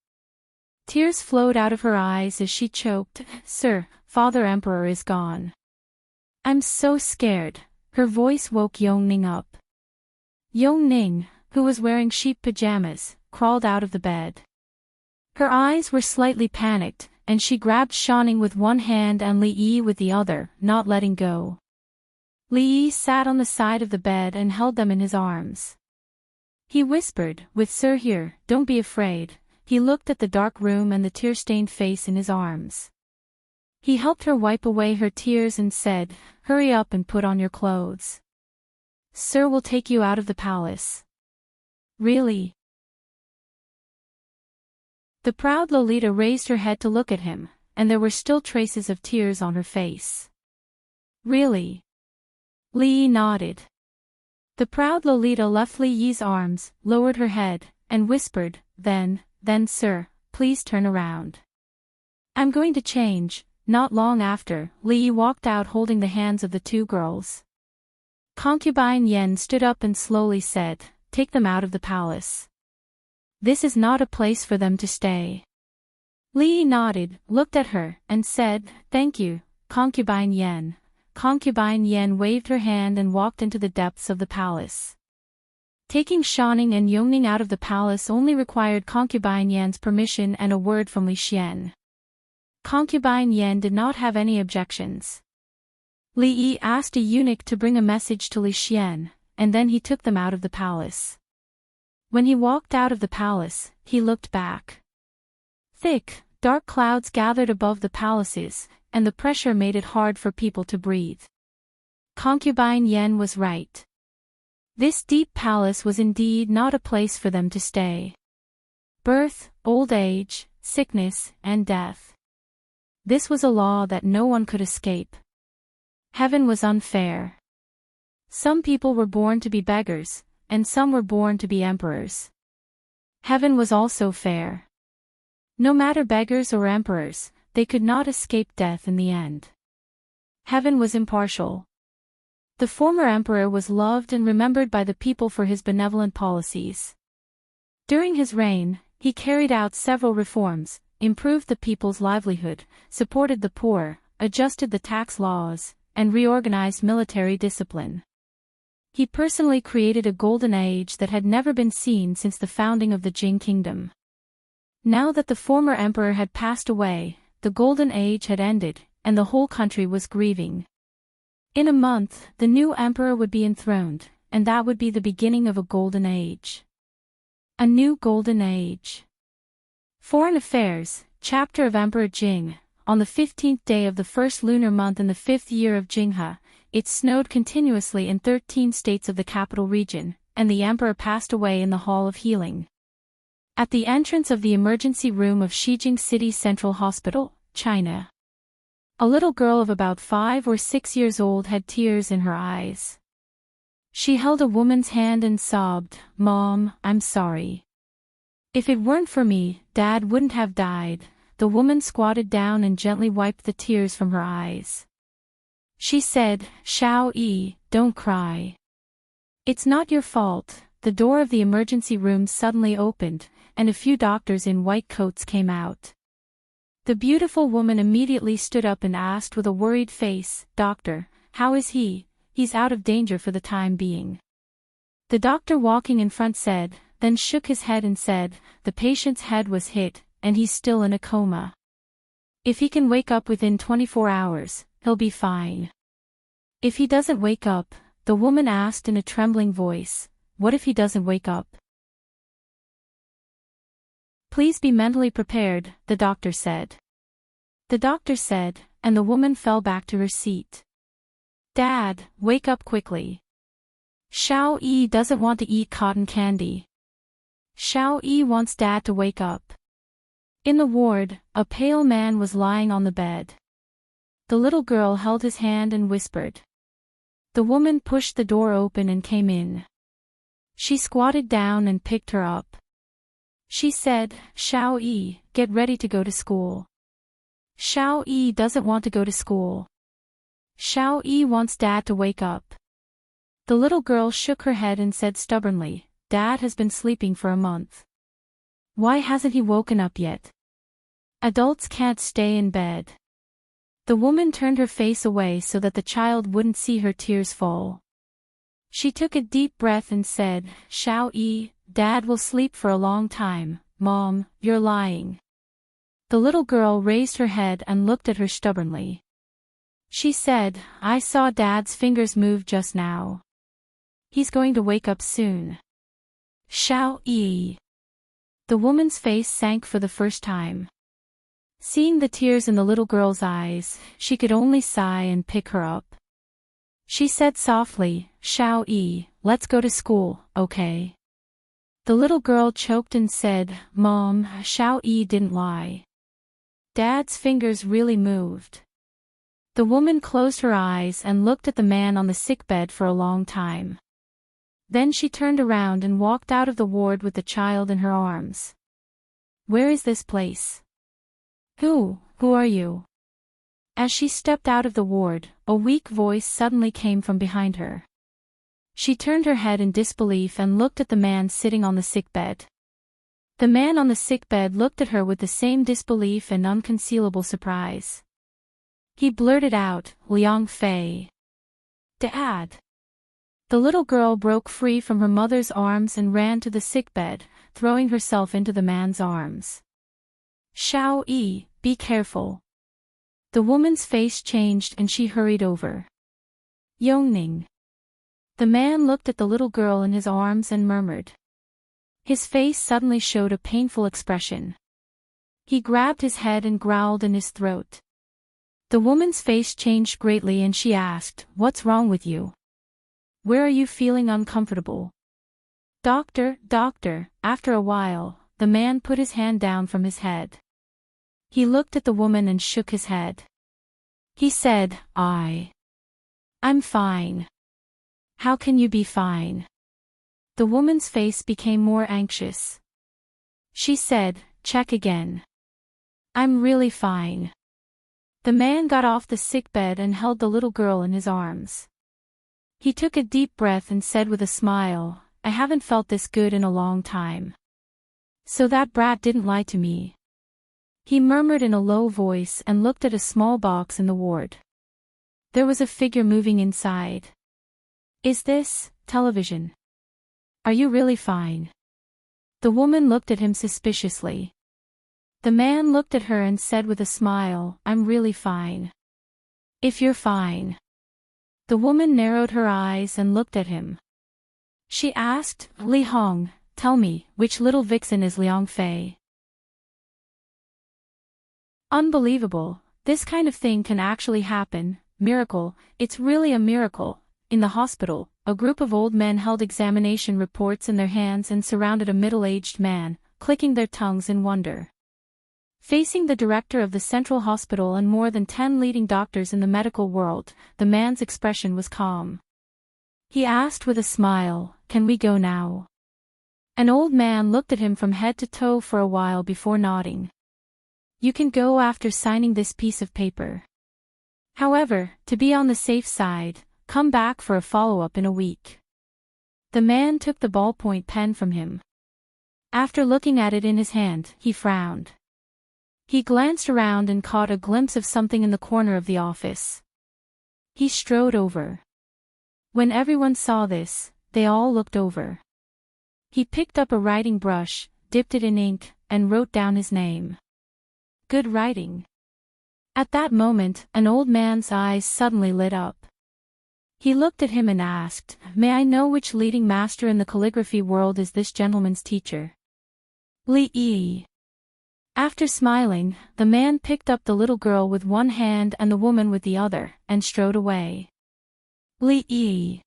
Tears flowed out of her eyes as she choked, "Sir, Father Emperor is gone. I'm so scared." Her voice woke Yongning up. Yongning, who was wearing sheep pajamas, crawled out of the bed. Her eyes were slightly panicked, and she grabbed Shaning with one hand and Li Yi with the other, not letting go. Li Yi sat on the side of the bed and held them in his arms. He whispered, "With Sir here, don't be afraid." He looked at the dark room and the tear-stained face in his arms. He helped her wipe away her tears and said, "Hurry up and put on your clothes. Sir will take you out of the palace." "Really?" The proud Lolita raised her head to look at him, and there were still traces of tears on her face. "Really?" Li Yi nodded. The proud Lolita left Li Yi's arms, lowered her head, and whispered, Then, sir, please turn around. I'm going to change." Not long after, Li Yi walked out holding the hands of the two girls. Concubine Yen stood up and slowly said, "Take them out of the palace. This is not a place for them to stay." Li Yi nodded, looked at her, and said, "Thank you, Concubine Yen." Concubine Yen waved her hand and walked into the depths of the palace. Taking Shanning and Yongning out of the palace only required concubine Yan's permission and a word from Li Xian. Concubine Yan did not have any objections. Li Yi asked a eunuch to bring a message to Li Xian, and then he took them out of the palace. When he walked out of the palace, he looked back. Thick, dark clouds gathered above the palaces, and the pressure made it hard for people to breathe. Concubine Yan was right. This deep palace was indeed not a place for them to stay. Birth, old age, sickness, and death. This was a law that no one could escape. Heaven was unfair. Some people were born to be beggars, and some were born to be emperors. Heaven was also fair. No matter beggars or emperors, they could not escape death in the end. Heaven was impartial. The former emperor was loved and remembered by the people for his benevolent policies. During his reign, he carried out several reforms, improved the people's livelihood, supported the poor, adjusted the tax laws, and reorganized military discipline. He personally created a golden age that had never been seen since the founding of the Jing kingdom. Now that the former emperor had passed away, the golden age had ended, and the whole country was grieving. In a month, the new emperor would be enthroned, and that would be the beginning of a golden age. A new golden age. Foreign Affairs, Chapter of Emperor Jing. On the 15th day of the first lunar month in the 5th year of Jinghe, it snowed continuously in 13 states of the capital region, and the emperor passed away in the Hall of Healing. At the entrance of the emergency room of Shijing City Central Hospital, China. A little girl of about 5 or 6 years old had tears in her eyes. She held a woman's hand and sobbed, "Mom, I'm sorry. If it weren't for me, Dad wouldn't have died." The woman squatted down and gently wiped the tears from her eyes. She said, "Xiao Yi, don't cry. It's not your fault." The door of the emergency room suddenly opened, and a few doctors in white coats came out. The beautiful woman immediately stood up and asked with a worried face, "Doctor, how is he?" "He's out of danger for the time being." The doctor walking in front said, then shook his head and said, "The patient's head was hit, and he's still in a coma. If he can wake up within 24 hours, he'll be fine." "If he doesn't wake up," the woman asked in a trembling voice, "what if he doesn't wake up?" "Please be mentally prepared," the doctor said. The doctor said, and the woman fell back to her seat. "Dad, wake up quickly. Xiao Yi doesn't want to eat cotton candy. Xiao Yi wants Dad to wake up." In the ward, a pale man was lying on the bed. The little girl held his hand and whispered. The woman pushed the door open and came in. She squatted down and picked her up. She said, "Xiao Yi, get ready to go to school." Xiao Yi doesn't want to go to school. Xiao Yi wants Dad to wake up. The little girl shook her head and said stubbornly, "Dad has been sleeping for a month. Why hasn't he woken up yet? Adults can't stay in bed." The woman turned her face away so that the child wouldn't see her tears fall. She took a deep breath and said, "Xiao Yi, Dad will sleep for a long time." "Mom, you're lying." The little girl raised her head and looked at her stubbornly. She said, "I saw Dad's fingers move just now. He's going to wake up soon." "Xiao Yi." The woman's face sank for the first time. Seeing the tears in the little girl's eyes, she could only sigh and pick her up. She said softly, "Xiao Yi, let's go to school, okay?" The little girl choked and said, "Mom, Xiao Yi didn't lie. Dad's fingers really moved." The woman closed her eyes and looked at the man on the sickbed for a long time. Then she turned around and walked out of the ward with the child in her arms. "Where is this place? Who are you?" As she stepped out of the ward, a weak voice suddenly came from behind her. She turned her head in disbelief and looked at the man sitting on the sickbed. The man on the sickbed looked at her with the same disbelief and unconcealable surprise. He blurted out, "Liang Fei. Dad." The little girl broke free from her mother's arms and ran to the sickbed, throwing herself into the man's arms. Xiao-yi, be careful. The woman's face changed and she hurried over. Yongning. The man looked at the little girl in his arms and murmured. His face suddenly showed a painful expression. He grabbed his head and growled in his throat. The woman's face changed greatly and she asked, "What's wrong with you? Where are you feeling uncomfortable?" Doctor, doctor." After a while, the man put his hand down from his head. He looked at the woman and shook his head. He said, I'm fine." "How can you be fine?" The woman's face became more anxious. She said, "Check again." "I'm really fine." The man got off the sickbed and held the little girl in his arms. He took a deep breath and said with a smile, "I haven't felt this good in a long time. So that brat didn't lie to me." He murmured in a low voice and looked at a small box in the ward. There was a figure moving inside. "Is this television? Are you really fine?" The woman looked at him suspiciously. The man looked at her and said with a smile, "I'm really fine." "If you're fine." The woman narrowed her eyes and looked at him. She asked, "Li Hong, tell me, which little vixen is Liang Fei?" Unbelievable, this kind of thing can actually happen. Miracle, it's really a miracle. In the hospital, a group of old men held examination reports in their hands and surrounded a middle-aged man, clicking their tongues in wonder. Facing the director of the central hospital and more than 10 leading doctors in the medical world, the man's expression was calm. He asked with a smile, "Can we go now?" An old man looked at him from head to toe for a while before nodding. "You can go after signing this piece of paper. However, to be on the safe side, come back for a follow-up in a week." The man took the ballpoint pen from him. After looking at it in his hand, he frowned. He glanced around and caught a glimpse of something in the corner of the office. He strode over. When everyone saw this, they all looked over. He picked up a writing brush, dipped it in ink, and wrote down his name. Good writing. At that moment, an old man's eyes suddenly lit up. He looked at him and asked, "May I know which leading master in the calligraphy world is this gentleman's teacher?" "Li Yi." After smiling, the man picked up the little girl with one hand and the woman with the other, and strode away. "Li Yi."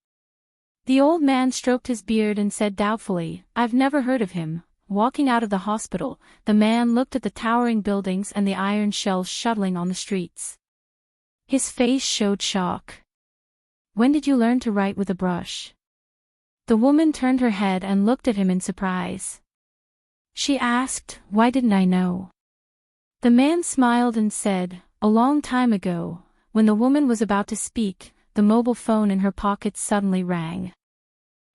The old man stroked his beard and said doubtfully, "I've never heard of him." Walking out of the hospital, the man looked at the towering buildings and the iron shells shuttling on the streets. His face showed shock. "When did you learn to write with a brush?" The woman turned her head and looked at him in surprise. She asked, "Why didn't I know?" The man smiled and said, "A long time ago." When the woman was about to speak, the mobile phone in her pocket suddenly rang.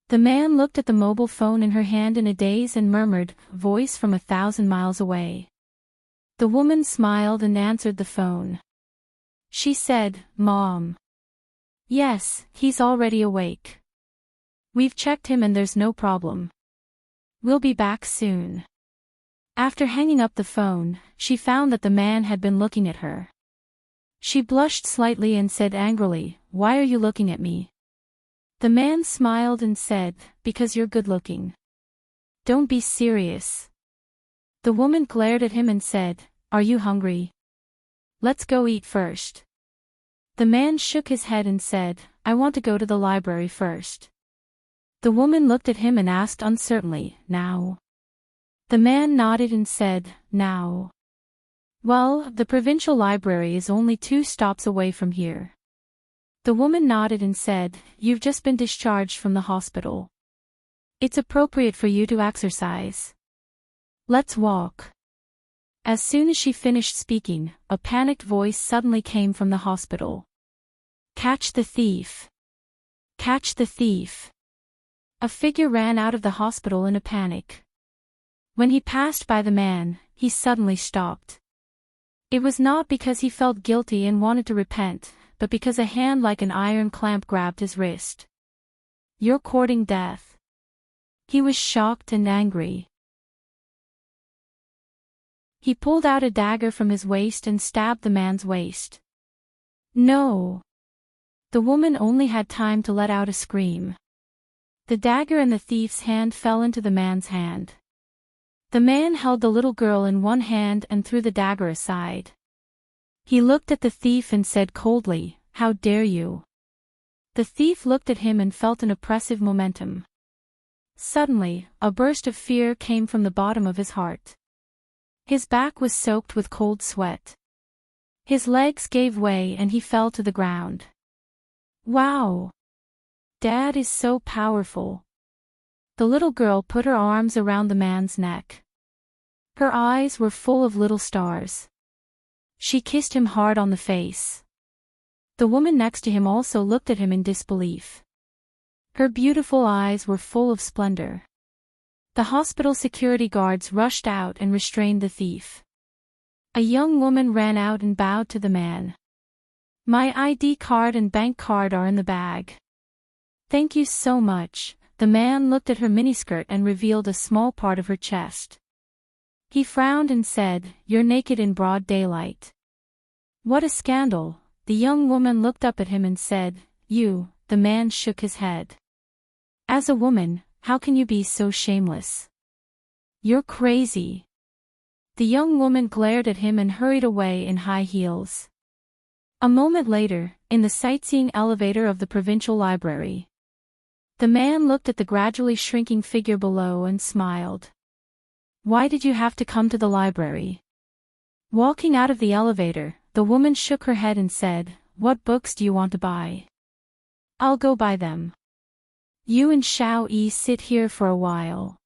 The man looked at the mobile phone in her hand in a daze and murmured, "Voice from 1,000 miles away." The woman smiled and answered the phone. She said, "Mom." "Yes, he's already awake. We've checked him and there's no problem. We'll be back soon." After hanging up the phone, she found that the man had been looking at her. She blushed slightly and said angrily, "Why are you looking at me?" The man smiled and said, "Because you're good-looking. Don't be serious." The woman glared at him and said, "Are you hungry? Let's go eat first." The man shook his head and said, "I want to go to the library first." The woman looked at him and asked uncertainly, "Now?" The man nodded and said, "Now. Well, the provincial library is only 2 stops away from here." The woman nodded and said, "You've just been discharged from the hospital. It's appropriate for you to exercise. Let's walk." As soon as she finished speaking, a panicked voice suddenly came from the hospital. "Catch the thief! Catch the thief!" A figure ran out of the hospital in a panic. When he passed by the man, he suddenly stopped. It was not because he felt guilty and wanted to repent, but because a hand like an iron clamp grabbed his wrist. You're courting death. He was shocked and angry. He pulled out a dagger from his waist and stabbed the man's waist. No! The woman only had time to let out a scream. The dagger in the thief's hand fell into the man's hand. The man held the little girl in one hand and threw the dagger aside. He looked at the thief and said coldly, "How dare you?" The thief looked at him and felt an oppressive momentum. Suddenly, a burst of fear came from the bottom of his heart. His back was soaked with cold sweat. His legs gave way and he fell to the ground. Wow! Dad is so powerful. The little girl put her arms around the man's neck. Her eyes were full of little stars. She kissed him hard on the face. The woman next to him also looked at him in disbelief. Her beautiful eyes were full of splendor. The hospital security guards rushed out and restrained the thief. A young woman ran out and bowed to the man. "My ID card and bank card are in the bag." "Thank you so much." The man looked at her miniskirt and revealed a small part of her chest. He frowned and said, "You're naked in broad daylight." "What a scandal." The young woman looked up at him and said, "You." The man shook his head. "As a woman, how can you be so shameless? You're crazy." The young woman glared at him and hurried away in high heels. A moment later, in the sightseeing elevator of the provincial library, the man looked at the gradually shrinking figure below and smiled. "Why did you have to come to the library?" Walking out of the elevator, the woman shook her head and said, "What books do you want to buy? I'll go buy them. You and Xiao-Yi sit here for a while."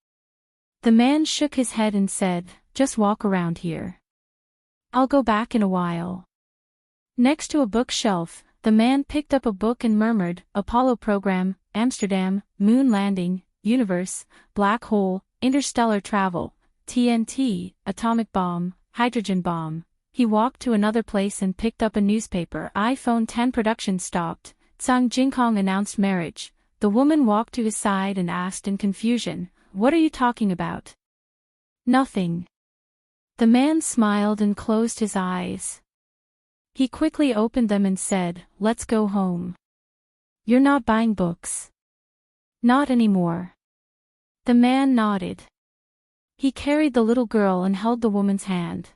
The man shook his head and said, "Just walk around here. I'll go back in a while." Next to a bookshelf, the man picked up a book and murmured, "Apollo Program, Amsterdam, Moon Landing, Universe, Black Hole, Interstellar Travel, TNT, Atomic Bomb, Hydrogen Bomb." He walked to another place and picked up a newspaper. iPhone 10 production stopped. Zhang Jingkong announced marriage. The woman walked to his side and asked in confusion, "What are you talking about?" "Nothing." The man smiled and closed his eyes. He quickly opened them and said, "Let's go home." "You're not buying books?" "Not anymore." The man nodded. He carried the little girl and held the woman's hand.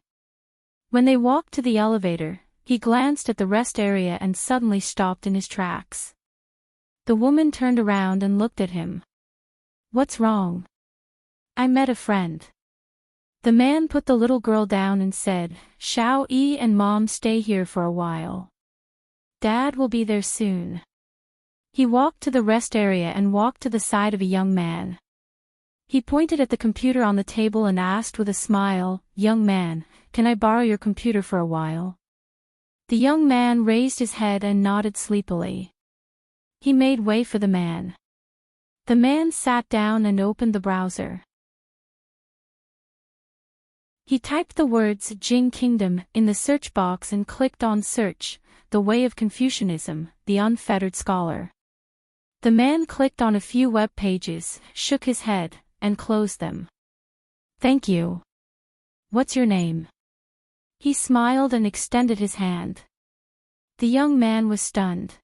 When they walked to the elevator, he glanced at the rest area and suddenly stopped in his tracks. The woman turned around and looked at him. "What's wrong?" "I met a friend." The man put the little girl down and said, "Xiao-Yi and Mom stay here for a while. Dad will be there soon." He walked to the rest area and walked to the side of a young man. He pointed at the computer on the table and asked with a smile, "Young man, can I borrow your computer for a while?" The young man raised his head and nodded sleepily. He made way for the man. The man sat down and opened the browser. He typed the words Jing Kingdom in the search box and clicked on Search, The Way of Confucianism, The Unfettered Scholar. The man clicked on a few web pages, shook his head, and closed them. "Thank you. What's your name?" He smiled and extended his hand. The young man was stunned.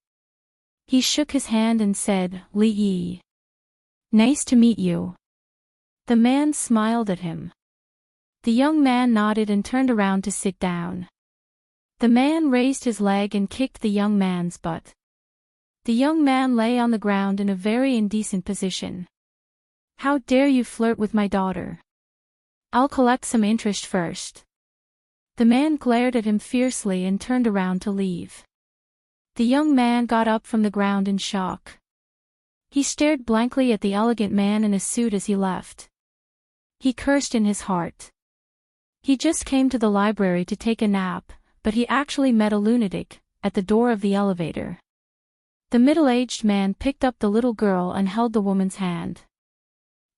He shook his hand and said, "Li Yi. Nice to meet you." The man smiled at him. The young man nodded and turned around to sit down. The man raised his leg and kicked the young man's butt. The young man lay on the ground in a very indecent position. "How dare you flirt with my daughter? I'll collect some interest first." The man glared at him fiercely and turned around to leave. The young man got up from the ground in shock. He stared blankly at the elegant man in a suit as he left. He cursed in his heart. He just came to the library to take a nap, but he actually met a lunatic at the door of the elevator. The middle-aged man picked up the little girl and held the woman's hand.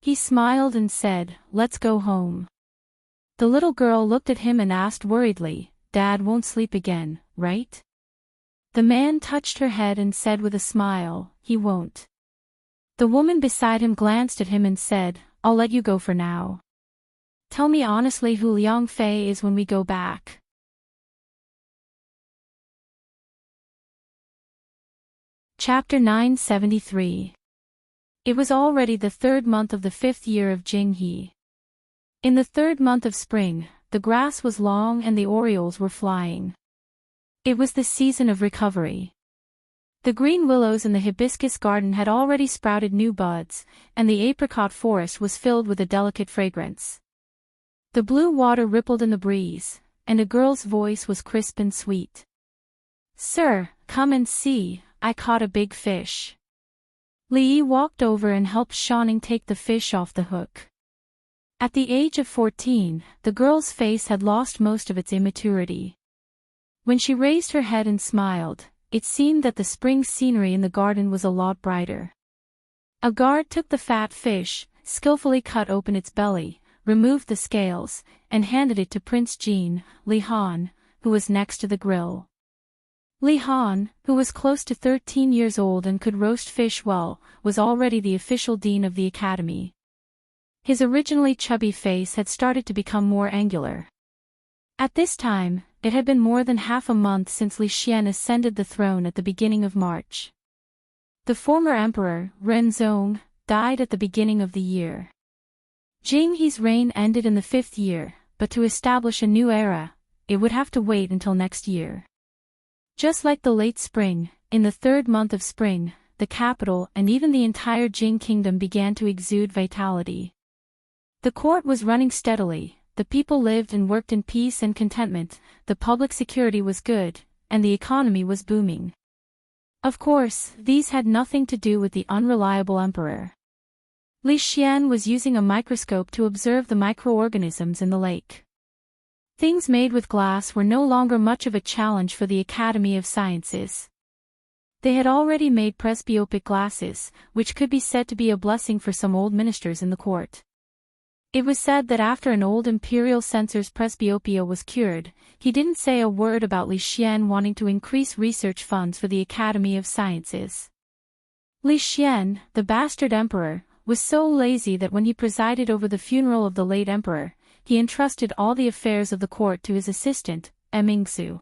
He smiled and said, "Let's go home." The little girl looked at him and asked worriedly, "Dad won't sleep again, right?" The man touched her head and said with a smile, "He won't." The woman beside him glanced at him and said, "I'll let you go for now. Tell me honestly who Liang Fei is when we go back." Chapter 973. It was already the 3rd month of the 5th year of Jinghe. In the 3rd month of spring, the grass was long and the orioles were flying. It was the season of recovery. The green willows in the hibiscus garden had already sprouted new buds, and the apricot forest was filled with a delicate fragrance. The blue water rippled in the breeze, and a girl's voice was crisp and sweet. "Sir, come and see, I caught a big fish." Li Yi walked over and helped Shanning take the fish off the hook. At the age of 14, the girl's face had lost most of its immaturity. When she raised her head and smiled, it seemed that the spring scenery in the garden was a lot brighter. A guard took the fat fish, skillfully cut open its belly, removed the scales, and handed it to Prince Jean, Li Han, who was next to the grill. Li Han, who was close to 13 years old and could roast fish well, was already the official dean of the academy. His originally chubby face had started to become more angular. At this time, it had been more than half a month since Li Xian ascended the throne at the beginning of March. The former emperor, Renzong, died at the beginning of the year. Jinghe's reign ended in the 5th year, but to establish a new era, it would have to wait until next year. Just like the late spring, in the 3rd month of spring, the capital and even the entire Jing kingdom began to exude vitality. The court was running steadily, the people lived and worked in peace and contentment, the public security was good, and the economy was booming. Of course, these had nothing to do with the unreliable emperor. Li Xian was using a microscope to observe the microorganisms in the lake. Things made with glass were no longer much of a challenge for the Academy of Sciences. They had already made presbyopic glasses, which could be said to be a blessing for some old ministers in the court. It was said that after an old imperial censor's presbyopia was cured, he didn't say a word about Li Xian wanting to increase research funds for the Academy of Sciences. Li Xian, the bastard emperor, was so lazy that when he presided over the funeral of the late emperor, he entrusted all the affairs of the court to his assistant, Mingsu.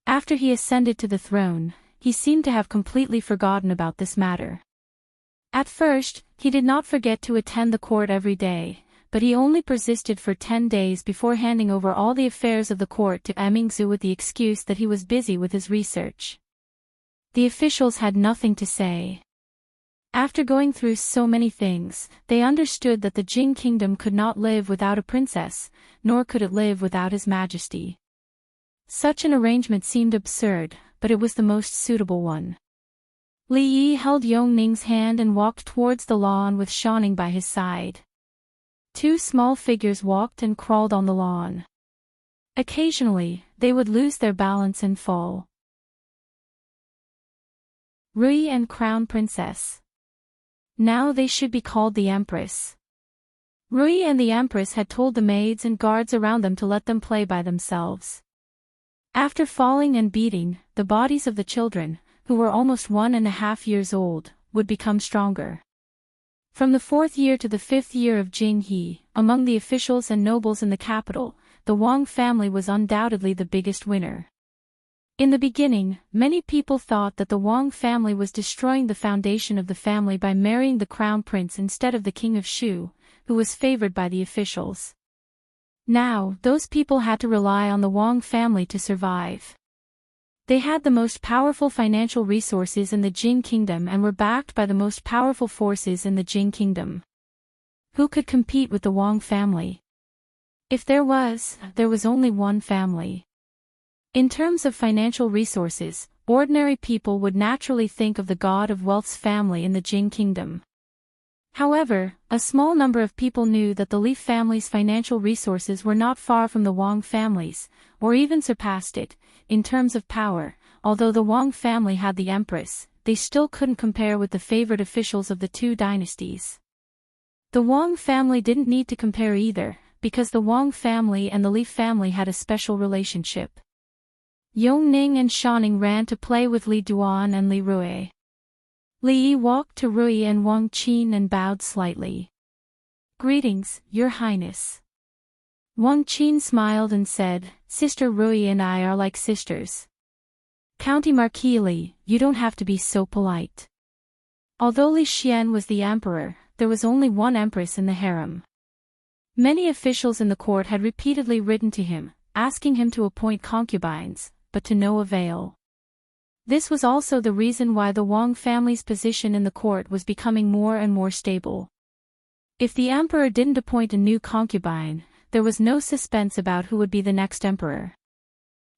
After he ascended to the throne, he seemed to have completely forgotten about this matter. At first, he did not forget to attend the court every day, but he only persisted for 10 days before handing over all the affairs of the court to Mingsu with the excuse that he was busy with his research. The officials had nothing to say. After going through so many things, they understood that the Jing kingdom could not live without a princess, nor could it live without His Majesty. Such an arrangement seemed absurd, but it was the most suitable one. Li Yi held Yongning's hand and walked towards the lawn with Shanning by his side. 2 small figures walked and crawled on the lawn. Occasionally, they would lose their balance and fall. Rui and Crown Princess. Now they should be called the Empress. Rui and the Empress had told the maids and guards around them to let them play by themselves. After falling and beating, the bodies of the children, who were almost 1.5 years old, would become stronger. From the 4th year to the 5th year of Jinghe, among the officials and nobles in the capital, the Wang family was undoubtedly the biggest winner. In the beginning, many people thought that the Wang family was destroying the foundation of the family by marrying the crown prince instead of the king of Shu, who was favored by the officials. Now, those people had to rely on the Wang family to survive. They had the most powerful financial resources in the Jing kingdom and were backed by the most powerful forces in the Jing kingdom. Who could compete with the Wang family? If there was only one family. In terms of financial resources, ordinary people would naturally think of the god of wealth's family in the Jing kingdom. However, a small number of people knew that the Li family's financial resources were not far from the Wang family's, or even surpassed it, in terms of power. Although the Wang family had the empress, they still couldn't compare with the favored officials of the 2 dynasties. The Wang family didn't need to compare either, because the Wang family and the Li family had a special relationship. Yongning and Shanning ran to play with Li Duan and Li Rui. Li Yi walked to Rui and Wang Qin and bowed slightly. "Greetings, Your Highness." Wang Qin smiled and said, "Sister Rui and I are like sisters." "County Marquis Li, you don't have to be so polite." Although Li Xian was the emperor, there was only one empress in the harem. Many officials in the court had repeatedly written to him, asking him to appoint concubines, but to no avail. This was also the reason why the Wang family's position in the court was becoming more and more stable. If the emperor didn't appoint a new concubine, there was no suspense about who would be the next emperor.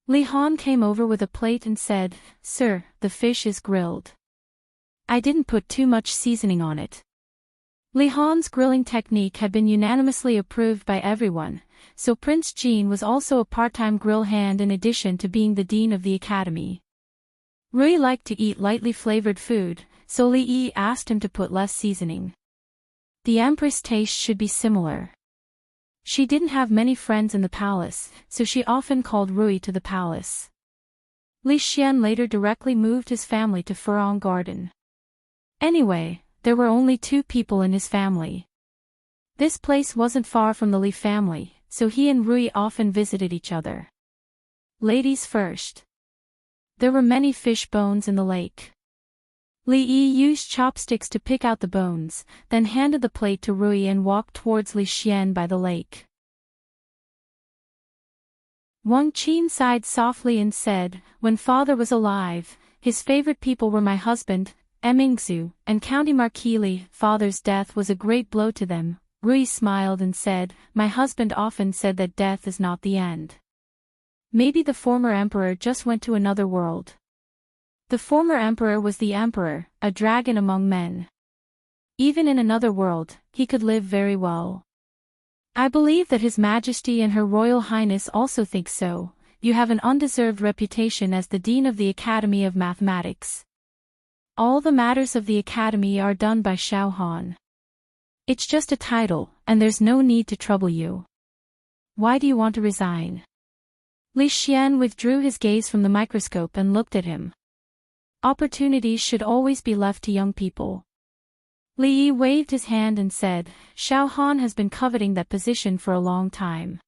Li Han came over with a plate and said, "Sir, the fish is grilled. I didn't put too much seasoning on it." Li Han's grilling technique had been unanimously approved by everyone, so Prince Jean was also a part-time grill hand in addition to being the dean of the academy. Rui liked to eat lightly flavored food, so Li Yi asked him to put less seasoning. The empress' taste should be similar. She didn't have many friends in the palace, so she often called Rui to the palace. Li Xian later directly moved his family to Furong Garden. Anyway, there were only 2 people in his family. This place wasn't far from the Li family, so he and Rui often visited each other. Ladies first. There were many fish bones in the lake. Li Yi used chopsticks to pick out the bones, then handed the plate to Rui and walked towards Li Xian by the lake. Wang Qin sighed softly and said, "When father was alive, his favorite people were my husband, Emingzu, and County Marquis Li. Father's death was a great blow to them." Rui smiled and said, "My husband often said that death is not the end. Maybe the former emperor just went to another world." The former emperor was the emperor, a dragon among men. Even in another world, he could live very well. "I believe that His Majesty and Her Royal Highness also think so. You have an undeserved reputation as the Dean of the Academy of Mathematics. All the matters of the Academy are done by Xiao Han. It's just a title, and there's no need to trouble you. Why do you want to resign?" Li Xian withdrew his gaze from the microscope and looked at him. Opportunities should always be left to young people. Li Yi waved his hand and said, "Xiao Han has been coveting that position for a long time.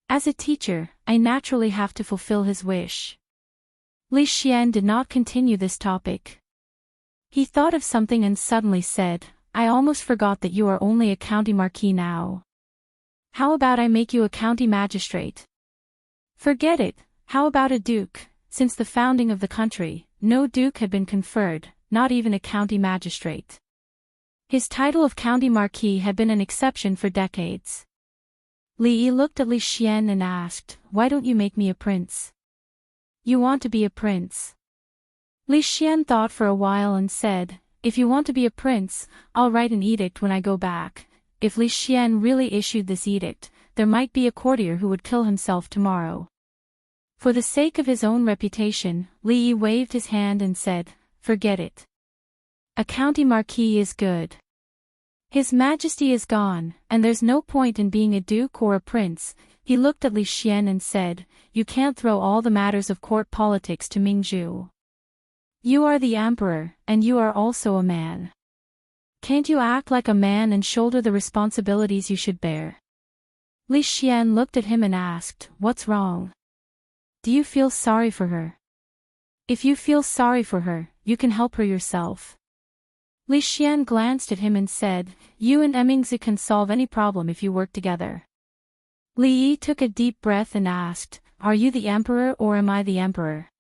As a teacher, I naturally have to fulfill his wish." Li Xian did not continue this topic. He thought of something and suddenly said, "I almost forgot that you are only a county marquis now. How about I make you a county magistrate?" "Forget it. How about a duke?" Since the founding of the country, no duke had been conferred, not even a county magistrate. His title of county marquis had been an exception for decades. Li Yi looked at Li Xian and asked, "Why don't you make me a prince?" "You want to be a prince?" Li Xian thought for a while and said, "If you want to be a prince, I'll write an edict when I go back." If Li Xian really issued this edict, there might be a courtier who would kill himself tomorrow. For the sake of his own reputation, Li Yi waved his hand and said, "Forget it. A county marquis is good. His Majesty is gone, and there's no point in being a duke or a prince." He looked at Li Xian and said, "You can't throw all the matters of court politics to Mingzhu. You are the emperor, and you are also a man. Can't you act like a man and shoulder the responsibilities you should bear?" Li Xian looked at him and asked, "What's wrong? Do you feel sorry for her?" "If you feel sorry for her, you can help her yourself." Li Xian glanced at him and said, "You and Emingzi can solve any problem if you work together." Li Yi took a deep breath and asked, "Are you the emperor or am I the emperor?"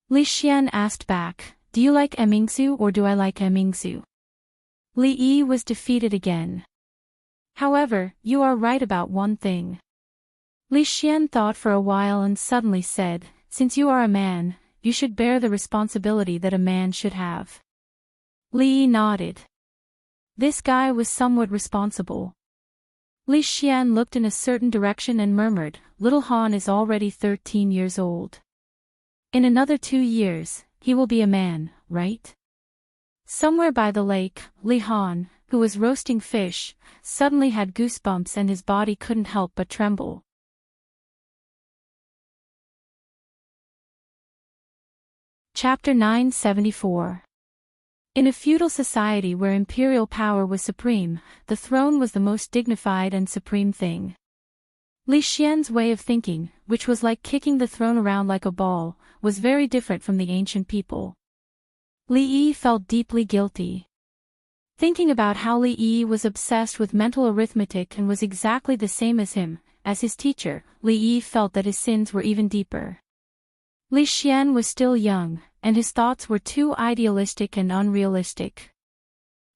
Li Xian asked back, "Do you like Emingzi or do I like Emingzi?" Li Yi was defeated again. "However, you are right about one thing." Li Xian thought for a while and suddenly said, "Since you are a man, you should bear the responsibility that a man should have." Li Yi nodded. This guy was somewhat responsible. Li Xian looked in a certain direction and murmured, "Little Han is already 13 years old. In another 2 years, he will be a man, right?" Somewhere by the lake, Li Han, who was roasting fish, suddenly had goosebumps and his body couldn't help but tremble. Chapter 974. In a feudal society where imperial power was supreme, the throne was the most dignified and supreme thing. Li Xian's way of thinking, which was like kicking the throne around like a ball, was very different from the ancient people. Li Yi felt deeply guilty. Thinking about how Li Yi was obsessed with mental arithmetic and was exactly the same as him, as his teacher, Li Yi felt that his sins were even deeper. Li Xian was still young, and his thoughts were too idealistic and unrealistic.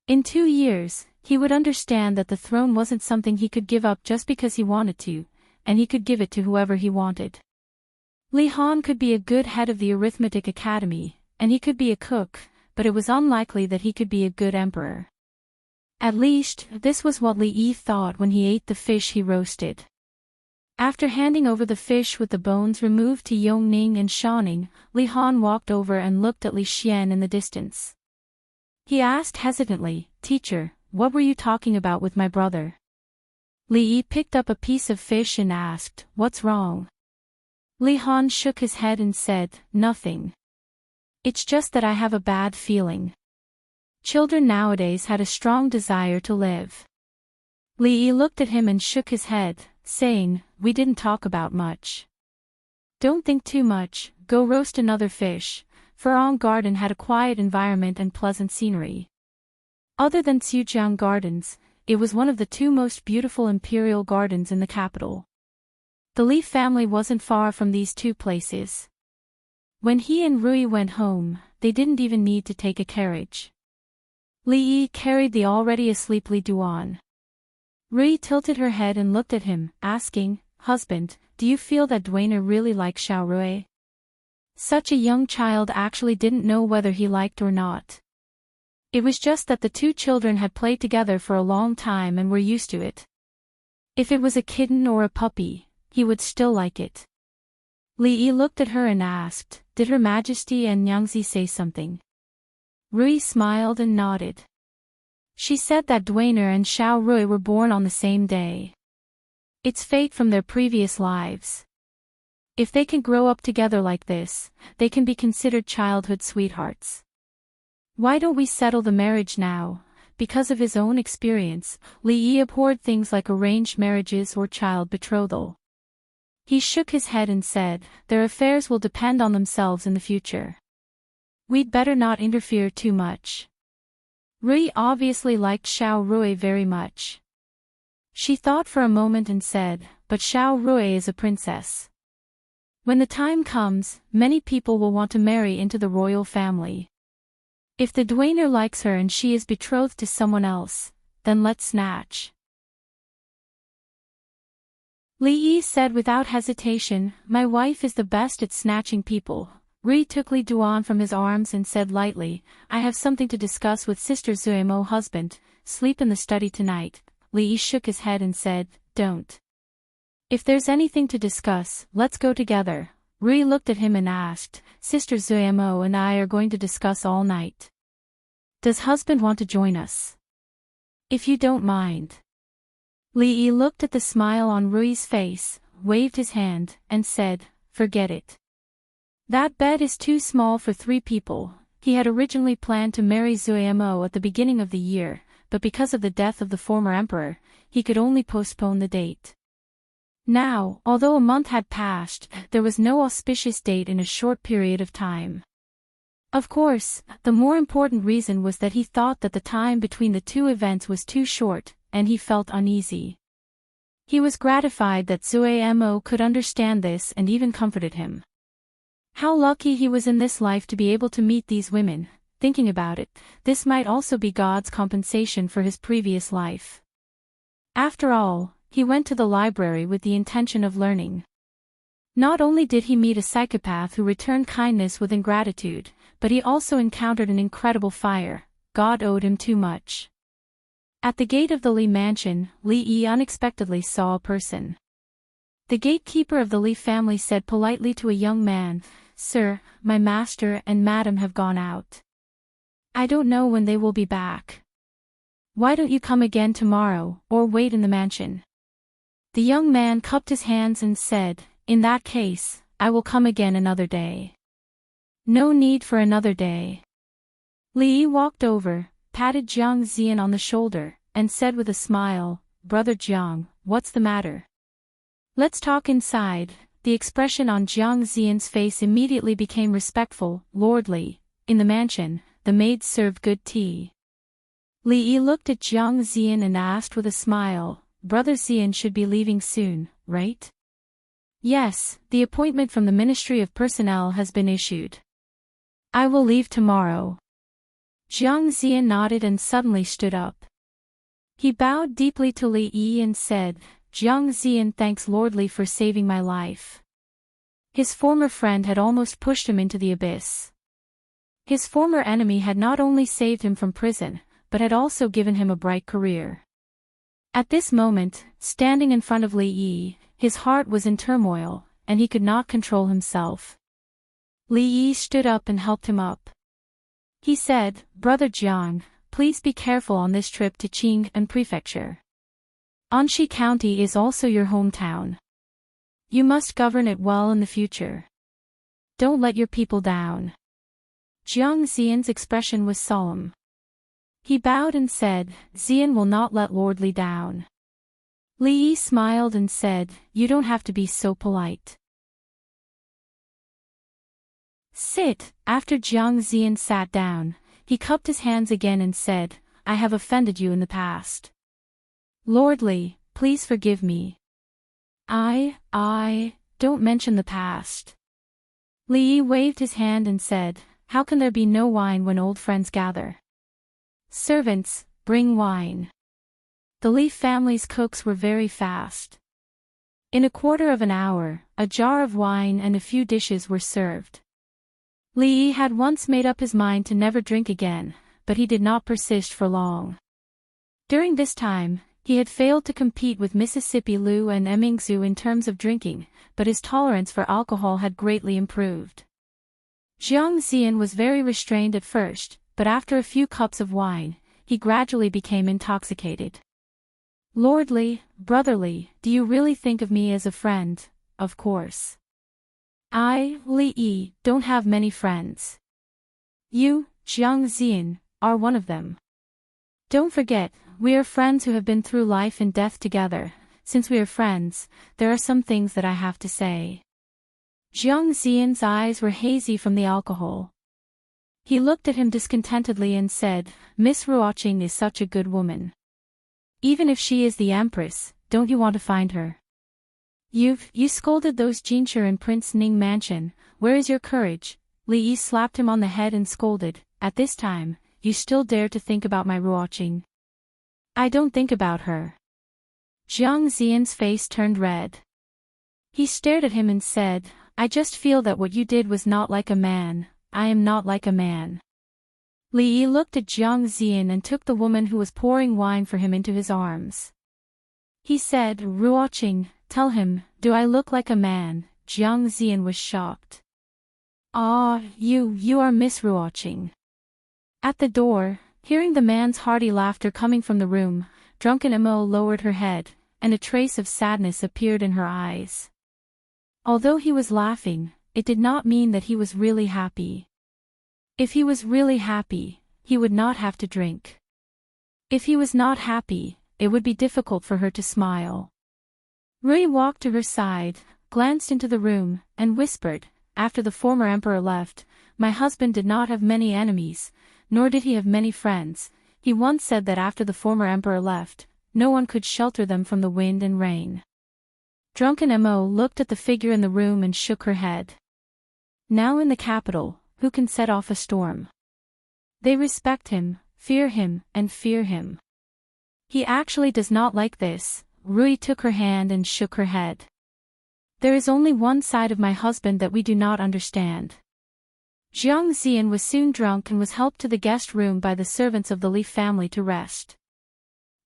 In 2 years, he would understand that the throne wasn't something he could give up just because he wanted to, and he could give it to whoever he wanted. Li Han could be a good head of the arithmetic academy, and he could be a cook, but it was unlikely that he could be a good emperor. At least, this was what Li Yi thought when he ate the fish he roasted. After handing over the fish with the bones removed to Yongning and Shaoning, Li Han walked over and looked at Li Xian in the distance. He asked hesitantly, "Teacher, what were you talking about with my brother?" Li Yi picked up a piece of fish and asked, "What's wrong?" Li Han shook his head and said, "Nothing. It's just that I have a bad feeling." Children nowadays had a strong desire to live. Li Yi looked at him and shook his head, saying, "We didn't talk about much. Don't think too much, go roast another fish." Furong Garden had a quiet environment and pleasant scenery. Other than Xiujiang Gardens, it was one of the 2 most beautiful imperial gardens in the capital. The Li family wasn't far from these 2 places. When he and Rui went home, they didn't even need to take a carriage. Li Yi carried the already asleep Li Duan. Rui tilted her head and looked at him, asking, "Husband, do you feel that Duaner really likes Xiao Rui?" Such a young child actually didn't know whether he liked or not. It was just that the 2 children had played together for a long time and were used to it. If it was a kitten or a puppy, he would still like it. Li Yi looked at her and asked, "Did Her Majesty and Nyangzi say something?" Rui smiled and nodded. She said that Duaner and Xiao Rui were born on the same day. It's fate from their previous lives. If they can grow up together like this, they can be considered childhood sweethearts. Why don't we settle the marriage now? Because of his own experience, Li Yi abhorred things like arranged marriages or child betrothal. He shook his head and said, "Their affairs will depend on themselves in the future. We'd better not interfere too much." Rui obviously liked Xiao Rui very much. She thought for a moment and said, "But Xiao Rui is a princess. When the time comes, many people will want to marry into the royal family. If the Duaner likes her and she is betrothed to someone else, then let's snatch." Li Yi said without hesitation, "My wife is the best at snatching people." Rui took Li Duan from his arms and said lightly, "I have something to discuss with Sister Zuemo. Husband, sleep in the study tonight." Li Yi shook his head and said, "Don't. If there's anything to discuss, let's go together." Rui looked at him and asked, "Sister Zuemo and I are going to discuss all night. Does husband want to join us? If you don't mind." Li Yi looked at the smile on Rui's face, waved his hand, and said, "Forget it. That bed is too small for 3 people." He had originally planned to marry Zuemo at the beginning of the year, but because of the death of the former emperor, he could only postpone the date. Now, although a month had passed, there was no auspicious date in a short period of time. Of course, the more important reason was that he thought that the time between the 2 events was too short, and he felt uneasy. He was gratified that Zuemo could understand this and even comforted him. How lucky he was in this life to be able to meet these women. Thinking about it, this might also be God's compensation for his previous life. After all, he went to the library with the intention of learning. Not only did he meet a psychopath who returned kindness with ingratitude, but he also encountered an incredible fire. God owed him too much. At the gate of the Li mansion, Li Yi unexpectedly saw a person. The gatekeeper of the Li family said politely to a young man, "Sir, my master and madam have gone out. I don't know when they will be back. Why don't you come again tomorrow, or wait in the mansion?" The young man cupped his hands and said, "In that case, I will come again another day." "No need for another day. Li Yi walked over, patted Jiang Ziyan on the shoulder, and said with a smile, "Brother Jiang, what's the matter? Let's talk inside." The expression on Jiang Ziyan's face immediately became respectful, lordly. In the mansion, the maids served good tea. Li Yi looked at Jiang Ziyan and asked with a smile, "Brother Ziyan should be leaving soon, right?" "Yes, the appointment from the Ministry of Personnel has been issued. I will leave tomorrow." Jiang Ziyan nodded and suddenly stood up. He bowed deeply to Li Yi and said, "Jiang Ziyan thanks Lordly for saving my life." His former friend had almost pushed him into the abyss. His former enemy had not only saved him from prison, but had also given him a bright career. At this moment, standing in front of Li Yi, his heart was in turmoil, and he could not control himself. Li Yi stood up and helped him up. He said, "Brother Jiang, please be careful on this trip to Qing'an Prefecture. Anxi County is also your hometown. You must govern it well in the future. Don't let your people down." Jiang Ziyan's expression was solemn. He bowed and said, "Ziyan will not let Lordly down." Li Yi smiled and said, "You don't have to be so polite. Sit." After Jiang Ziyan sat down, he cupped his hands again and said, "I have offended you in the past. Lordly, please forgive me." I don't mention the past." Li Yi waved his hand and said, "How can there be no wine when old friends gather? Servants, bring wine." The Li family's cooks were very fast. In a quarter of an hour, a jar of wine and a few dishes were served. Li Yi had once made up his mind to never drink again, but he did not persist for long. During this time, he had failed to compete with Mississippi Liu and Emingzhu in terms of drinking, but his tolerance for alcohol had greatly improved. Jiang Ziyan was very restrained at first, but after a few cups of wine, he gradually became intoxicated. "Lordly, brotherly, do you really think of me as a friend?" "Of course. I, Li Yi, don't have many friends. You, Jiang Ziyan, are one of them. Don't forget, we are friends who have been through life and death together. Since we are friends, there are some things that I have to say." Jiang Ziyan's eyes were hazy from the alcohol. He looked at him discontentedly and said, "Miss Ruoqing is such a good woman. Even if she is the empress, don't you want to find her? You scolded those Jinshi in Prince Ning mansion, where is your courage?" Li Yi slapped him on the head and scolded, "At this time, you still dare to think about my Ruoqing?" "I don't think about her." Jiang Ziyan's face turned red. He stared at him and said, "I just feel that what you did was not like a man. I am not like a man." Li Yi looked at Jiang Ziyan and took the woman who was pouring wine for him into his arms. He said, "Ruoqing, tell him, do I look like a man?" Jiang Ziyan was shocked. "Ah, you are Miss Ruoqing." At the door, hearing the man's hearty laughter coming from the room, drunken Mo lowered her head, and a trace of sadness appeared in her eyes. Although he was laughing, it did not mean that he was really happy. If he was really happy, he would not have to drink. If he was not happy, it would be difficult for her to smile. Rui walked to her side, glanced into the room, and whispered, after the former emperor left, "My husband did not have many enemies, nor did he have many friends. He once said that after the former emperor left, no one could shelter them from the wind and rain." Drunken Mo looked at the figure in the room and shook her head. Now in the capital, who can set off a storm? They respect him, and fear him. He actually does not like this. Rui took her hand and shook her head. "There is only one side of my husband that we do not understand." Jiang Ziyan was soon drunk and was helped to the guest room by the servants of the Li family to rest.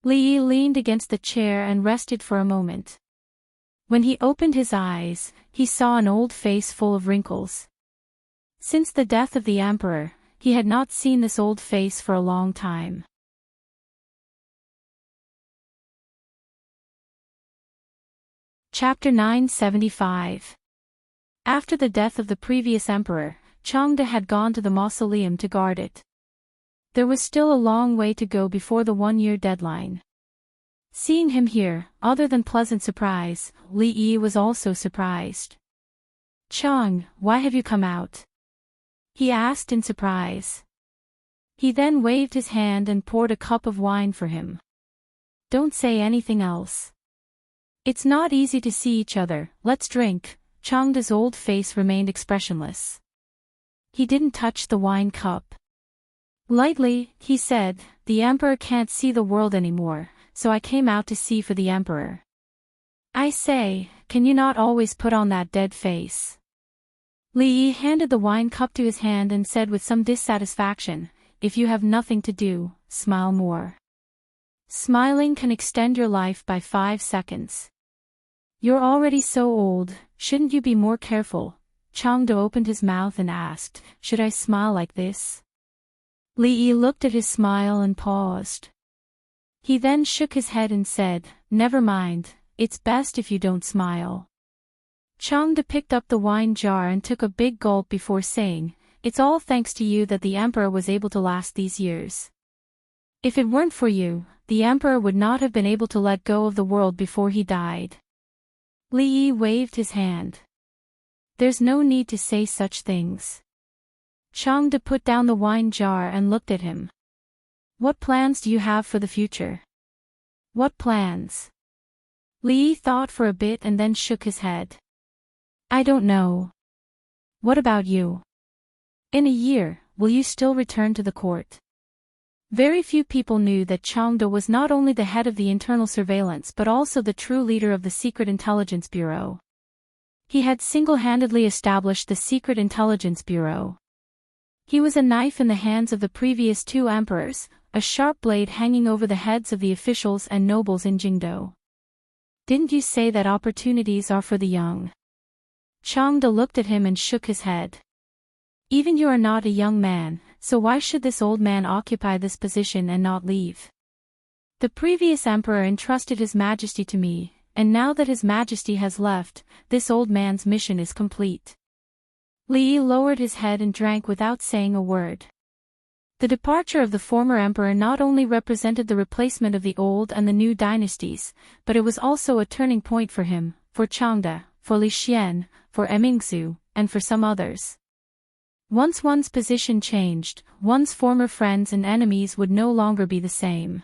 Li Yi leaned against the chair and rested for a moment. When he opened his eyes, he saw an old face full of wrinkles. Since the death of the emperor, he had not seen this old face for a long time. Chapter 975. After the death of the previous emperor, Changde had gone to the mausoleum to guard it. There was still a long way to go before the 1-year deadline. Seeing him here, other than pleasant surprise, Li Yi was also surprised. "Chang, why have you come out?" he asked in surprise. He then waved his hand and poured a cup of wine for him. "Don't say anything else. It's not easy to see each other, let's drink." Chang's old face remained expressionless. He didn't touch the wine cup. Lightly, he said, "The Emperor can't see the world anymore, so I came out to see for the Emperor." "I say, can you not always put on that dead face?" Li Yi handed the wine cup to his hand and said with some dissatisfaction, "If you have nothing to do, smile more. Smiling can extend your life by 5 seconds. You're already so old, shouldn't you be more careful?" Changde opened his mouth and asked, "Should I smile like this?" Li Yi looked at his smile and paused. He then shook his head and said, "Never mind, it's best if you don't smile." Changde picked up the wine jar and took a big gulp before saying, "It's all thanks to you that the Emperor was able to last these years. If it weren't for you, the Emperor would not have been able to let go of the world before he died." Li Yi waved his hand. "There's no need to say such things." Changde put down the wine jar and looked at him. "What plans do you have for the future?" "What plans?" Li Yi thought for a bit and then shook his head. "I don't know. What about you? In a year, will you still return to the court?" Very few people knew that Changde was not only the head of the internal surveillance but also the true leader of the Secret Intelligence Bureau. He had single-handedly established the Secret Intelligence Bureau. He was a knife in the hands of the previous 2 emperors, a sharp blade hanging over the heads of the officials and nobles in Jingdo. "Didn't you say that opportunities are for the young?" Changde looked at him and shook his head. "Even you are not a young man, so why should this old man occupy this position and not leave? The previous emperor entrusted His Majesty to me, and now that His Majesty has left, this old man's mission is complete." Li Yi lowered his head and drank without saying a word. The departure of the former emperor not only represented the replacement of the old and the new dynasties, but it was also a turning point for him, for Changde, for Li Xian, for Emingzu, and for some others. Once one's position changed, one's former friends and enemies would no longer be the same.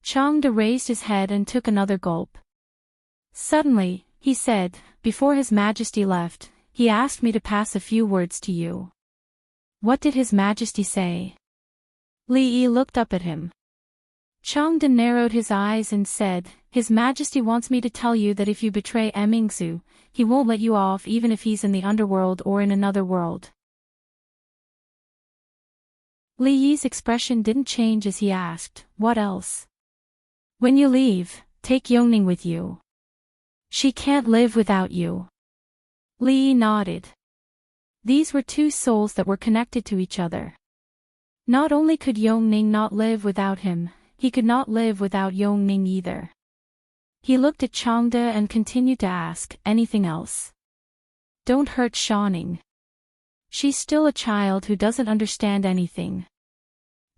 Changde raised his head and took another gulp. Suddenly, he said, "Before His Majesty left, he asked me to pass a few words to you." "What did His Majesty say?" Li Yi looked up at him. Changde narrowed his eyes and said, "His Majesty wants me to tell you that if you betray Emingzu, he won't let you off even if he's in the underworld or in another world." Li Yi's expression didn't change as he asked, "What else?" "When you leave, take Yongning with you. She can't live without you." Li Yi nodded. These were 2 souls that were connected to each other. Not only could Yongning not live without him, he could not live without Yongning either. He looked at Changde and continued to ask, "Anything else? Don't hurt Shaoning. She's still a child who doesn't understand anything."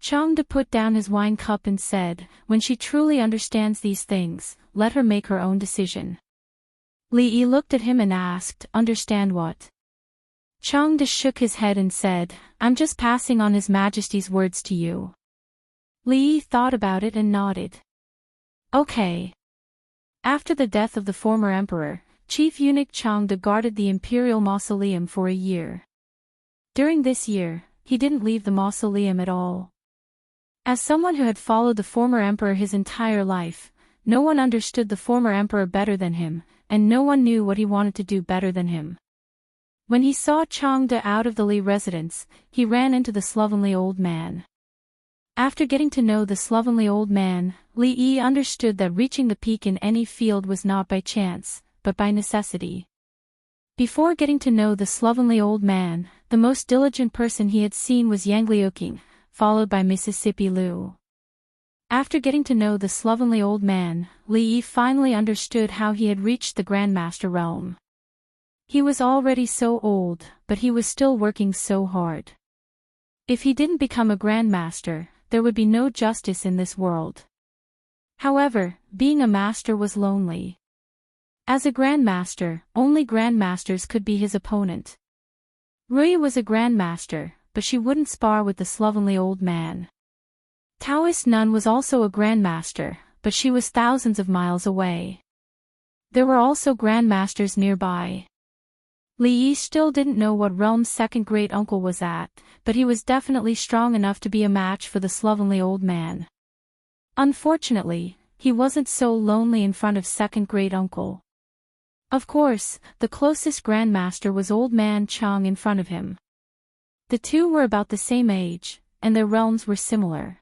Changde put down his wine cup and said, "When she truly understands these things, let her make her own decision." Li Yi looked at him and asked, "Understand what?" Changde shook his head and said, "I'm just passing on His Majesty's words to you." Li Yi thought about it and nodded. "Okay." After the death of the former emperor, Chief Eunuch Changde guarded the imperial mausoleum for a year. During this year, he didn't leave the mausoleum at all. As someone who had followed the former emperor his entire life, no one understood the former emperor better than him, and no one knew what he wanted to do better than him. When he saw Changde out of the Li residence, he ran into the slovenly old man. After getting to know the slovenly old man, Li Yi understood that reaching the peak in any field was not by chance, but by necessity. Before getting to know the slovenly old man, the most diligent person he had seen was Yang Liuqing, followed by Mississippi Liu. After getting to know the slovenly old man, Li Yi finally understood how he had reached the Grandmaster realm. He was already so old, but he was still working so hard. If he didn't become a grandmaster, there would be no justice in this world. However, being a master was lonely. As a grandmaster, only grandmasters could be his opponent. Rui was a grandmaster, but she wouldn't spar with the slovenly old man. Taoist Nun was also a grandmaster, but she was thousands of miles away. There were also grandmasters nearby. Li Yi still didn't know what realm's second great uncle was at, but he was definitely strong enough to be a match for the slovenly old man. Unfortunately, he wasn't so lonely in front of second great uncle. Of course, the closest grandmaster was old man Chang in front of him. The two were about the same age, and their realms were similar.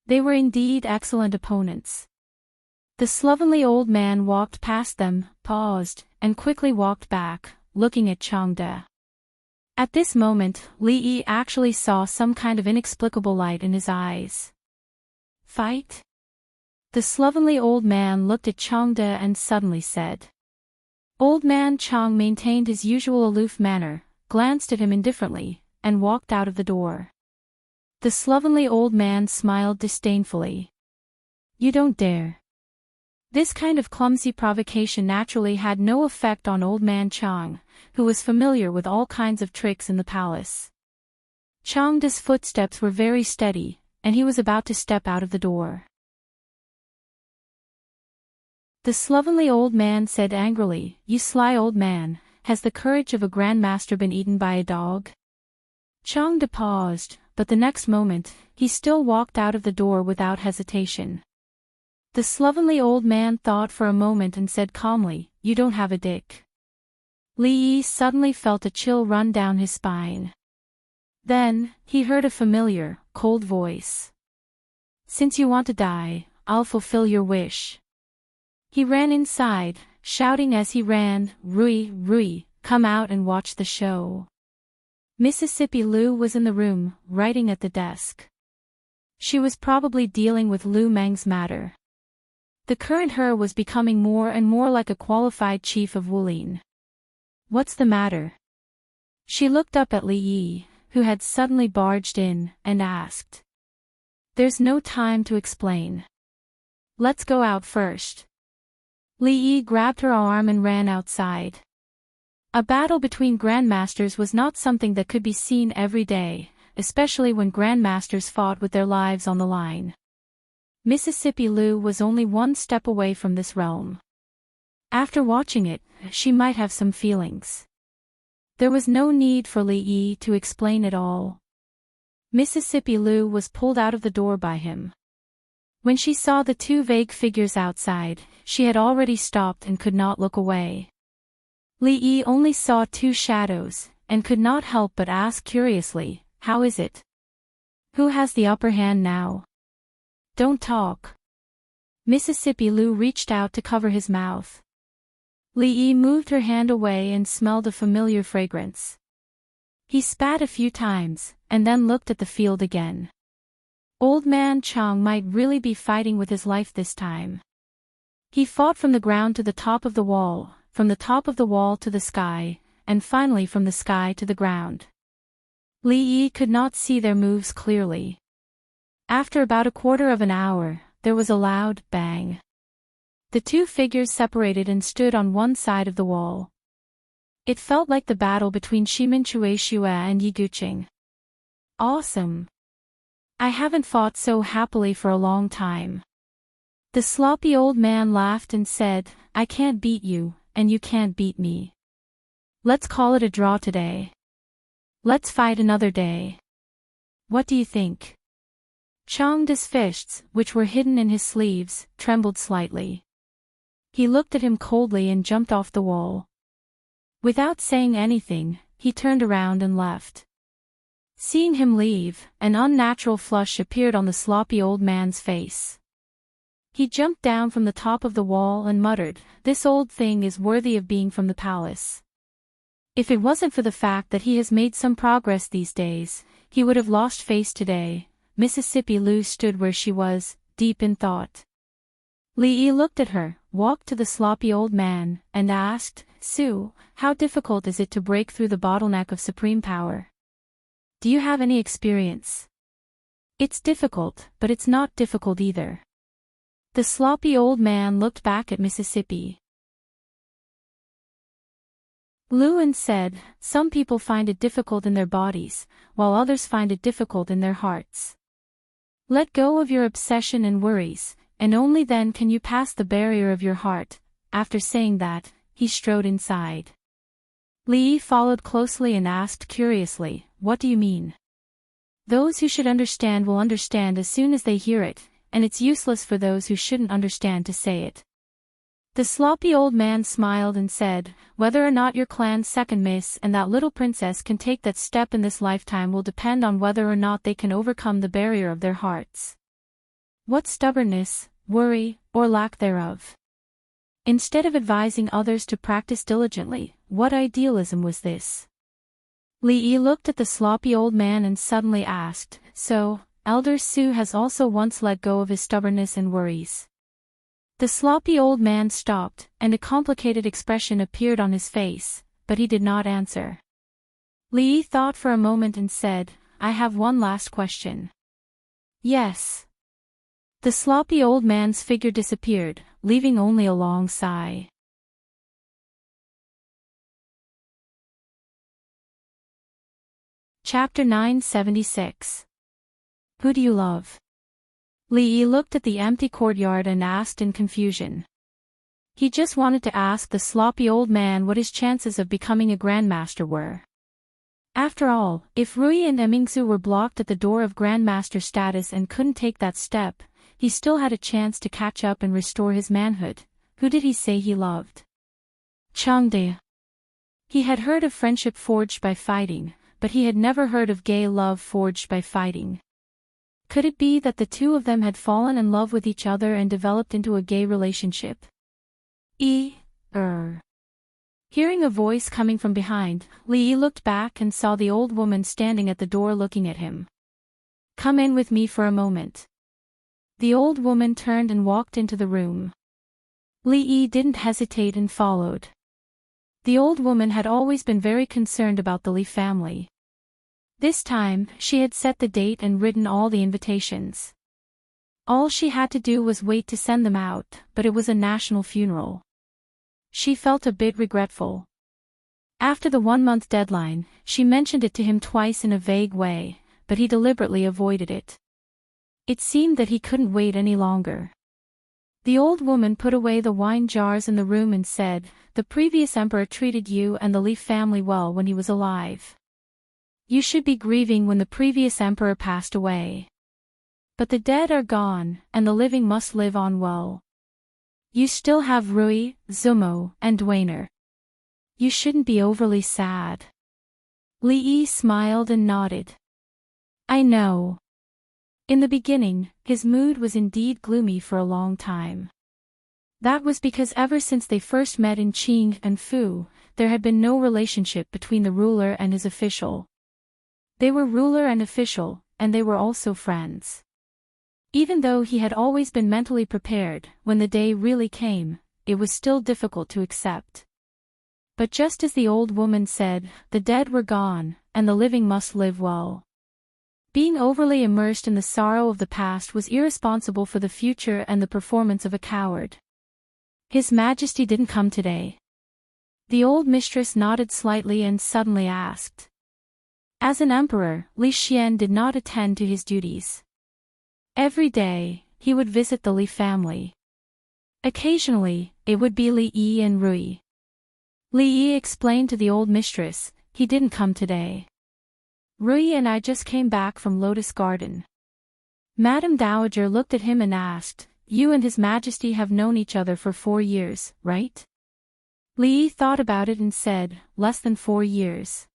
They were indeed excellent opponents. The slovenly old man walked past them, paused, and quickly walked back, looking at Changde. At this moment, Li Yi actually saw some kind of inexplicable light in his eyes. Fight? The slovenly old man looked at Changde and suddenly said. Old man Chang maintained his usual aloof manner, glanced at him indifferently, and walked out of the door. The slovenly old man smiled disdainfully. You don't dare. This kind of clumsy provocation naturally had no effect on old man Chang, who was familiar with all kinds of tricks in the palace. Changde's footsteps were very steady, and he was about to step out of the door. The slovenly old man said angrily, You sly old man, has the courage of a grandmaster been eaten by a dog? Changde paused, but the next moment, he still walked out of the door without hesitation. The slovenly old man thought for a moment and said calmly, You don't have a dick. Li Yi suddenly felt a chill run down his spine. Then, he heard a familiar, cold voice. Since you want to die, I'll fulfill your wish. He ran inside, shouting as he ran, Rui, Rui, come out and watch the show. Mississippi Lu was in the room, writing at the desk. She was probably dealing with Lu Meng's matter. The current her was becoming more and more like a qualified chief of Wulin. What's the matter? She looked up at Li Yi, who had suddenly barged in, and asked. There's no time to explain. Let's go out first. Li Yi grabbed her arm and ran outside. A battle between grandmasters was not something that could be seen every day, especially when grandmasters fought with their lives on the line. Mississippi Lu was only one step away from this realm. After watching it, she might have some feelings. There was no need for Li Yi to explain it all. Mississippi Lu was pulled out of the door by him. When she saw the two vague figures outside, she had already stopped and could not look away. Li Yi only saw two shadows, and could not help but ask curiously, How is it? Who has the upper hand now? Don't talk. Mississippi Lu reached out to cover his mouth. Li Yi moved her hand away and smelled a familiar fragrance. He spat a few times, and then looked at the field again. Old man Chang might really be fighting with his life this time. He fought from the ground to the top of the wall, from the top of the wall to the sky, and finally from the sky to the ground. Li Yi could not see their moves clearly. After about a quarter of an hour, there was a loud bang. The two figures separated and stood on one side of the wall. It felt like the battle between Shimin Chueshua and Yi Guqing. Awesome. I haven't fought so happily for a long time. The sloppy old man laughed and said, I can't beat you, and you can't beat me. Let's call it a draw today. Let's fight another day. What do you think? Changde's fists, which were hidden in his sleeves, trembled slightly. He looked at him coldly and jumped off the wall. Without saying anything, he turned around and left. Seeing him leave, an unnatural flush appeared on the sloppy old man's face. He jumped down from the top of the wall and muttered, This old thing is worthy of being from the palace. If it wasn't for the fact that he has made some progress these days, he would have lost face today. Mississippi Lu stood where she was, deep in thought. Li Yi looked at her, walked to the sloppy old man, and asked, Su, how difficult is it to break through the bottleneck of supreme power? Do you have any experience? It's difficult, but it's not difficult either. The sloppy old man looked back at Mississippi. Lewin said, some people find it difficult in their bodies, while others find it difficult in their hearts. Let go of your obsession and worries, and only then can you pass the barrier of your heart. After saying that, he strode inside. Lee followed closely and asked curiously, what do you mean? Those who should understand will understand as soon as they hear it, and it's useless for those who shouldn't understand to say it. The sloppy old man smiled and said, whether or not your clan's second miss and that little princess can take that step in this lifetime will depend on whether or not they can overcome the barrier of their hearts. What stubbornness, worry, or lack thereof? Instead of advising others to practice diligently, what idealism was this? Lee looked at the sloppy old man and suddenly asked, so, Elder Sue has also once let go of his stubbornness and worries. The sloppy old man stopped, and a complicated expression appeared on his face, but he did not answer. Lee thought for a moment and said, I have one last question. Yes. The sloppy old man's figure disappeared, leaving only a long sigh. Chapter 976. Who do you love? Lee looked at the empty courtyard and asked in confusion. He just wanted to ask the sloppy old man what his chances of becoming a grandmaster were. After all, if Rui and Emingsu were blocked at the door of grandmaster status and couldn't take that step, he still had a chance to catch up and restore his manhood. Who did he say he loved? Changde. He had heard of friendship forged by fighting, but he had never heard of gay love forged by fighting. Could it be that the two of them had fallen in love with each other and developed into a gay relationship? Hearing a voice coming from behind, Lee looked back and saw the old woman standing at the door looking at him. Come in with me for a moment. The old woman turned and walked into the room. Lee didn't hesitate and followed. The old woman had always been very concerned about the Lee family. This time, she had set the date and written all the invitations. All she had to do was wait to send them out, but it was a national funeral. She felt a bit regretful. After the 1-month deadline, she mentioned it to him twice in a vague way, but he deliberately avoided it. It seemed that he couldn't wait any longer. The old woman put away the wine jars in the room and said, the previous emperor treated you and the Lee family well when he was alive. You should be grieving when the previous emperor passed away. But the dead are gone, and the living must live on well. You still have Rui, Zumo, and Dwainer. You shouldn't be overly sad. Lee smiled and nodded. I know. In the beginning, his mood was indeed gloomy for a long time. That was because ever since they first met in Qing and Fu, there had been no relationship between the ruler and his official. They were ruler and official, and they were also friends. Even though he had always been mentally prepared, when the day really came, it was still difficult to accept. But just as the old woman said, the dead were gone, and the living must live well. Being overly immersed in the sorrow of the past was irresponsible for the future and the performance of a coward. His Majesty didn't come today. The old mistress nodded slightly and suddenly asked. As an emperor, Li Xian did not attend to his duties. Every day, he would visit the Li family. Occasionally, it would be Li Yi and Rui. Li Yi explained to the old mistress, he didn't come today. Rui and I just came back from Lotus Garden. Madame Dowager looked at him and asked, you and His Majesty have known each other for 4 years, right? Li Yi thought about it and said, less than 4 years.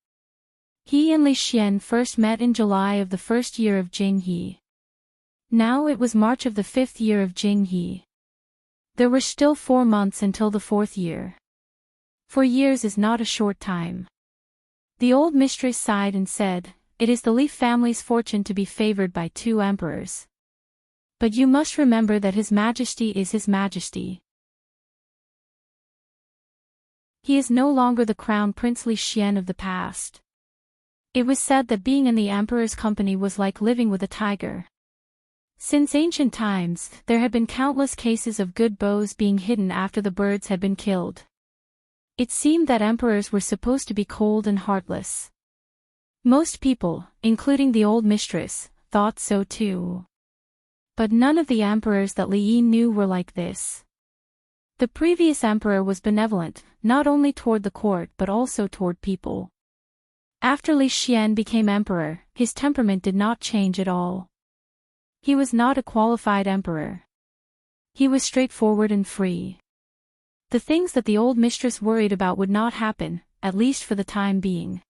He and Li Xian first met in July of the 1st year of Jinghe. Now it was March of the 5th year of Jinghe. There were still 4 months until the 4th year. 4 years is not a short time. The old mistress sighed and said, it is the Li family's fortune to be favored by 2 emperors. But you must remember that His Majesty is His Majesty. He is no longer the Crown Prince Li Xian of the past. It was said that being in the emperor's company was like living with a tiger. Since ancient times, there had been countless cases of good bows being hidden after the birds had been killed. It seemed that emperors were supposed to be cold and heartless. Most people, including the old mistress, thought so too. But none of the emperors that Li Yi knew were like this. The previous emperor was benevolent, not only toward the court but also toward people. After Li Xian became emperor, his temperament did not change at all. He was not a qualified emperor. He was straightforward and free. The things that the old mistress worried about would not happen, at least for the time being.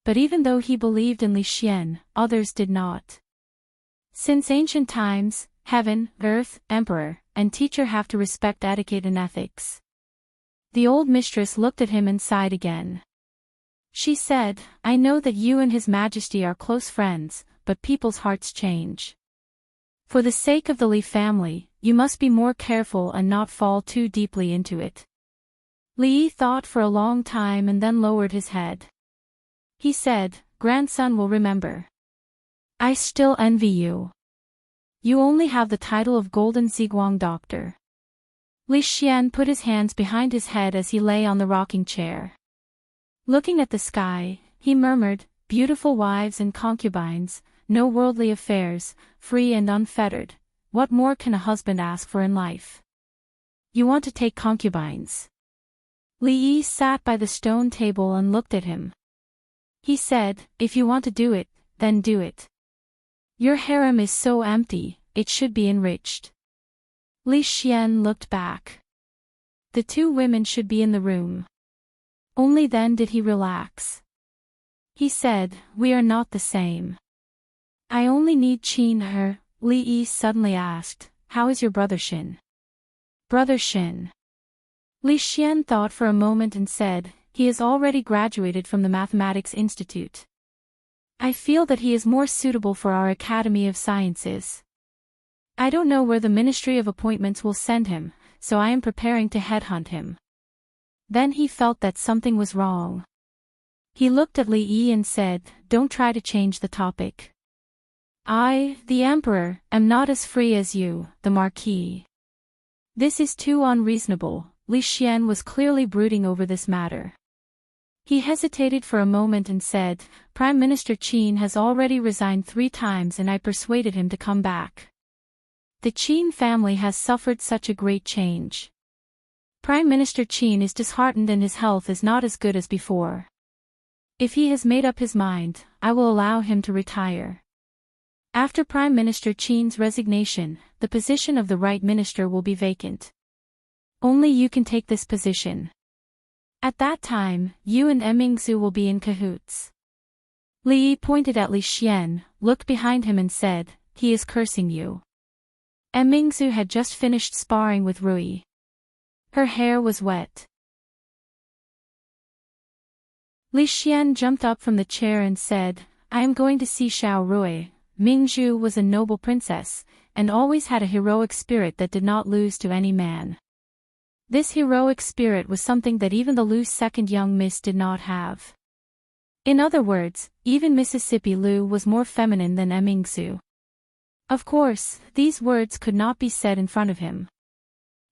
But even though he believed in Li Xian, others did not. Since ancient times, heaven, earth, emperor, and teacher have to respect etiquette and ethics. The old mistress looked at him and sighed again. She said, "I know that you and His Majesty are close friends, but people's hearts change. For the sake of the Li family, you must be more careful and not fall too deeply into it." Li Yi thought for a long time and then lowered his head. He said, "Grandson will remember. I still envy you. You only have the title of Golden Ziguang Doctor." Li Xian put his hands behind his head as he lay on the rocking chair. Looking at the sky, he murmured, "Beautiful wives and concubines, no worldly affairs, free and unfettered. What more can a husband ask for in life? You want to take concubines?" Li Yi sat by the stone table and looked at him. He said, "If you want to do it, then do it. Your harem is so empty, it should be enriched." Li Xian looked back. The two women should be in the room. Only then did he relax. He said, "We are not the same. I only need Qin her." Li Yi suddenly asked, "How is your brother Xin?" "Brother Xin?" Li Xian thought for a moment and said, "He has already graduated from the Mathematics Institute. I feel that he is more suitable for our Academy of Sciences. I don't know where the Ministry of Appointments will send him, so I am preparing to headhunt him." Then he felt that something was wrong. He looked at Li Yi and said, "Don't try to change the topic. I, the Emperor, am not as free as you, the Marquis. This is too unreasonable." Li Xian was clearly brooding over this matter. He hesitated for a moment and said, "Prime Minister Qin has already resigned 3 times and I persuaded him to come back. The Qin family has suffered such a great change. Prime Minister Qin is disheartened and his health is not as good as before. If he has made up his mind, I will allow him to retire. After Prime Minister Qin's resignation, the position of the right minister will be vacant. Only you can take this position. At that time, you and Mingzu will be in cahoots." Li Yi pointed at Li Xian, looked behind him and said, "He is cursing you." Mingzu had just finished sparring with Rui. Her hair was wet. Li Xian jumped up from the chair and said, "I am going to see Xiao Rui." Mingzhu was a noble princess, and always had a heroic spirit that did not lose to any man. This heroic spirit was something that even the Lu's second young miss did not have. In other words, even Mississippi Lu was more feminine than Mingzhu. Of course, these words could not be said in front of him.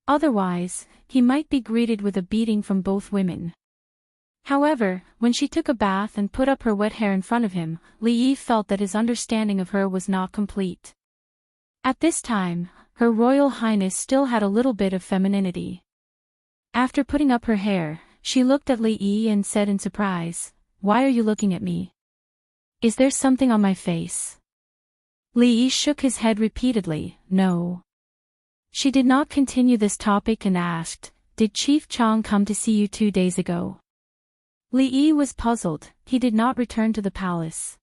Otherwise, he might be greeted with a beating from both women. However, when she took a bath and put up her wet hair in front of him, Li Yi felt that his understanding of her was not complete. At this time, Her Royal Highness still had a little bit of femininity. After putting up her hair, she looked at Li Yi and said in surprise, "Why are you looking at me? Is there something on my face?" Li Yi shook his head repeatedly, "No." She did not continue this topic and asked, "Did Chief Chang come to see you 2 days ago?" Li Yi was puzzled, he did not return to the palace.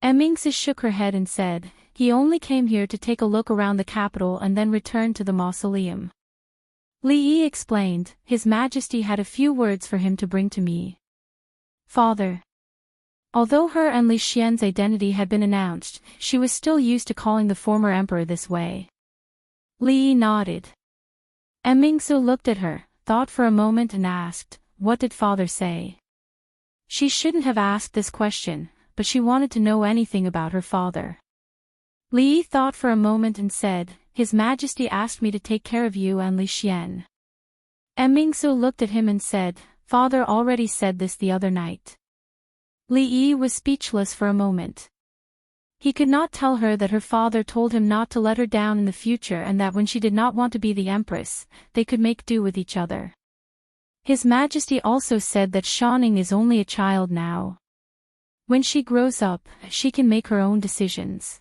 Mingzi shook her head and said, "He only came here to take a look around the capital and then returned to the mausoleum." Li Yi explained, "His Majesty had a few words for him to bring to me." "Father." Although her and Li Xian's identity had been announced, she was still used to calling the former emperor this way. Li Yi nodded. Mingzu looked at her, thought for a moment and asked, "What did father say?" She shouldn't have asked this question, but she wanted to know anything about her father. Li Yi thought for a moment and said, His Majesty asked me to take care of you and Li Xian. Mingsu looked at him and said, Father already said this the other night. Li Yi was speechless for a moment. He could not tell her that her father told him not to let her down in the future and that when she did not want to be the empress, they could make do with each other. His Majesty also said that Xiaoning is only a child now. When she grows up, she can make her own decisions.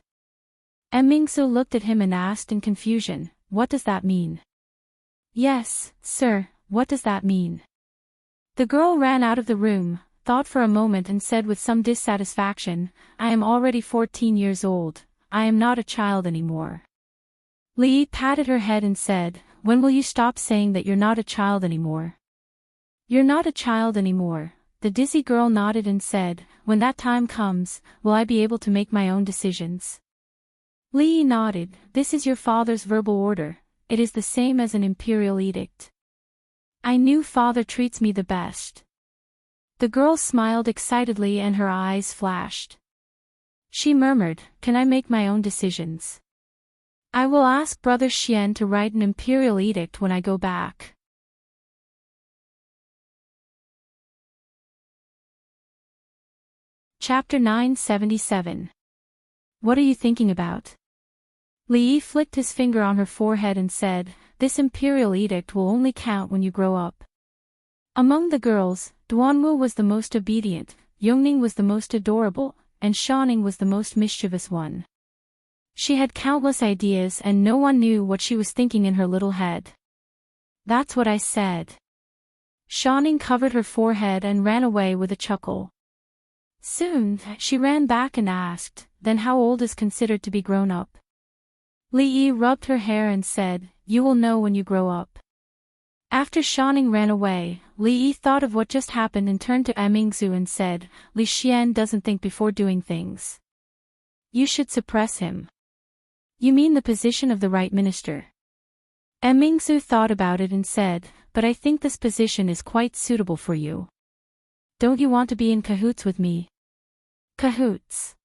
Mingsu looked at him and asked in confusion, What does that mean? Yes, sir, what does that mean? The girl ran out of the room, thought for a moment and said with some dissatisfaction, I am already 14 years old, I am not a child anymore. Li Yi patted her head and said, When will you stop saying that you're not a child anymore? You're not a child anymore. The dizzy girl nodded and said, When that time comes, will I be able to make my own decisions? Li Yi nodded, This is your father's verbal order, it is the same as an imperial edict. I knew father treats me the best. The girl smiled excitedly and her eyes flashed. She murmured, Can I make my own decisions? I will ask Brother Xian to write an imperial edict when I go back. Chapter 977. What are you thinking about? Li Yi flicked his finger on her forehead and said, This imperial edict will only count when you grow up. Among the girls, Duanwu was the most obedient, Yongning was the most adorable, and Xiaoning was the most mischievous one. She had countless ideas and no one knew what she was thinking in her little head. That's what I said. Xiaoning covered her forehead and ran away with a chuckle. Soon, she ran back and asked, Then how old is considered to be grown up? Li Yi rubbed her hair and said, You will know when you grow up. After Xiaoning ran away, Li Yi thought of what just happened and turned to Mingsu and said, Li Xian doesn't think before doing things. You should suppress him. You mean the position of the right minister? Mingsu thought about it and said, But I think this position is quite suitable for you. Don't you want to be in cahoots with me? Cahoots.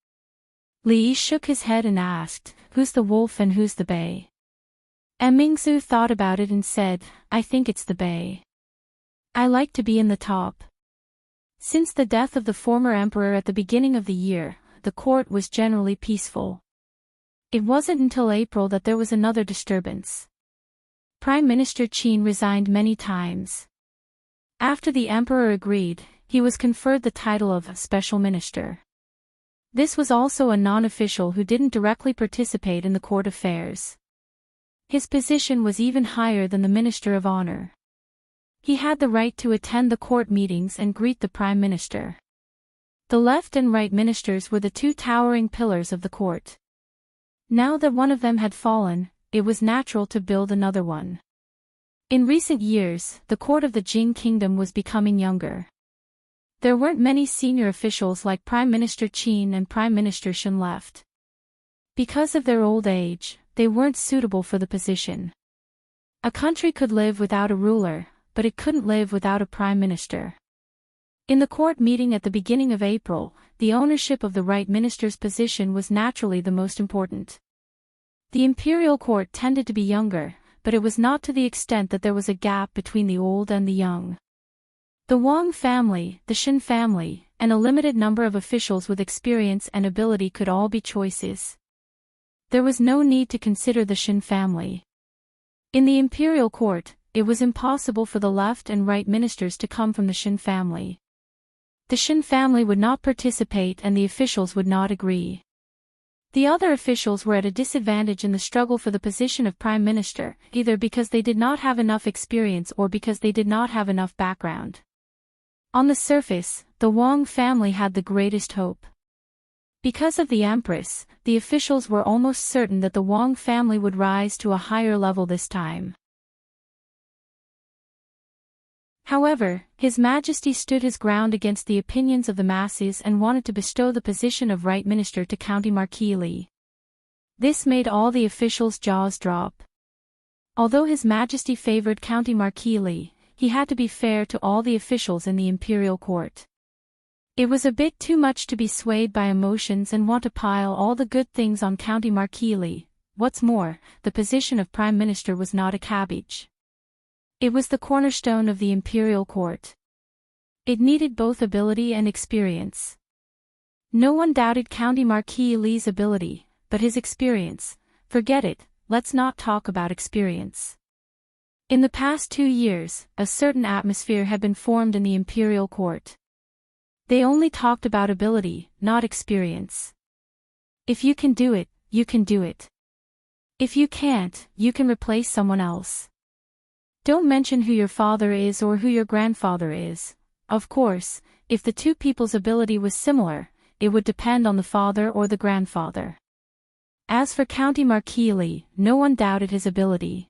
Li Yi shook his head and asked, Who's the wolf and who's the bay? Mingsu thought about it and said, I think it's the bay. I like to be in the top. Since the death of the former emperor at the beginning of the year, the court was generally peaceful. It wasn't until April that there was another disturbance. Prime Minister Qin resigned many times. After the emperor agreed, he was conferred the title of Special Minister. This was also a non-official who didn't directly participate in the court affairs. His position was even higher than the Minister of Honor. He had the right to attend the court meetings and greet the Prime Minister. The left and right ministers were the two towering pillars of the court. Now that one of them had fallen, it was natural to build another one. In recent years, the court of the Jing Kingdom was becoming younger. There weren't many senior officials like Prime Minister Qin and Prime Minister Shen left. Because of their old age, they weren't suitable for the position. A country could live without a ruler, but it couldn't live without a prime minister. In the court meeting at the beginning of April, the ownership of the right minister's position was naturally the most important. The imperial court tended to be younger, but it was not to the extent that there was a gap between the old and the young. The Wang family, the Shen family, and a limited number of officials with experience and ability could all be choices. There was no need to consider the Shen family. In the imperial court, it was impossible for the left and right ministers to come from the Shen family. The Shen family would not participate and the officials would not agree. The other officials were at a disadvantage in the struggle for the position of prime minister, either because they did not have enough experience or because they did not have enough background. On the surface, the Wang family had the greatest hope. Because of the empress, the officials were almost certain that the Wang family would rise to a higher level this time. However, His Majesty stood his ground against the opinions of the masses and wanted to bestow the position of right minister to County Marquis Li. This made all the officials' jaws drop. Although His Majesty favored County Marquis Li, he had to be fair to all the officials in the imperial court. It was a bit too much to be swayed by emotions and want to pile all the good things on County Marquis Lee. What's more, the position of Prime Minister was not a cabbage. It was the cornerstone of the imperial court. It needed both ability and experience. No one doubted County Marquis Lee's ability, but his experience, forget it, let's not talk about experience. In the past 2 years, a certain atmosphere had been formed in the imperial court. They only talked about ability, not experience. If you can do it, you can do it. If you can't, you can replace someone else. Don't mention who your father is or who your grandfather is. Of course, if the two people's ability was similar, it would depend on the father or the grandfather. As for County Marquis Lee, no one doubted his ability.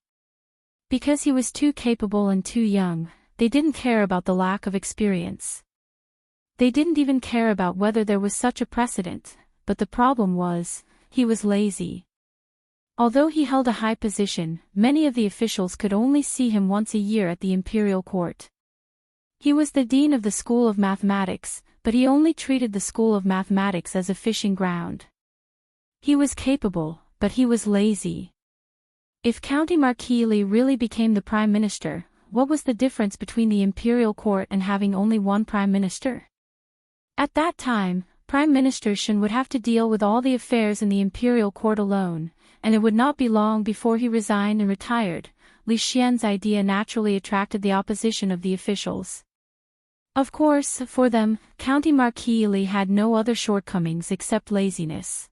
Because he was too capable and too young, they didn't care about the lack of experience. They didn't even care about whether there was such a precedent, but the problem was, he was lazy. Although he held a high position, many of the officials could only see him once a year at the imperial court. He was the dean of the School of Mathematics, but he only treated the School of Mathematics as a fishing ground. He was capable, but he was lazy. If County Marquis Lee really became the Prime Minister, what was the difference between the imperial court and having only one Prime Minister? At that time, Prime Minister Shen would have to deal with all the affairs in the imperial court alone, and it would not be long before he resigned and retired. Li Xian's idea naturally attracted the opposition of the officials. Of course, for them, County Marquis Lee had no other shortcomings except laziness.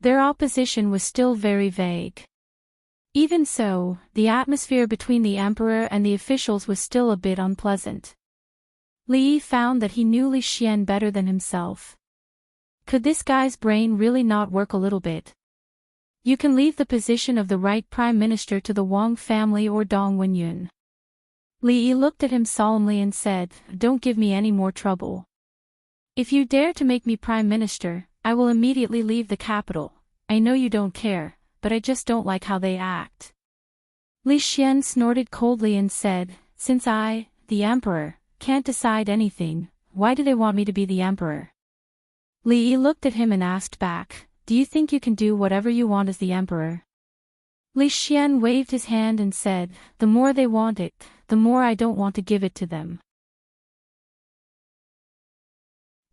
Their opposition was still very vague. Even so, the atmosphere between the emperor and the officials was still a bit unpleasant. Li found that he knew Li Xian better than himself. Could this guy's brain really not work a little bit? You can leave the position of the right prime minister to the Wang family or Dong Wenyun. Li looked at him solemnly and said, "Don't give me any more trouble. If you dare to make me prime minister, I will immediately leave the capital. I know you don't care, but I just don't like how they act." Li Xian snorted coldly and said, "Since I, the emperor, can't decide anything, why do they want me to be the emperor?" Li looked at him and asked back, "Do you think you can do whatever you want as the emperor?" Li Xian waved his hand and said, "The more they want it, the more I don't want to give it to them."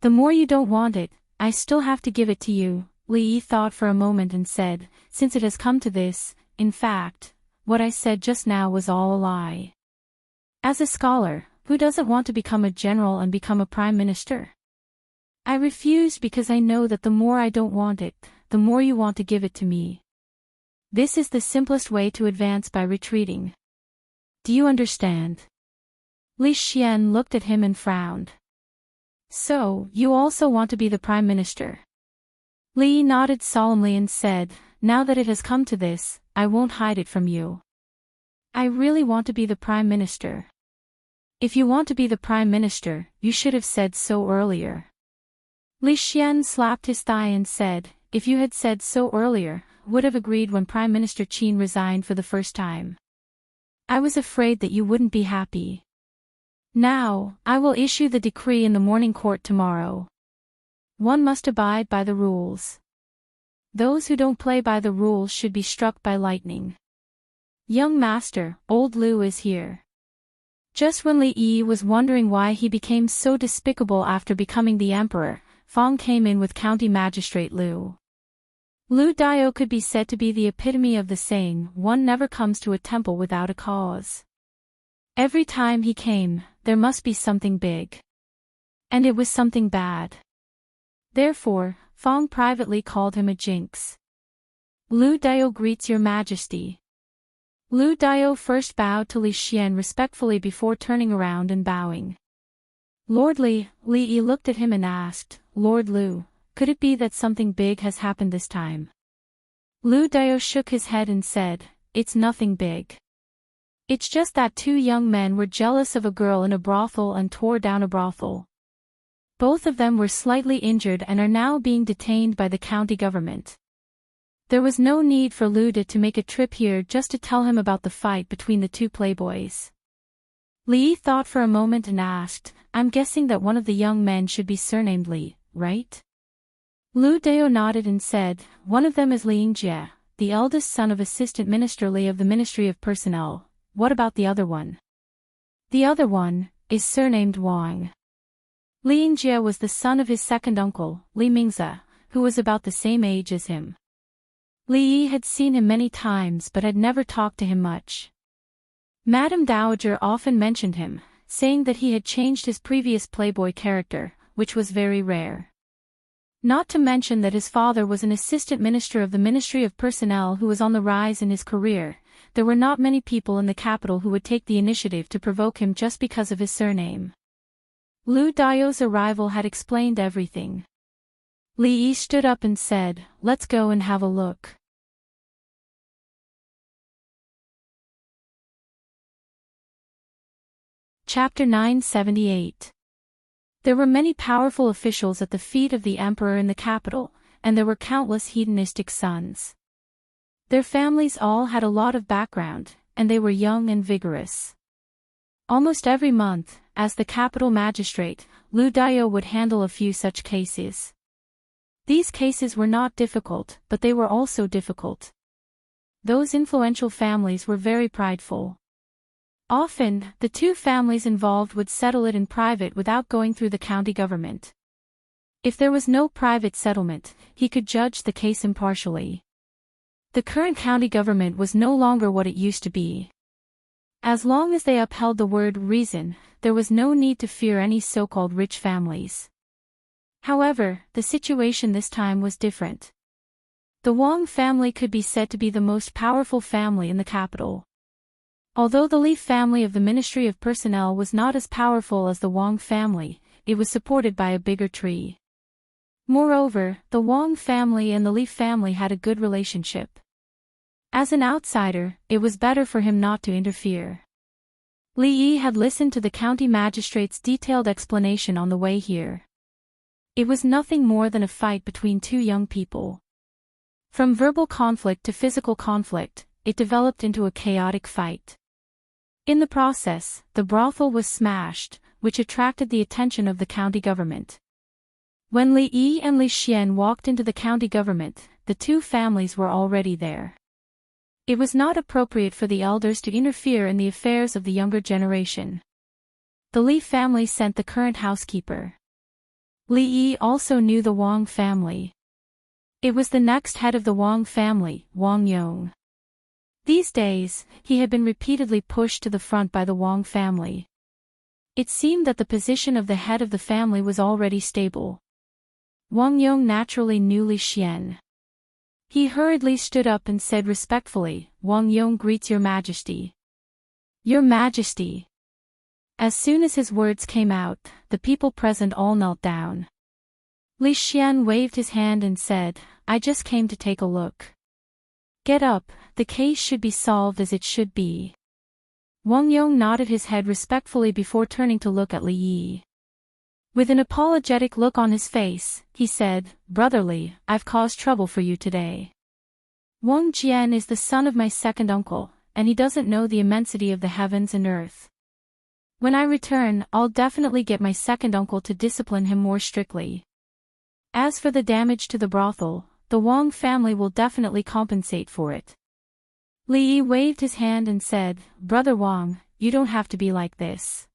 "The more you don't want it, I still have to give it to you." Li thought for a moment and said, "Since it has come to this, in fact, what I said just now was all a lie. As a scholar, who doesn't want to become a general and become a prime minister? I refused because I know that the more I don't want it, the more you want to give it to me. This is the simplest way to advance by retreating. Do you understand?" Li Xian looked at him and frowned. "So, you also want to be the prime minister?" Li nodded solemnly and said, "Now that it has come to this, I won't hide it from you. I really want to be the prime minister." "If you want to be the prime minister, you should have said so earlier." Li Xian slapped his thigh and said, "If you had said so earlier, would have agreed when Prime Minister Qin resigned for the first time. I was afraid that you wouldn't be happy. Now, I will issue the decree in the morning court tomorrow. One must abide by the rules. Those who don't play by the rules should be struck by lightning. Young master, old Lu is here." Just when Li Yi was wondering why he became so despicable after becoming the emperor, Fang came in with County Magistrate Lu. Lu Dao could be said to be the epitome of the saying, "One never comes to a temple without a cause." Every time he came, there must be something big. And it was something bad. Therefore, Fang privately called him a jinx. "Lu Dao greets your majesty." Lu Dao first bowed to Li Xian respectfully before turning around and bowing. "Lord Li," Li Yi looked at him and asked, "Lord Lu, could it be that something big has happened this time?" Lu Dao shook his head and said, "It's nothing big. It's just that 2 young men were jealous of a girl in a brothel and tore down a brothel. Both of them were slightly injured and are now being detained by the county government. There was no need for Lu Da to make a trip here just to tell him about the fight between the 2 playboys. Li thought for a moment and asked, I'm guessing that one of the young men should be surnamed Li, right? Lu Dao nodded and said, one of them is Li Yingjie, the eldest son of Assistant Minister Li of the Ministry of Personnel. What about the other one? The other one is surnamed Wang. Li Yingjie was the son of his second uncle, Li Mingze, who was about the same age as him. Li Yi had seen him many times but had never talked to him much. Madame Dowager often mentioned him, saying that he had changed his previous playboy character, which was very rare. Not to mention that his father was an assistant minister of the Ministry of Personnel who was on the rise in his career. There were not many people in the capital who would take the initiative to provoke him just because of his surname. Lu Dao's arrival had explained everything. Li Yi stood up and said, let's go and have a look. Chapter 978. There were many powerful officials at the feet of the emperor in the capital, and there were countless hedonistic sons. Their families all had a lot of background, and they were young and vigorous. Almost every month, as the capital magistrate, Lu Dao would handle a few such cases. These cases were not difficult, but they were also difficult. Those influential families were very prideful. Often, the two families involved would settle it in private without going through the county government. If there was no private settlement, he could judge the case impartially. The current county government was no longer what it used to be. As long as they upheld the word reason, there was no need to fear any so-called rich families. However, the situation this time was different. The Wang family could be said to be the most powerful family in the capital. Although the Li family of the Ministry of Personnel was not as powerful as the Wang family, it was supported by a bigger tree. Moreover, the Wang family and the Li family had a good relationship. As an outsider, it was better for him not to interfere. Li Yi had listened to the county magistrate's detailed explanation on the way here. It was nothing more than a fight between two young people. From verbal conflict to physical conflict, it developed into a chaotic fight. In the process, the brothel was smashed, which attracted the attention of the county government. When Li Yi and Li Xian walked into the county government, the two families were already there. It was not appropriate for the elders to interfere in the affairs of the younger generation. The Li family sent the current housekeeper. Li Yi also knew the Wang family. It was the next head of the Wang family, Wang Yong. These days, he had been repeatedly pushed to the front by the Wang family. It seemed that the position of the head of the family was already stable. Wang Yong naturally knew Li Xian. He hurriedly stood up and said respectfully, Wang Yong greets Your Majesty. Your Majesty. As soon as his words came out, the people present all knelt down. Li Xian waved his hand and said, I just came to take a look. Get up, the case should be solved as it should be. Wang Yong nodded his head respectfully before turning to look at Li Yi. With an apologetic look on his face, he said, Brother Li, I've caused trouble for you today. Wang Jian is the son of my second uncle, and he doesn't know the immensity of the heavens and earth. When I return, I'll definitely get my second uncle to discipline him more strictly. As for the damage to the brothel, the Wang family will definitely compensate for it. Li Yi waved his hand and said, Brother Wang, you don't have to be like this.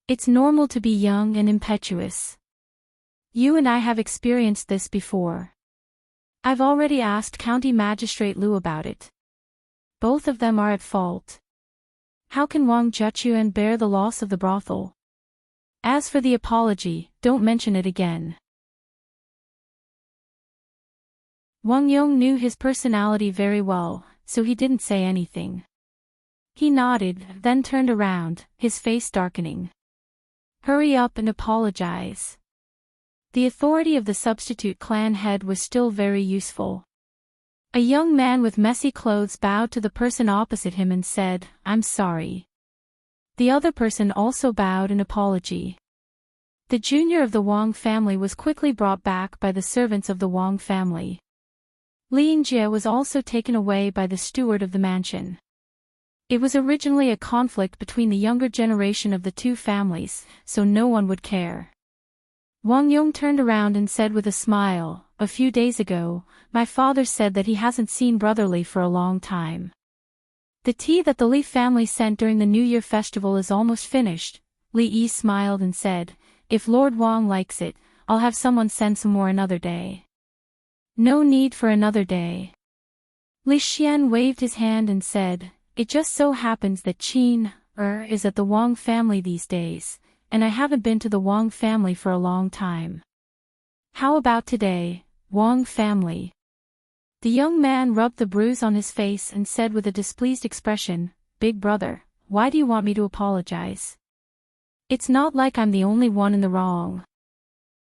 It's normal to be young and impetuous. You and I have experienced this before. I've already asked County Magistrate Lu about it. Both of them are at fault. How can Wang Zhechuan bear the loss of the brothel? As for the apology, don't mention it again. Wang Yong knew his personality very well, so he didn't say anything. He nodded, then turned around, his face darkening. Hurry up and apologize. The authority of the substitute clan head was still very useful. A young man with messy clothes bowed to the person opposite him and said, I'm sorry. The other person also bowed in apology. The junior of the Wang family was quickly brought back by the servants of the Wang family. Li Yingjie was also taken away by the steward of the mansion. It was originally a conflict between the younger generation of the two families, so no one would care. Wang Yong turned around and said with a smile, "A few days ago, my father said that he hasn't seen Brother Li for a long time. The tea that the Li family sent during the New Year festival is almost finished." Li Yi smiled and said, "If Lord Wang likes it, I'll have someone send some more another day." "No need for another day." Li Xian waved his hand and said, "It just so happens that Qin is at the Wang family these days, and I haven't been to the Wang family for a long time. How about today, Wang family?" The young man rubbed the bruise on his face and said with a displeased expression, "Big brother, why do you want me to apologize? It's not like I'm the only one in the wrong."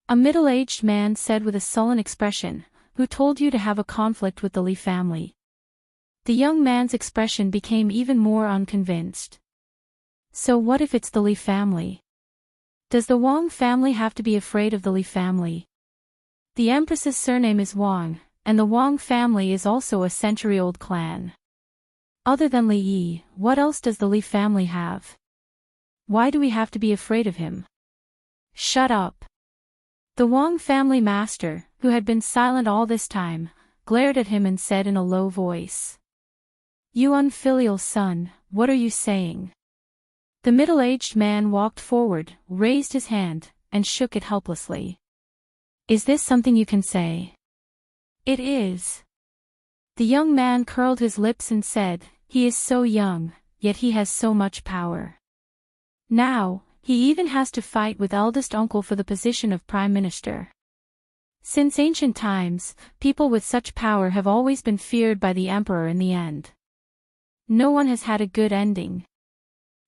A middle-aged man said with a sullen expression, "Who told you to have a conflict with the Li family?" The young man's expression became even more unconvinced. "So what if it's the Li family? Does the Wang family have to be afraid of the Li family? The Empress's surname is Wang, and the Wang family is also a century-old clan. Other than Li Yi, what else does the Li family have? Why do we have to be afraid of him?" "Shut up." The Wang family master, who had been silent all this time, glared at him and said in a low voice, "You unfilial son, what are you saying?" The middle-aged man walked forward, raised his hand, and shook it helplessly. "Is this something you can say?" "It is." The young man curled his lips and said, "He is so young, yet he has so much power. Now, he even has to fight with eldest uncle for the position of prime minister. Since ancient times, people with such power have always been feared by the emperor in the end. No one has had a good ending.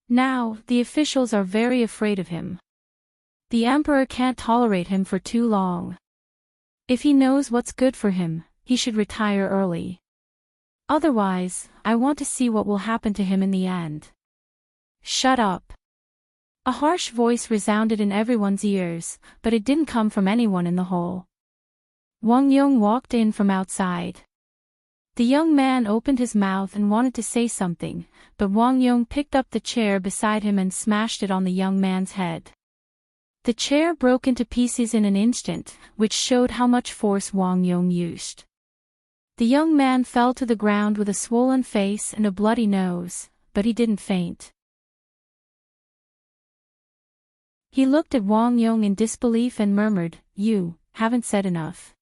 Now, the officials are very afraid of him. The emperor can't tolerate him for too long. If he knows what's good for him, he should retire early. Otherwise, I want to see what will happen to him in the end." "Shut up." A harsh voice resounded in everyone's ears, but it didn't come from anyone in the hall. Wang Yong walked in from outside. The young man opened his mouth and wanted to say something, but Wang Yong picked up the chair beside him and smashed it on the young man's head. The chair broke into pieces in an instant, which showed how much force Wang Yong used. The young man fell to the ground with a swollen face and a bloody nose, but he didn't faint. He looked at Wang Yong in disbelief and murmured, "You haven't said enough."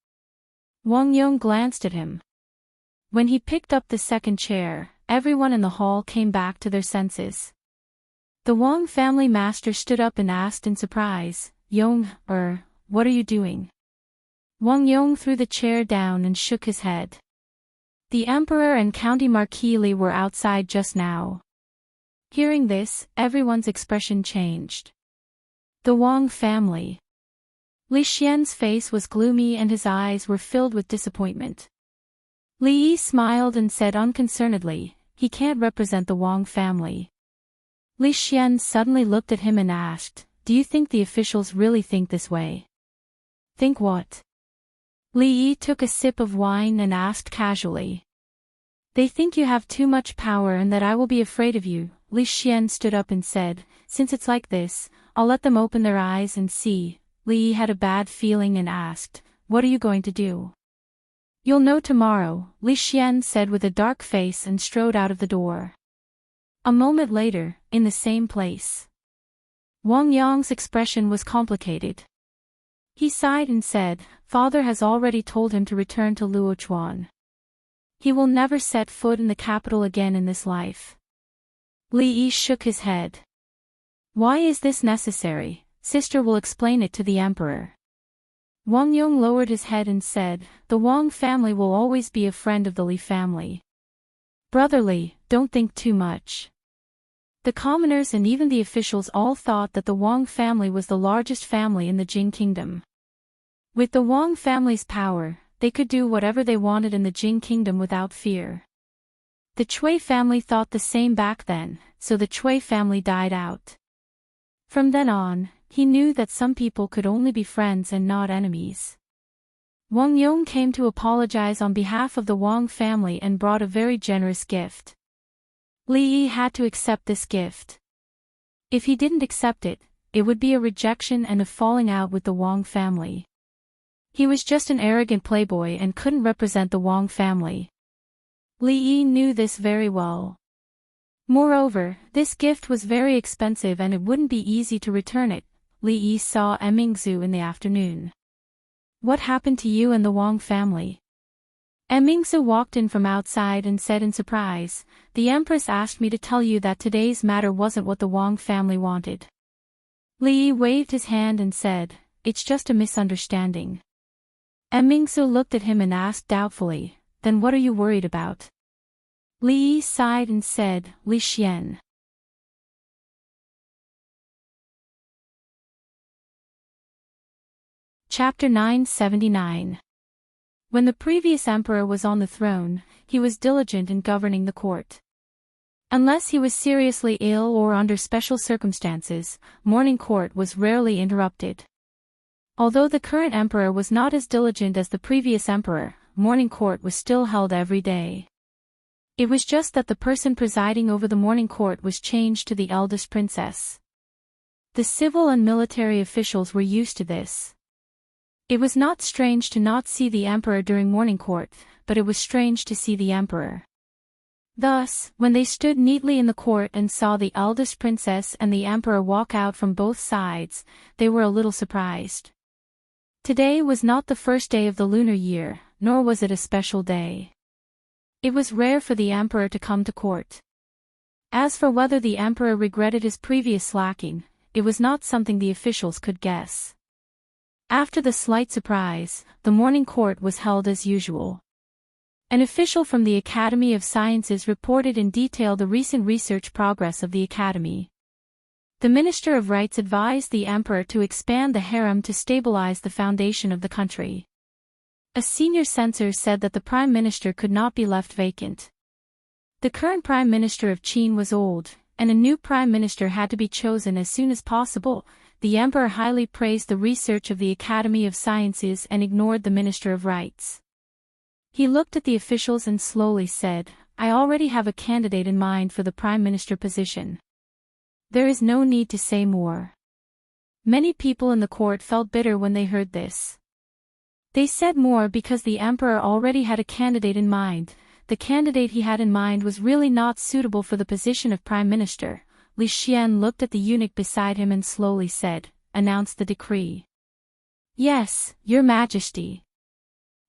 Wang Yong glanced at him. When he picked up the second chair, everyone in the hall came back to their senses. The Wang family master stood up and asked in surprise, "Yong, what are you doing?" Wang Yong threw the chair down and shook his head. The emperor and County Marquis Li were outside just now. Hearing this, everyone's expression changed. The Wang family. Li Xian's face was gloomy and his eyes were filled with disappointment. Li Yi smiled and said unconcernedly, "He can't represent the Wang family." Li Xian suddenly looked at him and asked, "Do you think the officials really think this way?" "Think what?" Li Yi took a sip of wine and asked casually. "They think you have too much power and that I will be afraid of you." Li Xian stood up and said, "Since it's like this, I'll let them open their eyes and see." Li Yi had a bad feeling and asked, "What are you going to do?" "You'll know tomorrow," Li Xian said with a dark face and strode out of the door. A moment later, in the same place, Wang Yong's expression was complicated. He sighed and said, "Father has already told him to return to Luochuan. He will never set foot in the capital again in this life." Li Yi shook his head. "Why is this necessary? Sister will explain it to the emperor." Wang Yong lowered his head and said, "The Wang family will always be a friend of the Li family. Brother Li, don't think too much." The commoners and even the officials all thought that the Wang family was the largest family in the Jing kingdom. With the Wang family's power, they could do whatever they wanted in the Jing kingdom without fear. The Cui family thought the same back then, so the Cui family died out. From then on, he knew that some people could only be friends and not enemies. Wang Yong came to apologize on behalf of the Wang family and brought a very generous gift. Li Yi had to accept this gift. If he didn't accept it, it would be a rejection and a falling out with the Wang family. He was just an arrogant playboy and couldn't represent the Wang family. Li Yi knew this very well. Moreover, this gift was very expensive and it wouldn't be easy to return it. Li Yi saw Mingzu in the afternoon. What happened to you and the Wang family? Mingzu walked in from outside and said in surprise, the Empress asked me to tell you that today's matter wasn't what the Wang family wanted. Li Yi waved his hand and said, it's just a misunderstanding. Mingzu looked at him and asked doubtfully, then what are you worried about? Li Yi sighed and said, Li Xian. Chapter 979. When the previous emperor was on the throne, he was diligent in governing the court. Unless he was seriously ill or under special circumstances, morning court was rarely interrupted. Although the current emperor was not as diligent as the previous emperor, morning court was still held every day. It was just that the person presiding over the morning court was changed to the eldest princess. The civil and military officials were used to this. It was not strange to not see the emperor during morning court, but it was strange to see the emperor. Thus, when they stood neatly in the court and saw the eldest princess and the emperor walk out from both sides, they were a little surprised. Today was not the first day of the lunar year, nor was it a special day. It was rare for the emperor to come to court. As for whether the emperor regretted his previous slacking, it was not something the officials could guess. After the slight surprise, the morning court was held as usual. An official from the Academy of Sciences reported in detail the recent research progress of the Academy. The Minister of Rights advised the emperor to expand the harem to stabilize the foundation of the country. A senior censor said that the prime minister could not be left vacant. The current prime minister of Qin was old, and a new prime minister had to be chosen as soon as possible. The emperor highly praised the research of the Academy of Sciences and ignored the Minister of Rights. He looked at the officials and slowly said, I already have a candidate in mind for the prime minister position. There is no need to say more. Many people in the court felt bitter when they heard this. They said more because the emperor already had a candidate in mind. The candidate he had in mind was really not suitable for the position of prime minister. Li Xian looked at the eunuch beside him and slowly said, announce the decree. Yes, your majesty.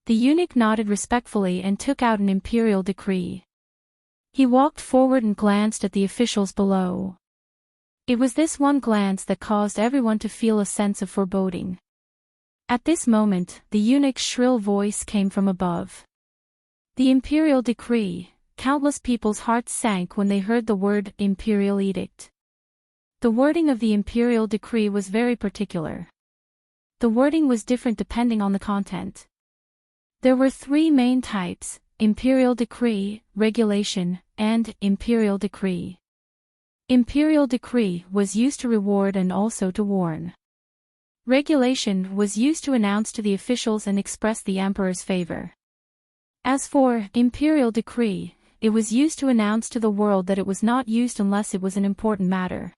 The eunuch nodded respectfully and took out an imperial decree. He walked forward and glanced at the officials below. It was this one glance that caused everyone to feel a sense of foreboding. At this moment, the eunuch's shrill voice came from above. The imperial decree. Countless people's hearts sank when they heard the word imperial edict. The wording of the imperial decree was very particular. The wording was different depending on the content. There were three main types: imperial decree, regulation, and imperial decree. Imperial decree was used to reward and also to warn. Regulation was used to announce to the officials and express the emperor's favor. As for imperial decree, it was used to announce to the world that it was not used unless it was an important matter.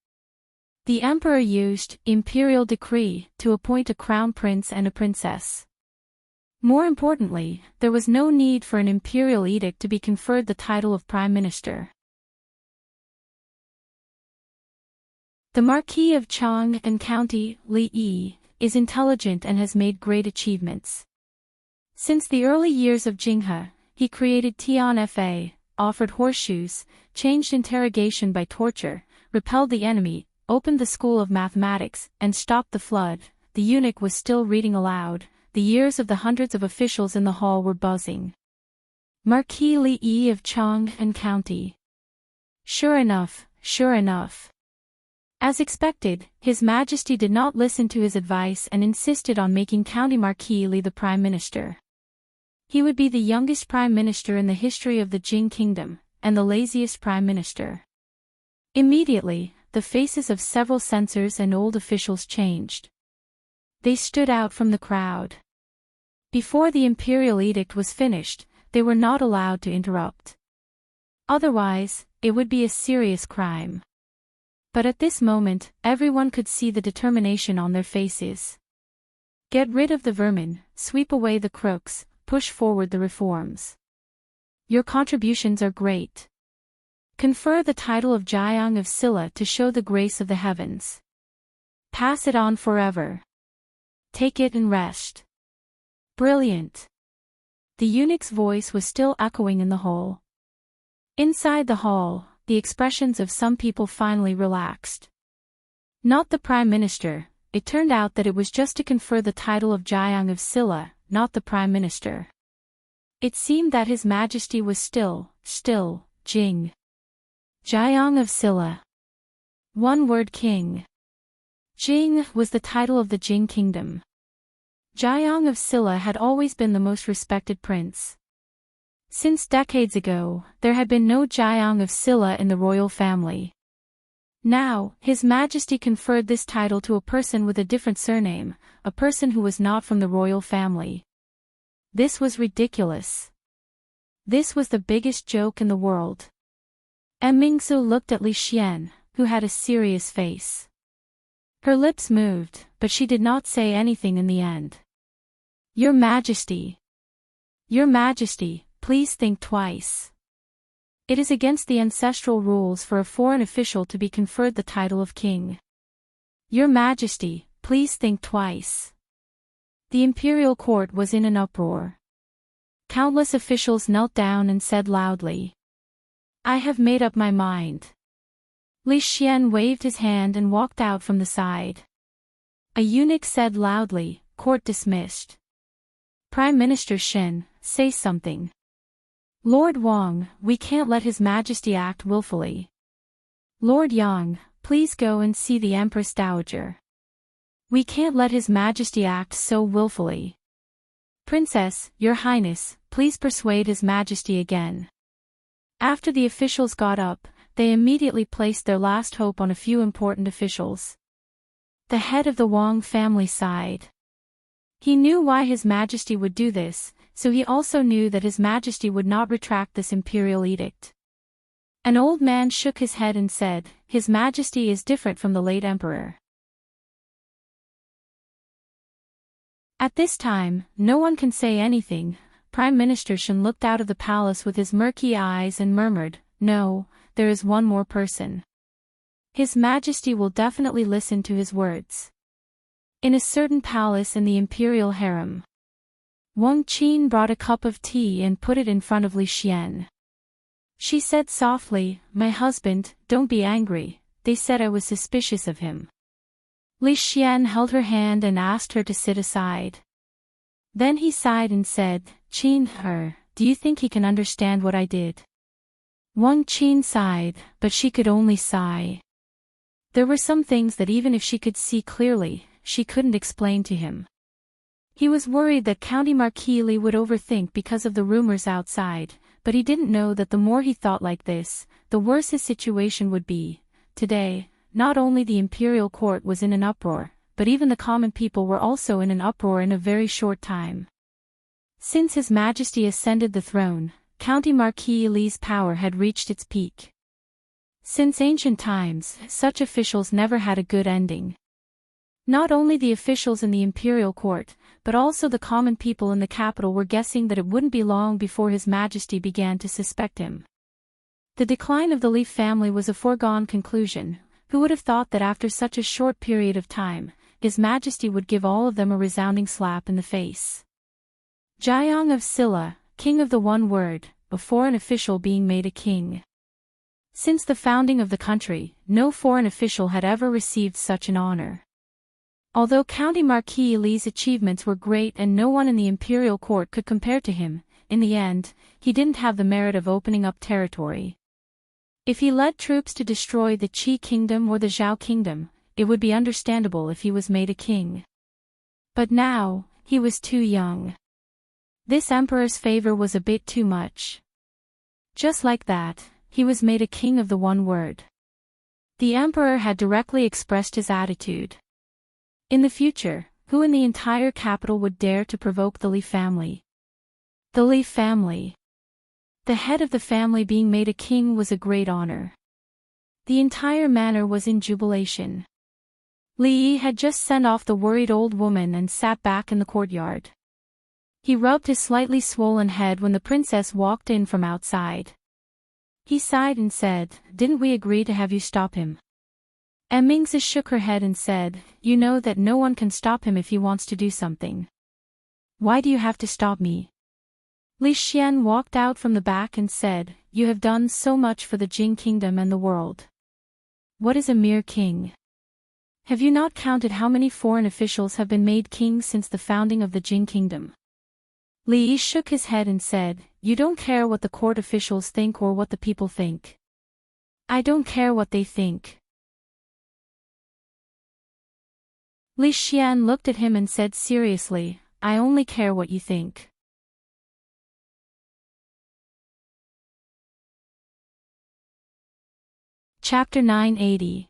The emperor used imperial decree to appoint a crown prince and a princess. More importantly, there was no need for an imperial edict to be conferred the title of prime minister. The Marquis of Chang and County, Li Yi, is intelligent and has made great achievements. Since the early years of Jinghe, he created Tian Fa, offered horseshoes, changed interrogation by torture, repelled the enemy, opened the school of mathematics, and stopped the flood. The eunuch was still reading aloud. The ears of the hundreds of officials in the hall were buzzing. Marquis Li Yi of Chang and County. Sure enough, sure enough. As expected, His Majesty did not listen to his advice and insisted on making County Marquis Li the Prime Minister. He would be the youngest Prime Minister in the history of the Jing Kingdom, and the laziest Prime Minister. Immediately, the faces of several censors and old officials changed. They stood out from the crowd. Before the imperial edict was finished, they were not allowed to interrupt. Otherwise, it would be a serious crime. But at this moment, everyone could see the determination on their faces. Get rid of the vermin, sweep away the crooks, push forward the reforms. Your contributions are great. Confer the title of Jiang of Silla to show the grace of the heavens. Pass it on forever. Take it and rest. Brilliant. The eunuch's voice was still echoing in the hall. Inside the hall, the expressions of some people finally relaxed. Not the Prime Minister. It turned out that it was just to confer the title of Jiang of Silla, not the Prime Minister. It seemed that His Majesty was still, Jing. Jiang of Silla. One-word king. Jing was the title of the Jing kingdom. Jiang of Silla had always been the most respected prince. Since decades ago, there had been no Jiang of Silla in the royal family. Now, His Majesty conferred this title to a person with a different surname, a person who was not from the royal family. This was ridiculous. This was the biggest joke in the world. Mingsu looked at Li Xian, who had a serious face. Her lips moved, but she did not say anything in the end. Your Majesty. Your Majesty, please think twice. It is against the ancestral rules for a foreign official to be conferred the title of king. Your Majesty, please think twice. The imperial court was in an uproar. Countless officials knelt down and said loudly, I have made up my mind. Li Xian waved his hand and walked out from the side. A eunuch said loudly, court dismissed. Prime Minister Shen, say something. Lord Wang, we can't let His Majesty act willfully. Lord Yang, please go and see the Empress Dowager. We can't let His Majesty act so willfully. Princess, Your Highness, please persuade His Majesty again. After the officials got up, they immediately placed their last hope on a few important officials. The head of the Wang family sighed. He knew why His Majesty would do this, so he also knew that His Majesty would not retract this imperial edict. An old man shook his head and said, His Majesty is different from the late emperor. At this time, no one can say anything. Prime Minister Shen looked out of the palace with his murky eyes and murmured, No, there is one more person. His Majesty will definitely listen to his words. In a certain palace in the imperial harem, Wang Qin brought a cup of tea and put it in front of Li Xian. She said softly, My husband, don't be angry, they said I was suspicious of him. Li Xian held her hand and asked her to sit aside. Then he sighed and said, Qin, do you think he can understand what I did? Wang Qin sighed, but she could only sigh. There were some things that even if she could see clearly, she couldn't explain to him. He was worried that County Marquis Li would overthink because of the rumors outside, but he didn't know that the more he thought like this, the worse his situation would be. Today, not only the imperial court was in an uproar, but even the common people were also in an uproar in a very short time. Since His Majesty ascended the throne, County Marquis Li's power had reached its peak. Since ancient times, such officials never had a good ending. Not only the officials in the imperial court, but also the common people in the capital were guessing that it wouldn't be long before His Majesty began to suspect him. The decline of the Li family was a foregone conclusion. Who would have thought that after such a short period of time, His Majesty would give all of them a resounding slap in the face? Jiang of Silla, king of the one word, a foreign official being made a king. Since the founding of the country, no foreign official had ever received such an honor. Although County Marquis Li's achievements were great and no one in the imperial court could compare to him, in the end, he didn't have the merit of opening up territory. If he led troops to destroy the Qi kingdom or the Zhao kingdom, it would be understandable if he was made a king. But now, he was too young. This emperor's favor was a bit too much. Just like that, he was made a king of the one word. The emperor had directly expressed his attitude. In the future, who in the entire capital would dare to provoke the Li family? The Li family. The head of the family being made a king was a great honor. The entire manor was in jubilation. Li Yi had just sent off the worried old woman and sat back in the courtyard. He rubbed his slightly swollen head when the princess walked in from outside. He sighed and said, "Didn't we agree to have you stop him?" Mingzi shook her head and said, "You know that no one can stop him if he wants to do something. Why do you have to stop me?" Li Xian walked out from the back and said, "You have done so much for the Jing kingdom and the world. What is a mere king? Have you not counted how many foreign officials have been made kings since the founding of the Jing kingdom?" Li Yi shook his head and said, "You don't care what the court officials think or what the people think. I don't care what they think." Li Xian looked at him and said seriously, "I only care what you think." Chapter 980.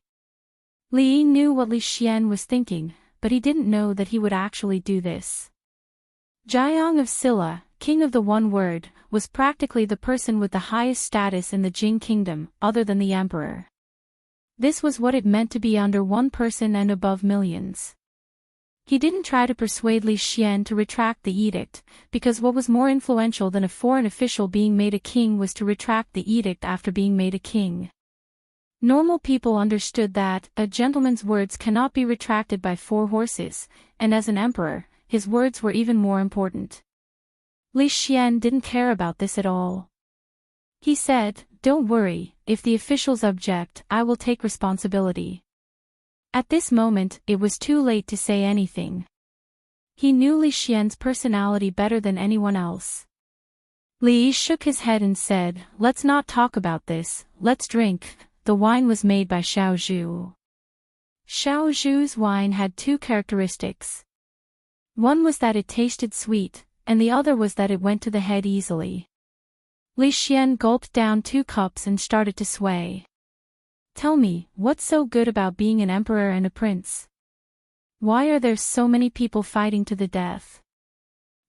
Li Yi knew what Li Xian was thinking, but he didn't know that he would actually do this. Jiang of Silla, king of the One Word, was practically the person with the highest status in the Jing kingdom, other than the emperor. This was what it meant to be under one person and above millions. He didn't try to persuade Li Xian to retract the edict, because what was more influential than a foreign official being made a king was to retract the edict after being made a king. Normal people understood that a gentleman's words cannot be retracted by 4 horses, and as an emperor, his words were even more important. Li Xian didn't care about this at all. He said, "Don't worry, if the officials object, I will take responsibility." At this moment, it was too late to say anything. He knew Li Xian's personality better than anyone else. Li Yi shook his head and said, "Let's not talk about this, let's drink." The wine was made by Xiao Zhu. Xiao Zhu's wine had 2 characteristics. One was that it tasted sweet, and the other was that it went to the head easily. Li Xian gulped down 2 cups and started to sway. "Tell me, what's so good about being an emperor and a prince? Why are there so many people fighting to the death?"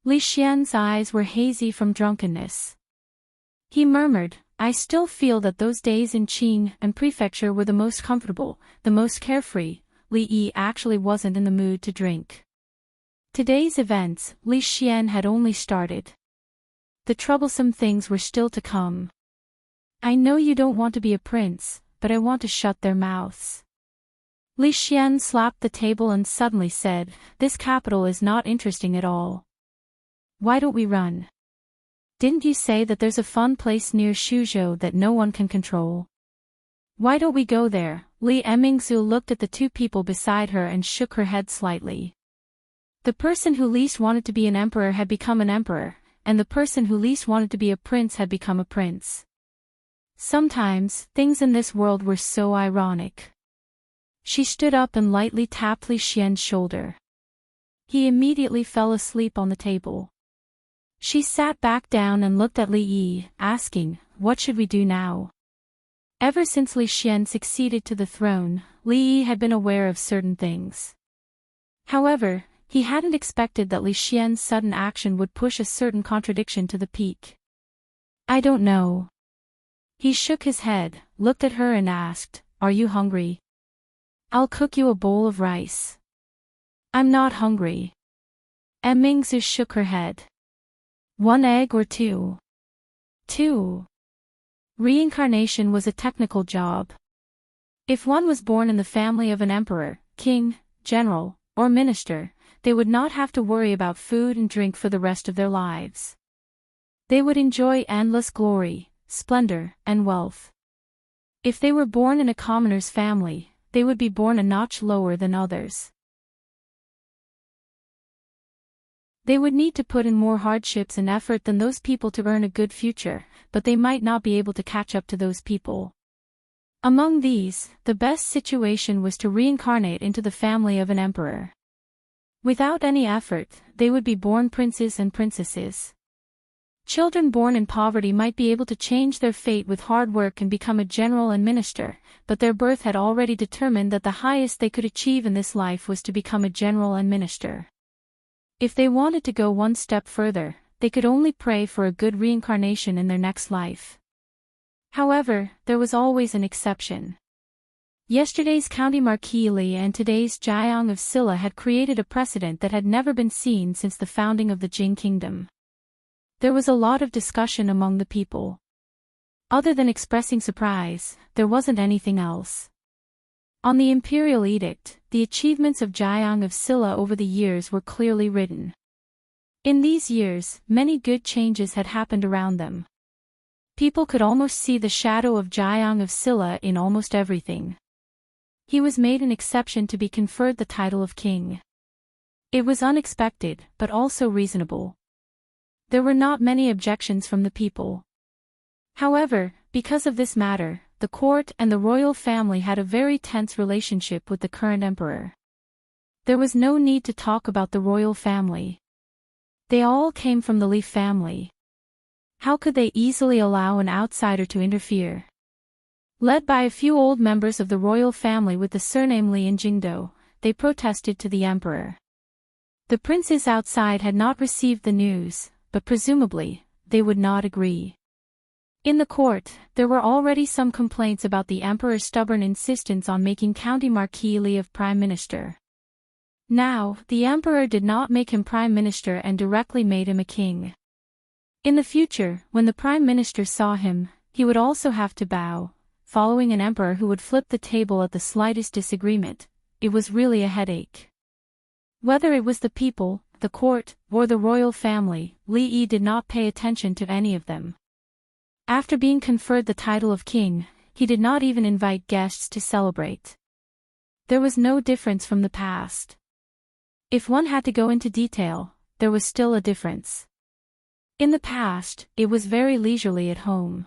Li Xian's eyes were hazy from drunkenness. He murmured, "I still feel that those days in Qing and prefecture were the most comfortable, the most carefree." Li Yi actually wasn't in the mood to drink. Today's events, Li Xian had only started. The troublesome things were still to come. "I know you don't want to be a prince, but I want to shut their mouths." Li Xian slapped the table and suddenly said, "This capital is not interesting at all. Why don't we run? Didn't you say that there's a fun place near Shuzhou that no one can control? Why don't we go there?" Li Mingzi looked at the 2 people beside her and shook her head slightly. The person who least wanted to be an emperor had become an emperor, and the person who least wanted to be a prince had become a prince. Sometimes, things in this world were so ironic. She stood up and lightly tapped Li Xian's shoulder. He immediately fell asleep on the table. She sat back down and looked at Li Yi, asking, "What should we do now?" Ever since Li Xian succeeded to the throne, Li Yi had been aware of certain things. However, he hadn't expected that Li Xian's sudden action would push a certain contradiction to the peak. "I don't know." He shook his head, looked at her and asked, "Are you hungry? I'll cook you a bowl of rice." "I'm not hungry." Mingzi shook her head. "1 egg or 2? 2. Reincarnation was a technical job. If one was born in the family of an emperor, king, general, or minister, they would not have to worry about food and drink for the rest of their lives. They would enjoy endless glory, splendor, and wealth. If they were born in a commoner's family, they would be born a notch lower than others. They would need to put in more hardships and effort than those people to earn a good future, but they might not be able to catch up to those people. Among these, the best situation was to reincarnate into the family of an emperor. Without any effort, they would be born princes and princesses. Children born in poverty might be able to change their fate with hard work and become a general and minister, but their birth had already determined that the highest they could achieve in this life was to become a general and minister. If they wanted to go one step further, they could only pray for a good reincarnation in their next life. However, there was always an exception. Yesterday's County Marquis Li and today's Jiang of Silla had created a precedent that had never been seen since the founding of the Jing Kingdom. There was a lot of discussion among the people. Other than expressing surprise, there wasn't anything else. On the imperial edict, the achievements of Jiang of Silla over the years were clearly written. In these years, many good changes had happened around them. People could almost see the shadow of Jiang of Silla in almost everything. He was made an exception to be conferred the title of king. It was unexpected, but also reasonable. There were not many objections from the people. However, because of this matter, the court and the royal family had a very tense relationship with the current emperor. There was no need to talk about the royal family. They all came from the Li family. How could they easily allow an outsider to interfere? Led by a few old members of the royal family with the surname Li in Jingdo, they protested to the emperor. The princes outside had not received the news, but presumably, they would not agree. In the court, there were already some complaints about the emperor's stubborn insistence on making County Marquis Li of prime minister. Now, the emperor did not make him prime minister and directly made him a king. In the future, when the prime minister saw him, he would also have to bow, following an emperor who would flip the table at the slightest disagreement. It was really a headache. Whether it was the people, the court, or the royal family, Li Yi did not pay attention to any of them. After being conferred the title of king, he did not even invite guests to celebrate. There was no difference from the past. If one had to go into detail, there was still a difference. In the past, it was very leisurely at home.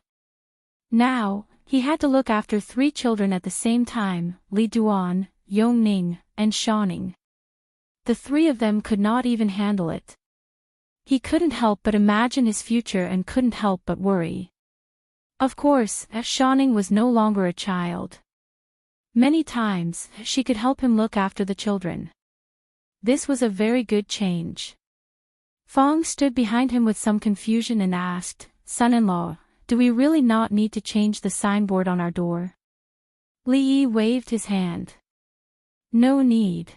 Now, he had to look after 3 children at the same time, Li Duan, Yongning, and Shaoning. The 3 of them could not even handle it. He couldn't help but imagine his future and couldn't help but worry. Of course, Shaoning was no longer a child. Many times, she could help him look after the children. This was a very good change. Fong stood behind him with some confusion and asked, "Son-in-law, do we really not need to change the signboard on our door?" Li Yi waved his hand. "No need.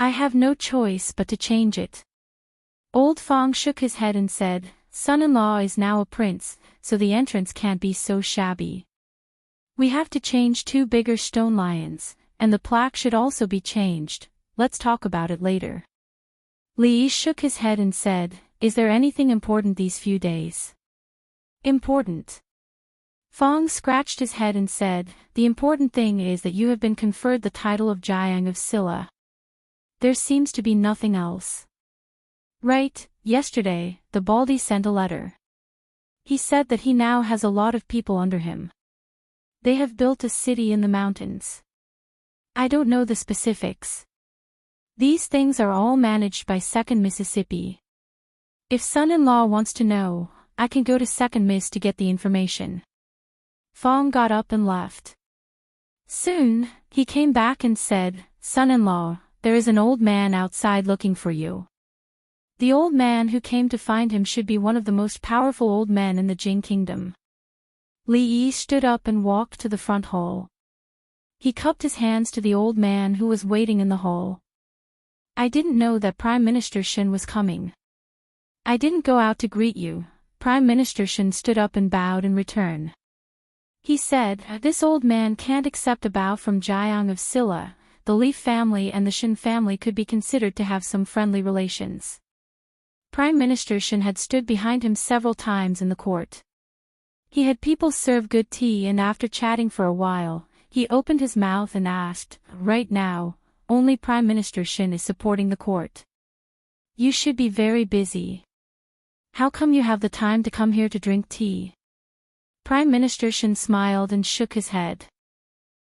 I have no choice but to change it." Old Fong shook his head and said, "Son-in-law is now a prince, so the entrance can't be so shabby. We have to change 2 bigger stone lions, and the plaque should also be changed. Let's talk about it later." Li Yi shook his head and said, "Is there anything important these few days?" "Important?" Fong scratched his head and said, "The important thing is that you have been conferred the title of Jiang of Silla. There seems to be nothing else." "Right, yesterday, the Baldy sent a letter. He said that he now has a lot of people under him. They have built a city in the mountains. I don't know the specifics. These things are all managed by Second Mississippi. If son-in-law wants to know, I can go to Second Miss to get the information." Fong got up and left. Soon, he came back and said, "Son-in-law, there is an old man outside looking for you." The old man who came to find him should be one of the most powerful old men in the Jing Kingdom. Li Yi stood up and walked to the front hall. He cupped his hands to the old man who was waiting in the hall. "I didn't know that Prime Minister Shen was coming. I didn't go out to greet you." Prime Minister Shen stood up and bowed in return. He said, "This old man can't accept a bow from Jiang of Silla. The Li family and the Shen family could be considered to have some friendly relations." Prime Minister Shen had stood behind him several times in the court. He had people serve good tea, and after chatting for a while, he opened his mouth and asked, "Right now, only Prime Minister Shen is supporting the court. You should be very busy. How come you have the time to come here to drink tea?" Prime Minister Shen smiled and shook his head.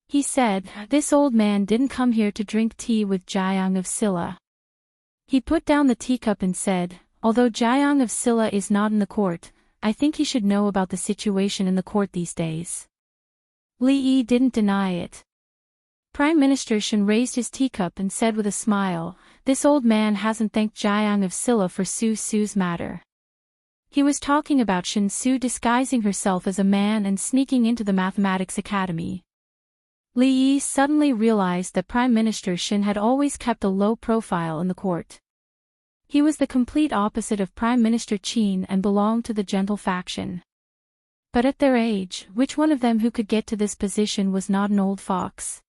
He said, "This old man didn't come here to drink tea with Jiang of Silla." He put down the teacup and said, "Although Jiang of Silla is not in the court, I think he should know about the situation in the court these days." Li Yi didn't deny it. Prime Minister Shen raised his teacup and said with a smile, this old man hasn't thanked Jiang of Silla for Su's matter. He was talking about Su disguising herself as a man and sneaking into the Mathematics Academy. Li Yi suddenly realized that Prime Minister Shin had always kept a low profile in the court. He was the complete opposite of Prime Minister Qin and belonged to the gentle faction. But at their age, which one of them who could get to this position was not an old fox?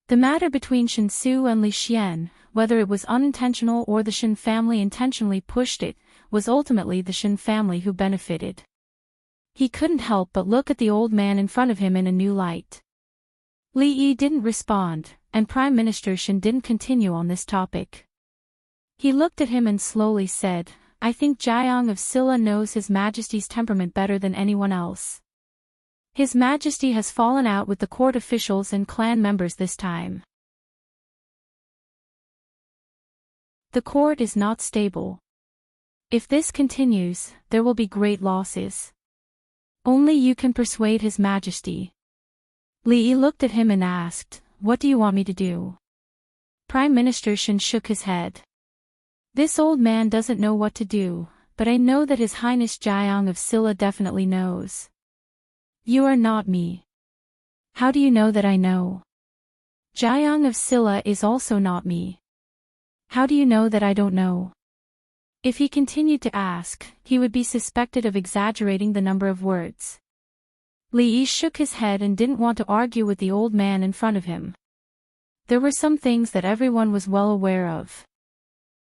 The matter between Su and Li Xian, whether it was unintentional or the Shin family intentionally pushed it, was ultimately the Shin family who benefited. He couldn't help but look at the old man in front of him in a new light. Li Yi didn't respond, and Prime Minister Shin didn't continue on this topic. He looked at him and slowly said, I think Jiang of Silla knows His Majesty's temperament better than anyone else. His Majesty has fallen out with the court officials and clan members this time. The court is not stable. If this continues, there will be great losses. Only you can persuade His Majesty. Li Yi looked at him and asked, What do you want me to do? Prime Minister Shin shook his head. This old man doesn't know what to do, but I know that His Highness Jiang of Silla definitely knows. You are not me. How do you know that I know? Jiang of Silla is also not me. How do you know that I don't know? If he continued to ask, he would be suspected of exaggerating the number of words. Li Yi shook his head and didn't want to argue with the old man in front of him. There were some things that everyone was well aware of.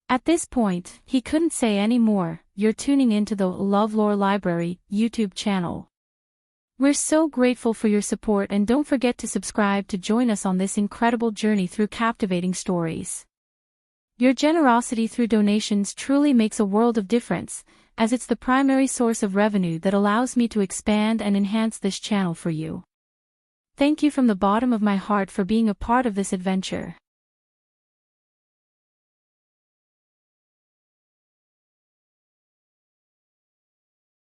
At this point, he couldn't say any more. You're tuning into the LoveLore Library YouTube channel. We're so grateful for your support, and don't forget to subscribe to join us on this incredible journey through captivating stories. Your generosity through donations truly makes a world of difference, as it's the primary source of revenue that allows me to expand and enhance this channel for you. Thank you from the bottom of my heart for being a part of this adventure.